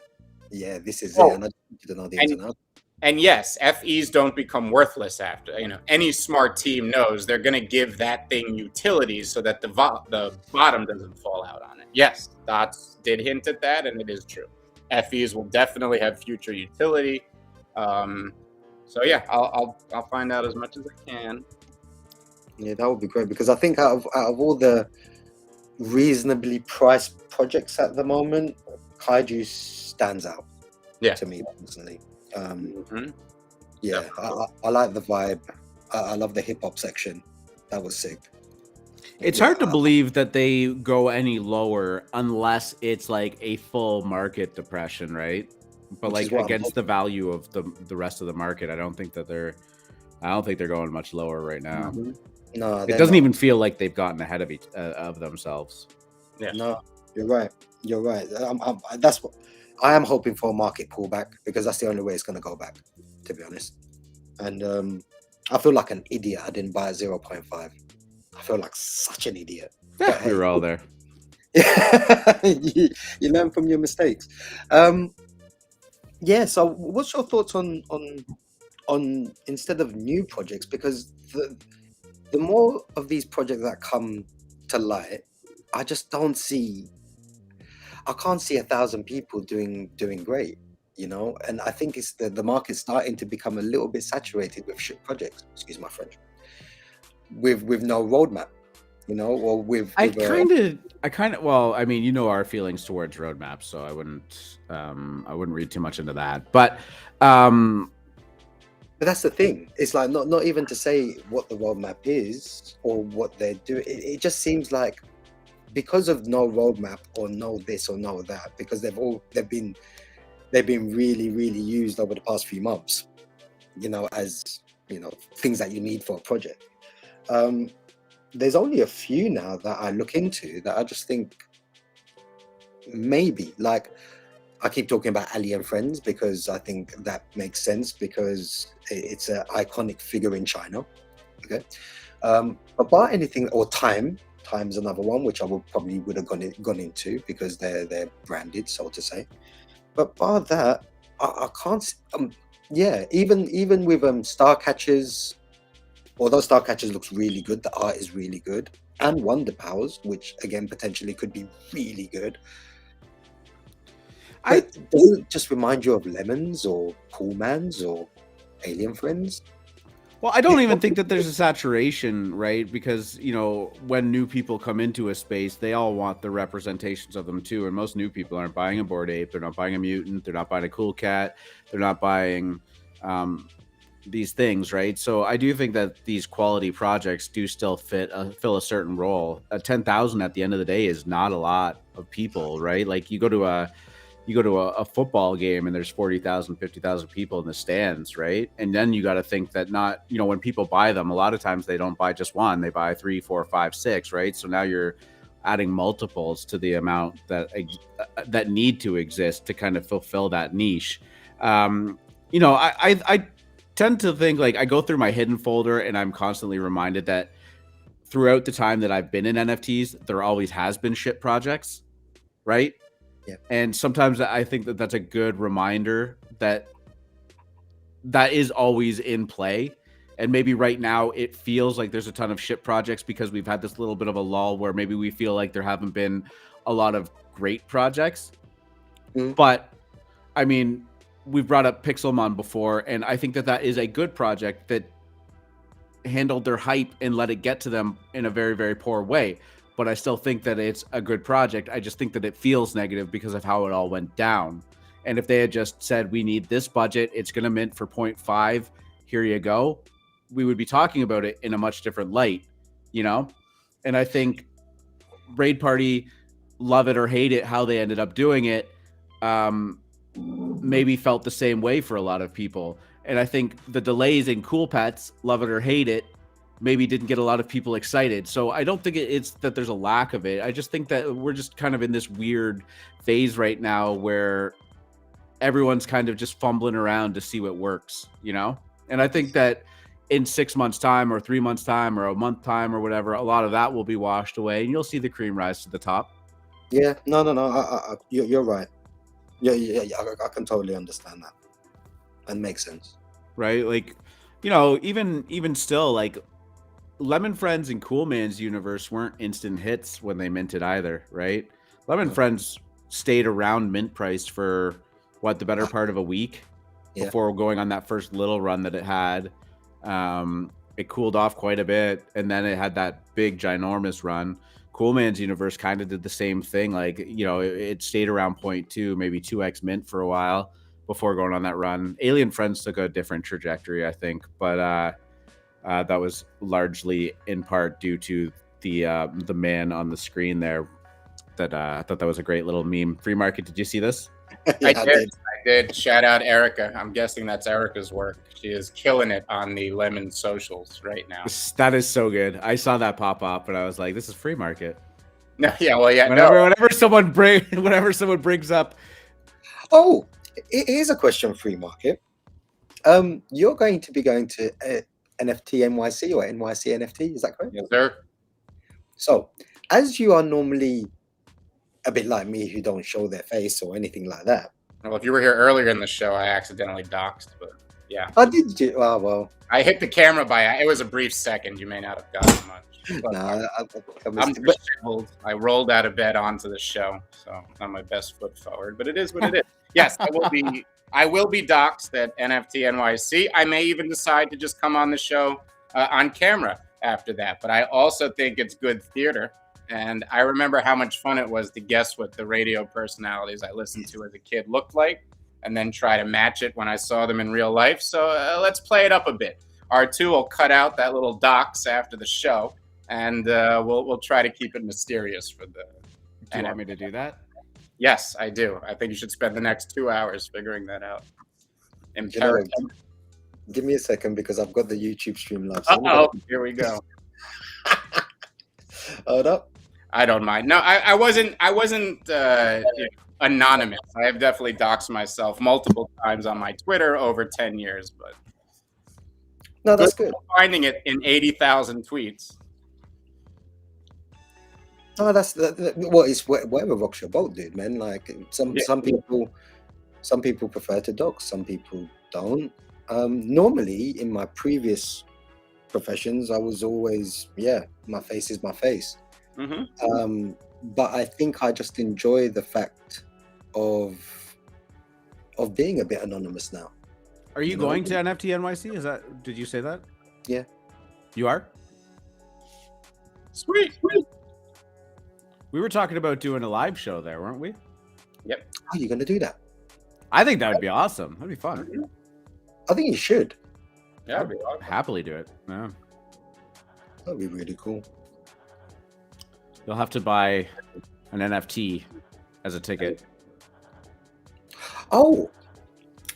Speaker 3: this is
Speaker 1: Oh,
Speaker 3: it. And I didn't know the ins and outs.
Speaker 1: And yes, FEs don't become worthless after. Any smart team knows they're going to give that thing utilities so that the bottom doesn't fall out on it. Yes, Dots did hint at that, and it is true. FEs will definitely have future utility. So yeah, I'll find out as much as I can.
Speaker 3: Yeah, that would be great, because I think out of all the reasonably priced projects at the moment, Kaiju stands out.
Speaker 1: Yeah.
Speaker 3: To me personally.
Speaker 1: Mhm.
Speaker 3: Yeah, I like the vibe. I love the hip hop section. That was sick.
Speaker 2: It's hard to believe that they go any lower unless it's like a full market depression, right? But
Speaker 3: Which is
Speaker 2: like
Speaker 3: what I'm
Speaker 2: against the value of the rest of the market, I don't think they're going much lower right now.
Speaker 3: No,
Speaker 2: It doesn't even feel like they've gotten ahead of of themselves.
Speaker 1: Yeah.
Speaker 3: No, you're right. You're right. That's what I am hoping for, a market pullback, because that's the only way it's going to go back, to be honest. And I feel like an idiot. I didn't buy at 0.5. I feel like such an idiot.
Speaker 2: Yeah, we were all there.
Speaker 3: you learn from your mistakes. Yeah. So, what's your thoughts on instead of new projects? Because the more of these projects that come to light, I just don't see. I can't see 1,000 people doing great, and I think it's the market's starting to become a little bit saturated with shit projects. Excuse my French. With no roadmap, or with.
Speaker 2: I kind of. Well, I mean, our feelings towards roadmaps, so I wouldn't read too much into that. But
Speaker 3: that's the thing. It's like not even to say what the roadmap is or what they're doing. It just seems like, because of no roadmap or no this or no that, because they've been really, really used over the past few months, as things that you need for a project. There's only a few now that I look into that I just think maybe, like, I keep talking about Ali and Friends because I think that makes sense, because it's an iconic figure in China. Okay, but bar anything, or Time's another one which I would have gone into, because they're branded, so to say. But bar that, I can't. Even with Star Catchers, although Star Catchers looks really good, the art is really good, and Wonder Powers, which again potentially could be really good. Does it just remind you of Lemons or Cool Mans or Alien Friends?
Speaker 2: Well, I don't even think that there's a saturation, right? Because, when new people come into a space, they all want the representations of them too. And most new people aren't buying a Bored Ape. They're not buying a Mutant. They're not buying a Cool Cat. They're not buying these things, right? So I do think that these quality projects do still fill a certain role. 10,000 at the end of the day is not a lot of people, right? Like you go to a football game and there's 40,000, 50,000 people in the stands, right? And then you got to think that not, when people buy them, a lot of times they don't buy just one, they buy 3, 4, 5, 6, right? So now you're adding multiples to the amount that need to exist to kind of fulfill that niche. I tend to think, like, I go through my hidden folder and I'm constantly reminded that throughout the time that I've been in NFTs, there always has been shit projects, right?
Speaker 3: Yeah.
Speaker 2: And sometimes I think that that's a good reminder that is always in play. And maybe right now it feels like there's a ton of shit projects because we've had this little bit of a lull where maybe we feel like there haven't been a lot of great projects. But I mean, we've brought up Pixelmon before, and I think that is a good project that handled their hype and let it get to them in a very, very poor way. But I still think that it's a good project. I just think that it feels negative because of how it all went down. And if they had just said, we need this budget, it's going to mint for 0.5, here you go, we would be talking about it in a much different light, you know? And I think Raid Party, love it or hate it, how they ended up doing it, maybe felt the same way for a lot of people. And I think the delays in Cool Pets, love it or hate it, maybe didn't get a lot of people excited. So I don't think it's that there's a lack of it. I just think that we're just kind of in this weird phase right now where everyone's kind of just fumbling around to see what works, you know? And I think that in 6 months' time or 3 months' time or a month time or whatever, a lot of that will be washed away and you'll see the cream rise to the top.
Speaker 3: Yeah, no. You're right. Yeah, I can totally understand that. And makes sense.
Speaker 2: Right? Like, you know, even still, like, Lemon Friends and Cool Man's universe weren't instant hits when they minted either, right? Lemon Friends stayed around mint price for the better part of a week before going on that first little run that it had. It cooled off quite a bit, and then it had that big ginormous run. Cool Man's universe kind of did the same thing. Like, you know, it stayed around 0.2, maybe 2x mint for a while before going on that run. Alien Friends took a different trajectory, I think, but that was largely in part due to the man on the screen there. That I thought that was a great little meme. Free Market, did you see this?
Speaker 1: I did. Shout out Erica. I'm guessing that's Erica's work. She is killing it on the Lemon socials right now.
Speaker 2: That is so good. I saw that pop up, and I was like, "This is Free Market."
Speaker 1: No, yeah, well, yeah.
Speaker 2: Whenever someone brings up,
Speaker 3: oh, here's a question, Free Market. You're going to be going to NFT NYC or NYC NFT, is that correct?
Speaker 1: Yes, sir.
Speaker 3: So, as you are normally a bit like me, who don't show their face or anything like that.
Speaker 1: Well, if you were here earlier in the show, I accidentally doxed, but yeah.
Speaker 3: Oh, did you? Oh, well.
Speaker 1: I hit the camera it was a brief second. You may not have gotten much.
Speaker 3: No,
Speaker 1: I'm disheveled. I rolled out of bed onto the show, so on my best foot forward. But it is what it is. Yes, I will be doxed at NFT NYC. I may even decide to just come on the show on camera after that. But I also think it's good theater. And I remember how much fun it was to guess what the radio personalities I listened to as a kid looked like, and then try to match it when I saw them in real life. So let's play it up a bit. R2 will cut out that little dox after the show, and we'll try to keep it mysterious for the.
Speaker 2: Do you want me to do that?
Speaker 1: Yes, I do. I think you should spend the next 2 hours figuring that out.
Speaker 3: Imperative. Give me a second because I've got the YouTube stream live.
Speaker 1: So here we go.
Speaker 3: Hold up.
Speaker 1: I don't mind. No, I wasn't anonymous. I have definitely doxed myself multiple times on my Twitter over 10 years, but
Speaker 3: no, that's good.
Speaker 1: Finding it in 80,000 tweets.
Speaker 3: No, that's it's whatever rocks your boat, dude, man. Like some people prefer to dox, some people don't. Normally in my previous professions, I was always, my face is my face.
Speaker 1: Mm-hmm.
Speaker 3: But I think I just enjoy the fact of being a bit anonymous now.
Speaker 2: Are you going to NFT NYC? Did you say that?
Speaker 3: Yeah.
Speaker 2: You are?
Speaker 1: Sweet.
Speaker 2: We were talking about doing a live show there, weren't we?
Speaker 1: Yep.
Speaker 3: Oh, you're gonna do that?
Speaker 2: I think that would be awesome. That'd be fun.
Speaker 3: I think you should.
Speaker 1: Yeah, I'd be awesome.
Speaker 2: Happily do it. Yeah.
Speaker 3: That'd be really cool.
Speaker 2: You'll have to buy an NFT as a ticket.
Speaker 3: Oh,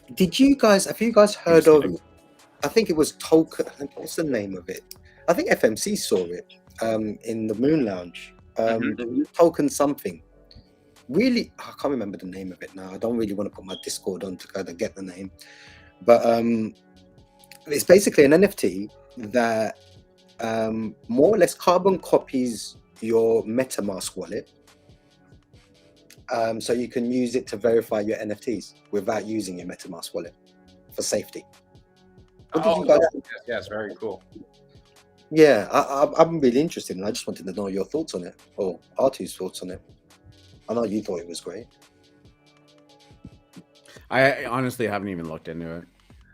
Speaker 3: have you guys heard of, I think it was Token, what's the name of it? I think FMC saw it in the Moon Lounge. Token something. Really, I can't remember the name of it now. I don't really want to put my Discord on to kind of get the name. But it's basically an NFT that more or less carbon copies your MetaMask wallet, so you can use it to verify your NFTs without using your MetaMask wallet for safety. What did you guys?
Speaker 1: Yes, very cool.
Speaker 3: Yeah, I'm really interested, and I just wanted to know your thoughts on it, or R2's thoughts on it. I know you thought it was great.
Speaker 2: I honestly haven't even looked into it.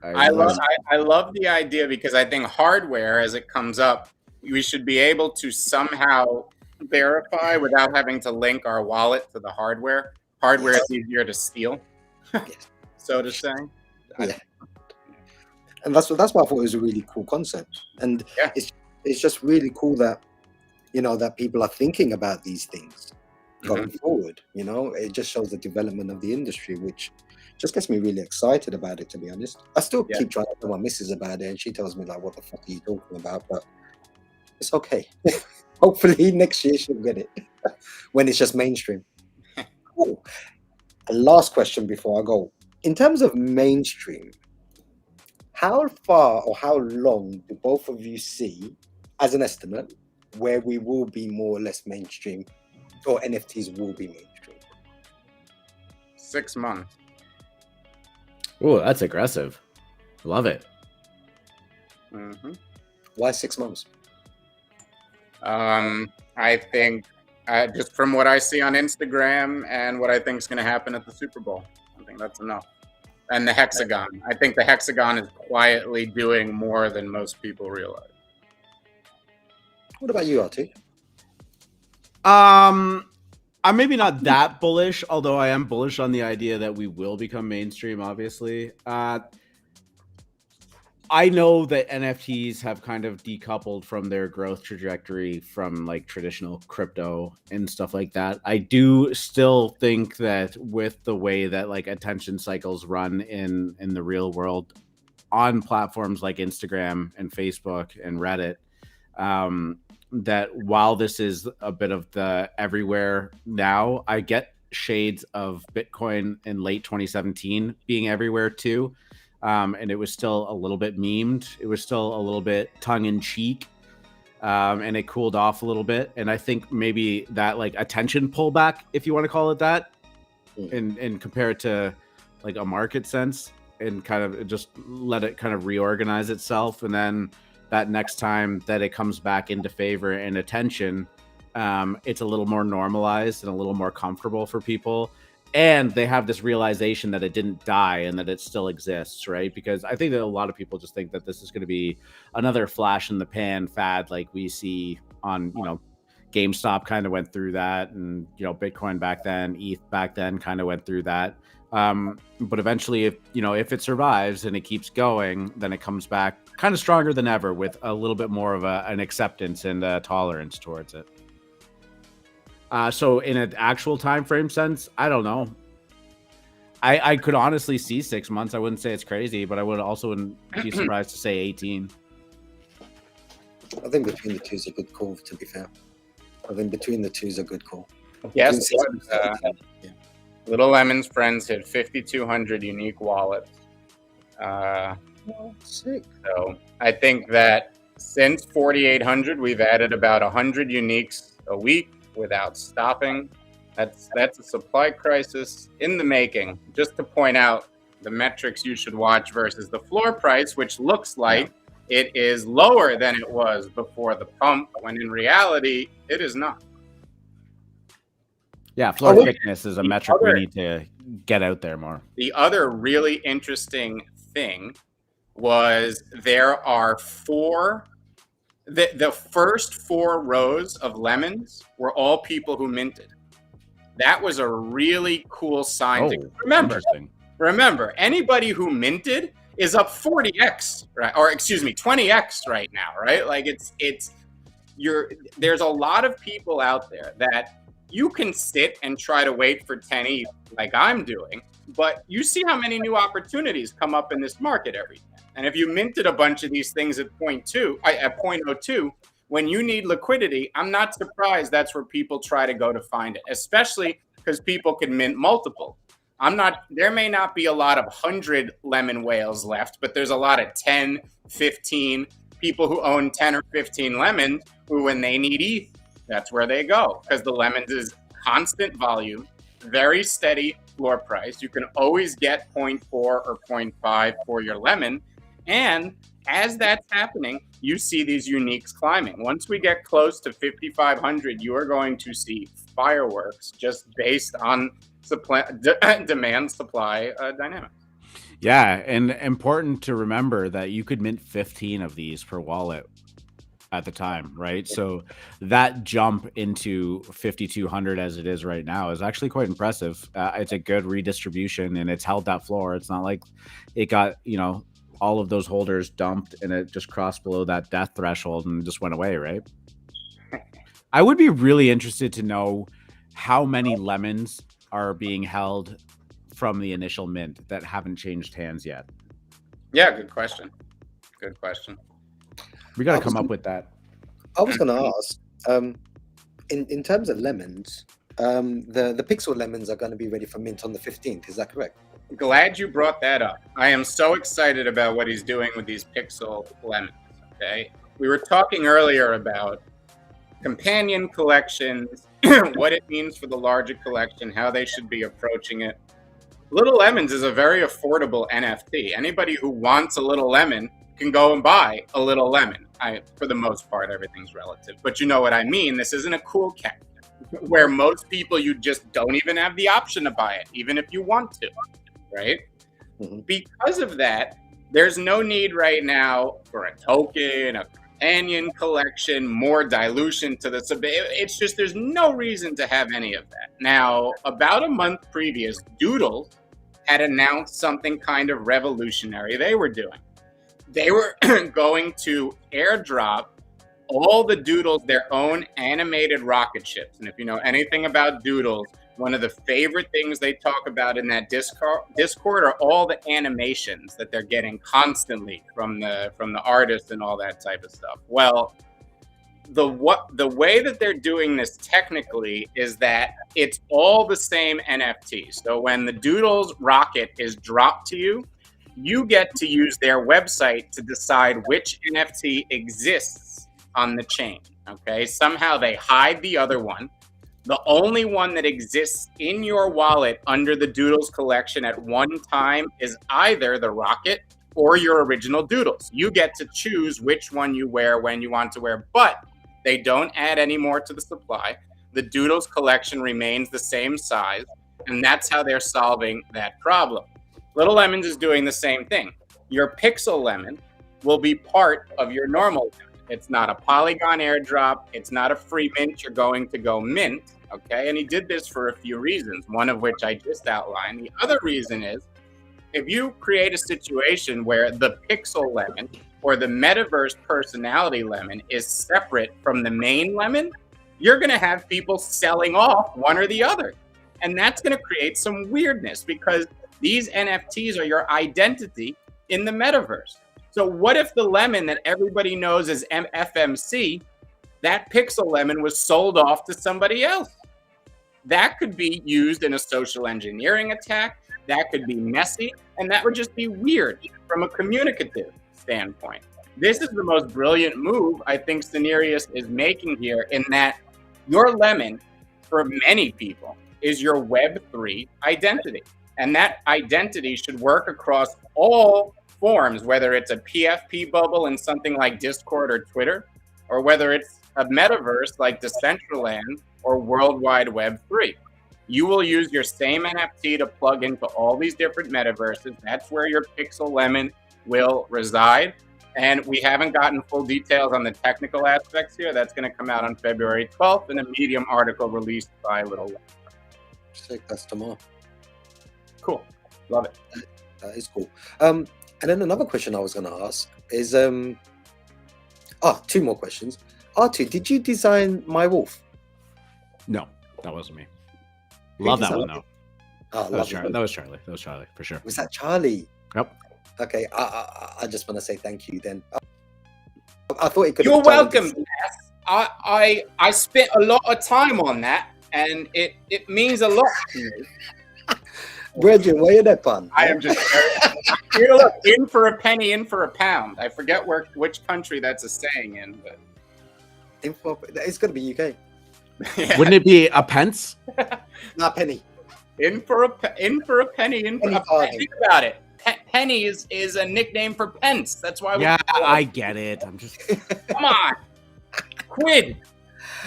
Speaker 1: I love the idea because I think hardware, as it comes up, we should be able to somehow verify without having to link our wallet to the hardware. Hardware is easier to steal, so to say.
Speaker 3: Yeah. And that's why I thought it was a really cool concept. And it's just really cool that, you know, that people are thinking about these things going forward. You know, it just shows the development of the industry, which just gets me really excited about it, to be honest. I still keep trying to tell my missus about it, and she tells me, like, what the fuck are you talking about? But it's okay. Hopefully next year she'll get it when it's just mainstream. Cool. A last question before I go. In terms of mainstream, how far or how long do both of you see, as an estimate, where we will be more or less mainstream, or NFTs will be mainstream?
Speaker 1: 6 months.
Speaker 2: Oh, that's aggressive. Love it.
Speaker 3: Why 6 months?
Speaker 1: I think just from what I see on Instagram and what I think is going to happen at the Super Bowl, I think that's enough. And the hexagon. I think the hexagon is quietly doing more than most people realize.
Speaker 3: What about you, RT?
Speaker 2: I'm maybe not that bullish, although I am bullish on the idea that we will become mainstream, obviously. I know that NFTs have kind of decoupled from their growth trajectory from like traditional crypto and stuff like that. I do still think that with the way that like attention cycles run in the real world on platforms like Instagram and Facebook and Reddit, that while this is a bit of the everywhere now, I get shades of Bitcoin in late 2017 being everywhere too. And it was still a little bit memed. It was still a little bit tongue in cheek. And it cooled off a little bit. And I think maybe that like attention pullback, if you want to call it that, and compare it to like a market sense and kind of just let it kind of reorganize itself. And then that next time that it comes back into favor and attention, it's a little more normalized and a little more comfortable for people. And they have this realization that it didn't die and that it still exists, right? Because I think that a lot of people just think that this is going to be another flash in the pan fad like we see on, you know, GameStop kind of went through that, and, you know, Bitcoin back then, ETH back then kind of went through that. But eventually, if it survives and it keeps going, then it comes back kind of stronger than ever with a little bit more of an acceptance and a tolerance towards it. So in an actual time frame sense, I don't know. I could honestly see 6 months. I wouldn't say it's crazy, but I would also wouldn't be surprised to say 18.
Speaker 3: I think between the two is a good call, to be fair. I think between the two is a good call.
Speaker 1: Yes, Little Lemon's friends hit 5,200 unique wallets.
Speaker 3: Sick.
Speaker 1: So I think that since 4,800, we've added about 100 uniques a week without stopping. That's a supply crisis in the making. Just to point out the metrics you should watch versus the floor price, which looks like it is lower than it was before the pump, when in reality it is not.
Speaker 2: Yeah, floor thickness is a metric we need to get out there more.
Speaker 1: The other really interesting thing was there are the first 4 rows of lemons were all people who minted. That was a really cool sign. Remember, anybody who minted is up 40x, right? Or excuse me, 20x right now, right? Like there's a lot of people out there that you can sit and try to wait for 10 ETH like I'm doing, but you see how many new opportunities come up in this market every day. And if you minted a bunch of these things at 0.02, when you need liquidity, I'm not surprised that's where people try to go to find it, especially because people can mint multiple. There may not be a lot of 100 lemon whales left, but there's a lot of 10, 15 people who own 10 or 15 lemons who, when they need ETH, that's where they go, because the lemons is constant volume, very steady floor price. You can always get 0.4 or 0.5 for your lemon. And as that's happening, you see these uniques climbing. Once we get close to 5,500, you are going to see fireworks just based on demand supply dynamics.
Speaker 2: Yeah, and important to remember that you could mint 15 of these per wallet at the time, right? So that jump into 5,200 as it is right now is actually quite impressive. It's a good redistribution, and it's held that floor. It's not like it got, all of those holders dumped and it just crossed below that death threshold and just went away, right? I would be really interested to know how many lemons are being held from the initial mint that haven't changed hands yet.
Speaker 1: Yeah, good question. Good question.
Speaker 2: We got to come up with that.
Speaker 3: I was going to ask, in terms of lemons, the pixel lemons are going to be ready for mint on the 15th. Is that correct?
Speaker 1: Glad you brought that up. I am so excited about what he's doing with these pixel lemons. Okay, we were talking earlier about companion collections, what it means for the larger collection, how they should be approaching it. Little Lemons is a very affordable NFT. Anybody who wants a little lemon can go and buy a little lemon. For the most part, everything's relative, but you know what I mean. This isn't a cool cat where most people, you just don't even have the option to buy it, even if you want to, right?
Speaker 3: Mm-hmm.
Speaker 1: Because of that, there's no need right now for a token, a companion collection, more dilution to the sub. It's just, there's no reason to have any of that. Now, about a month previous, Doodles had announced something kind of revolutionary they were doing. They were going to airdrop all the Doodles their own animated rocket ships. And if you know anything about Doodles, one of the favorite things they talk about in that Discord are all the animations that they're getting constantly from the artists and all that type of stuff. Well, the way that they're doing this technically is that it's all the same NFT. So when the Doodles rocket is dropped to you, you get to use their website to decide which NFT exists on the chain. Okay, somehow they hide the other one. The only one that exists in your wallet under the Doodles collection at one time is either the rocket or your original Doodles. You get to choose which one you wear when you want to wear, but they don't add any more to the supply. The Doodles collection remains the same size, and that's how they're solving that problem. Little Lemons is doing the same thing. Your pixel lemon will be part of your normal lemon. It's not a Polygon airdrop. It's not a free mint. You're going to go mint, okay? And he did this for a few reasons, one of which I just outlined. The other reason is if you create a situation where the pixel lemon or the metaverse personality lemon is separate from the main lemon, you're going to have people selling off one or the other. And that's going to create some weirdness because these NFTs are your identity in the metaverse. So what if the lemon that everybody knows as FMC, that pixel lemon was sold off to somebody else? That could be used in a social engineering attack. That could be messy. And that would just be weird from a communicative standpoint. This is the most brilliant move I think Cenarius is making here, in that your lemon, for many people, is your Web3 identity. And that identity should work across all forms, whether it's a PFP bubble in something like Discord or Twitter, or whether it's a metaverse like Decentraland or Worldwide Web3. You will use your same NFT to plug into all these different metaverses. That's where your pixel lemon will reside. And we haven't gotten full details on the technical aspects here. That's going to come out on February 12th in a Medium article released by Little Lemon.
Speaker 3: Sick, that's tomorrow.
Speaker 1: Cool. Love it.
Speaker 3: That is cool. And then another question I was going to ask is, two more questions. R2, did you design My Wolf?
Speaker 2: No, that wasn't me. Love that one, though.
Speaker 3: Oh,
Speaker 2: that was Charlie. That was Charlie, for sure.
Speaker 3: Was that Charlie?
Speaker 2: Yep.
Speaker 3: Okay, I just want to say thank you then. I thought it could.
Speaker 1: You're welcome. I spent a lot of time on that, and it means a lot to me.
Speaker 3: Bridget, where you that pun?
Speaker 1: I am just here. Look, in for a penny, in for a pound. I forget which country that's a saying in, but
Speaker 3: It's going to be UK.
Speaker 1: Yeah.
Speaker 2: Wouldn't it be a pence?
Speaker 3: Not penny.
Speaker 1: In for a penny, in for a penny. Think about it. pennies is a nickname for pence. That's why.
Speaker 2: Yeah, I get it. I'm just
Speaker 1: Come on, quid.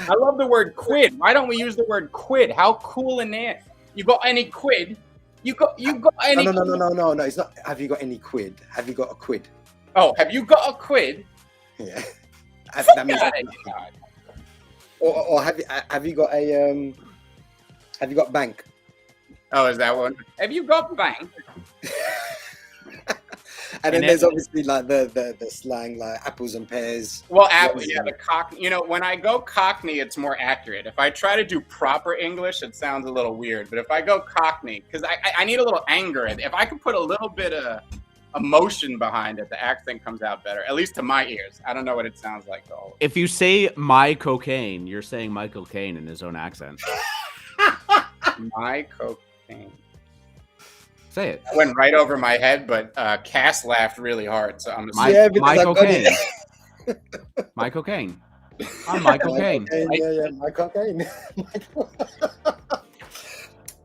Speaker 1: I love the word quid. Why don't we use the word quid? How cool in there? You got any quid? You got any?
Speaker 3: No. It's not. Have you got any quid? Have you got a quid?
Speaker 1: Oh, have you got a quid?
Speaker 3: Yeah.
Speaker 1: Fuck
Speaker 3: That means.
Speaker 1: outta here.
Speaker 3: Or have you got a have you got bank?
Speaker 1: Oh, is that one? Have you got bank?
Speaker 3: And then there's obviously like the slang like apples and pears.
Speaker 1: Well, apple, yeah, the cockney. You know, when I go cockney, it's more accurate. If I try to do proper English, it sounds a little weird. But if I go cockney, because I need a little anger in it. If I can put a little bit of emotion behind it, the accent comes out better, at least to my ears. I don't know what it sounds like to all.
Speaker 2: if you say my cocaine, you're saying Michael Caine in his own accent.
Speaker 1: My cocaine.
Speaker 2: Say it.
Speaker 1: That went right over my head, but Cass laughed really hard, so I'm
Speaker 2: My,
Speaker 3: Yeah, because
Speaker 2: my
Speaker 3: I got
Speaker 2: cocaine.
Speaker 3: it.
Speaker 2: My cocaine. I'm my cocaine.
Speaker 3: My cocaine.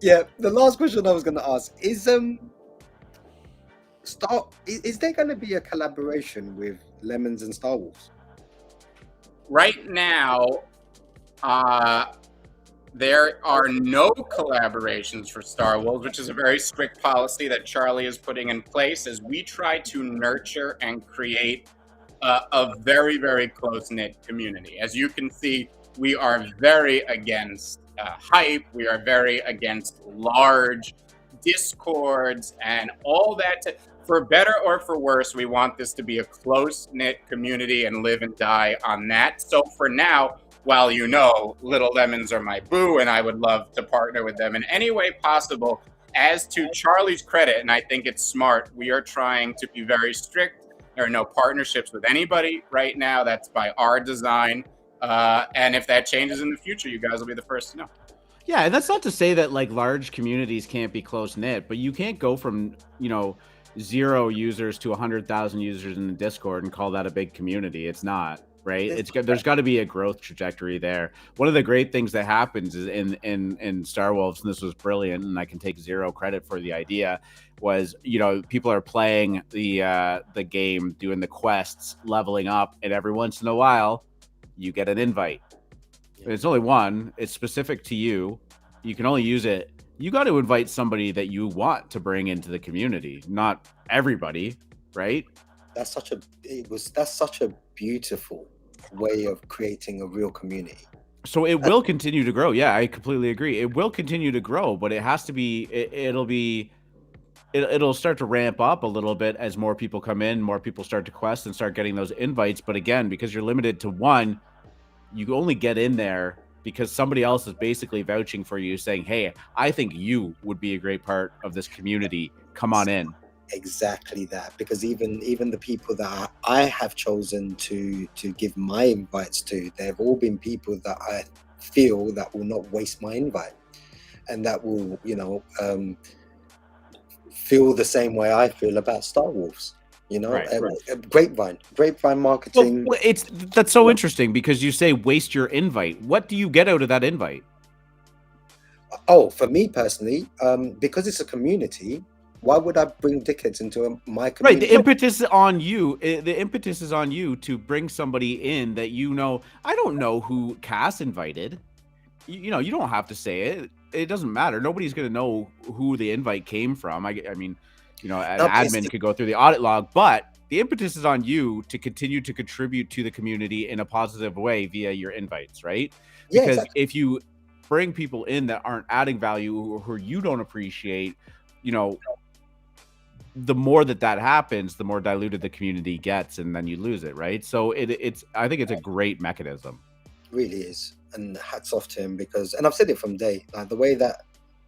Speaker 3: Yeah, the last question I was going to ask is is there going to be a collaboration with Lemons and Star Wars?
Speaker 1: Right now, there are no collaborations for Star Wars, which is a very strict policy that Charlie is putting in place as we try to nurture and create a very, very close-knit community. As you can see, we are very against hype. We are very against large discords and all that. For better or for worse, we want this to be a close-knit community and live and die on that. So for now, while you know Little Lemons are my boo and I would love to partner with them in any way possible, as to Charlie's credit, and I think it's smart, we are trying to be very strict. There are no partnerships with anybody right now. That's by our design. And if that changes in the future, you guys will be the first to know.
Speaker 2: Yeah, and that's not to say that like large communities can't be close knit, but you can't go from, 0 users to 100,000 users in the Discord and call that a big community. It's not, right? There's got to be a growth trajectory there. One of the great things that happens is in Star Wolves, and this was brilliant, and I can take zero credit for the idea, was people are playing the game, doing the quests, leveling up, and every once in a while you get an invite. And it's only one. It's specific to you. You can only use it. You got to invite somebody that you want to bring into the community, not everybody, right?
Speaker 3: That's such a beautiful way of creating a real community.
Speaker 2: So it will continue to grow. Yeah, I completely agree. It will continue to grow, but it has to be. It'll start to ramp up a little bit as more people come in, more people start to quest and start getting those invites. But again, because you're limited to one, you only get in there because somebody else is basically vouching for you, saying, hey, I think you would be a great part of this community. Come on in.
Speaker 3: Exactly that. Because even the people that I have chosen to give my invites to, they've all been people that I feel that will not waste my invite. And that will, feel the same way I feel about Star Wars.
Speaker 2: Right.
Speaker 3: Grapevine marketing.
Speaker 2: Well, that's so interesting because you say waste your invite. What do you get out of that invite?
Speaker 3: Oh, for me personally, because it's a community, why would I bring dickheads into my community?
Speaker 2: Right, the impetus is on you. The impetus is on you to bring somebody in that I don't know who Cass invited. You don't have to say it. It doesn't matter. Nobody's going to know who the invite came from. I mean, an admin could go through the audit log, but the impetus is on you to continue to contribute to the community in a positive way via your invites, right?
Speaker 3: Yeah,
Speaker 2: because
Speaker 3: exactly.
Speaker 2: if you bring people in that aren't adding value or who you don't appreciate, the more that happens, the more diluted the community gets, and then you lose it, right? So I think it's a great mechanism.
Speaker 3: It really is, and hats off to him and I've said it from day, like the way that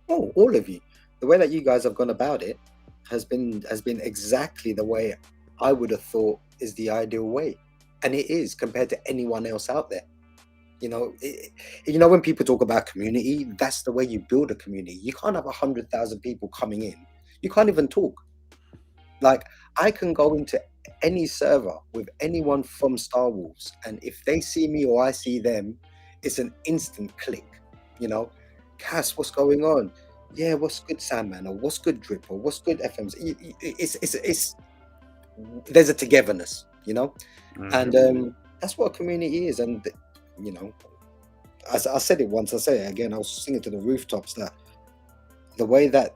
Speaker 3: all of you, the way that you guys have gone about it has been exactly the way I would have thought is the ideal way, and it is compared to anyone else out there. When people talk about community, that's the way you build a community. You can't have 100,000 people coming in. You can't even talk. Like, I can go into any server with anyone from Star Wars, and if they see me or I see them, it's an instant click. Cass, what's going on? yeah, what's good Sandman, or what's good Drip, or what's good FMs. It's there's a togetherness, you know,
Speaker 1: Mhm.
Speaker 3: and that's what a community is. And you know, I said it once, I say it again. I'll sing it to the rooftops that the way that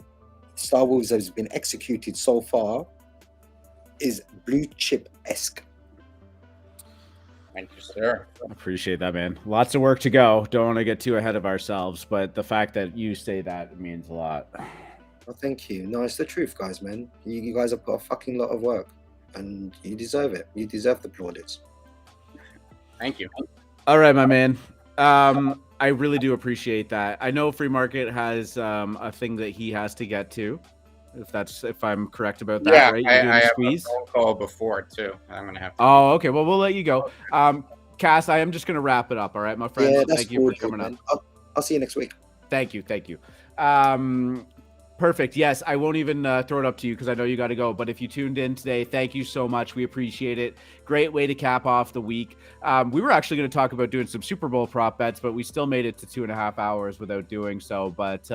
Speaker 3: Star Wars has been executed so far is blue chip esque.
Speaker 1: Thank you, sir.
Speaker 2: Appreciate that, man. Lots of work to go. Don't want to get too ahead of ourselves, but the fact that you say that means a lot.
Speaker 3: Well, thank you. No, it's the truth, guys, man. You guys have put a fucking lot of work, and you deserve it. You deserve the plaudits.
Speaker 1: Thank you.
Speaker 2: All right, my man. I really do appreciate that. I know Free Market has a thing that he has to get to. If I'm correct about that,
Speaker 1: Yeah,
Speaker 2: right?
Speaker 1: I
Speaker 2: You're doing a
Speaker 1: have a
Speaker 2: squeeze.
Speaker 1: phone call before too. I'm gonna have to.
Speaker 2: Oh, okay. Well, we'll let you go. Cass, I am just gonna wrap it up. All right, my friend.
Speaker 3: Yeah, that's
Speaker 2: Thank you
Speaker 3: cool,
Speaker 2: for coming up.
Speaker 3: man. I'll see you next week.
Speaker 2: Thank you. Perfect. Yes, I won't even throw it up to you because I know you got to go. But if you tuned in today, thank you so much. We appreciate it. Great way to cap off the week. We were actually going to talk about doing some Super Bowl prop bets, but we still made it to 2.5 hours without doing so. But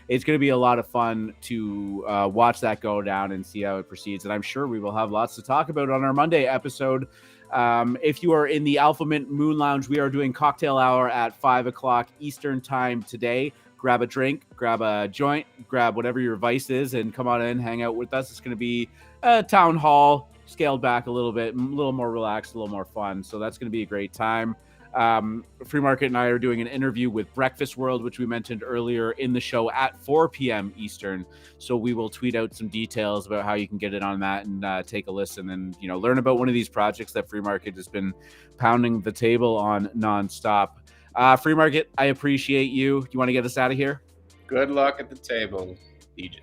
Speaker 2: it's going to be a lot of fun to watch that go down and see how it proceeds. And I'm sure we will have lots to talk about on our Monday episode. If you are in the AlphaMint Moon Lounge, we are doing cocktail hour at 5 o'clock Eastern time today. Grab a drink, grab a joint, grab whatever your vice is, and come on in, hang out with us. It's going to be a town hall, scaled back a little bit, a little more relaxed, a little more fun. So that's going to be a great time. Free Market and I are doing an interview with Breakfast World, which we mentioned earlier in the show at 4 p.m. Eastern. So we will tweet out some details about how you can get in on that and take a listen and, you know, learn about one of these projects that Free Market has been pounding the table on nonstop. Free Market, I appreciate you. You want to get us out of here?
Speaker 1: Good luck at the table, DJ.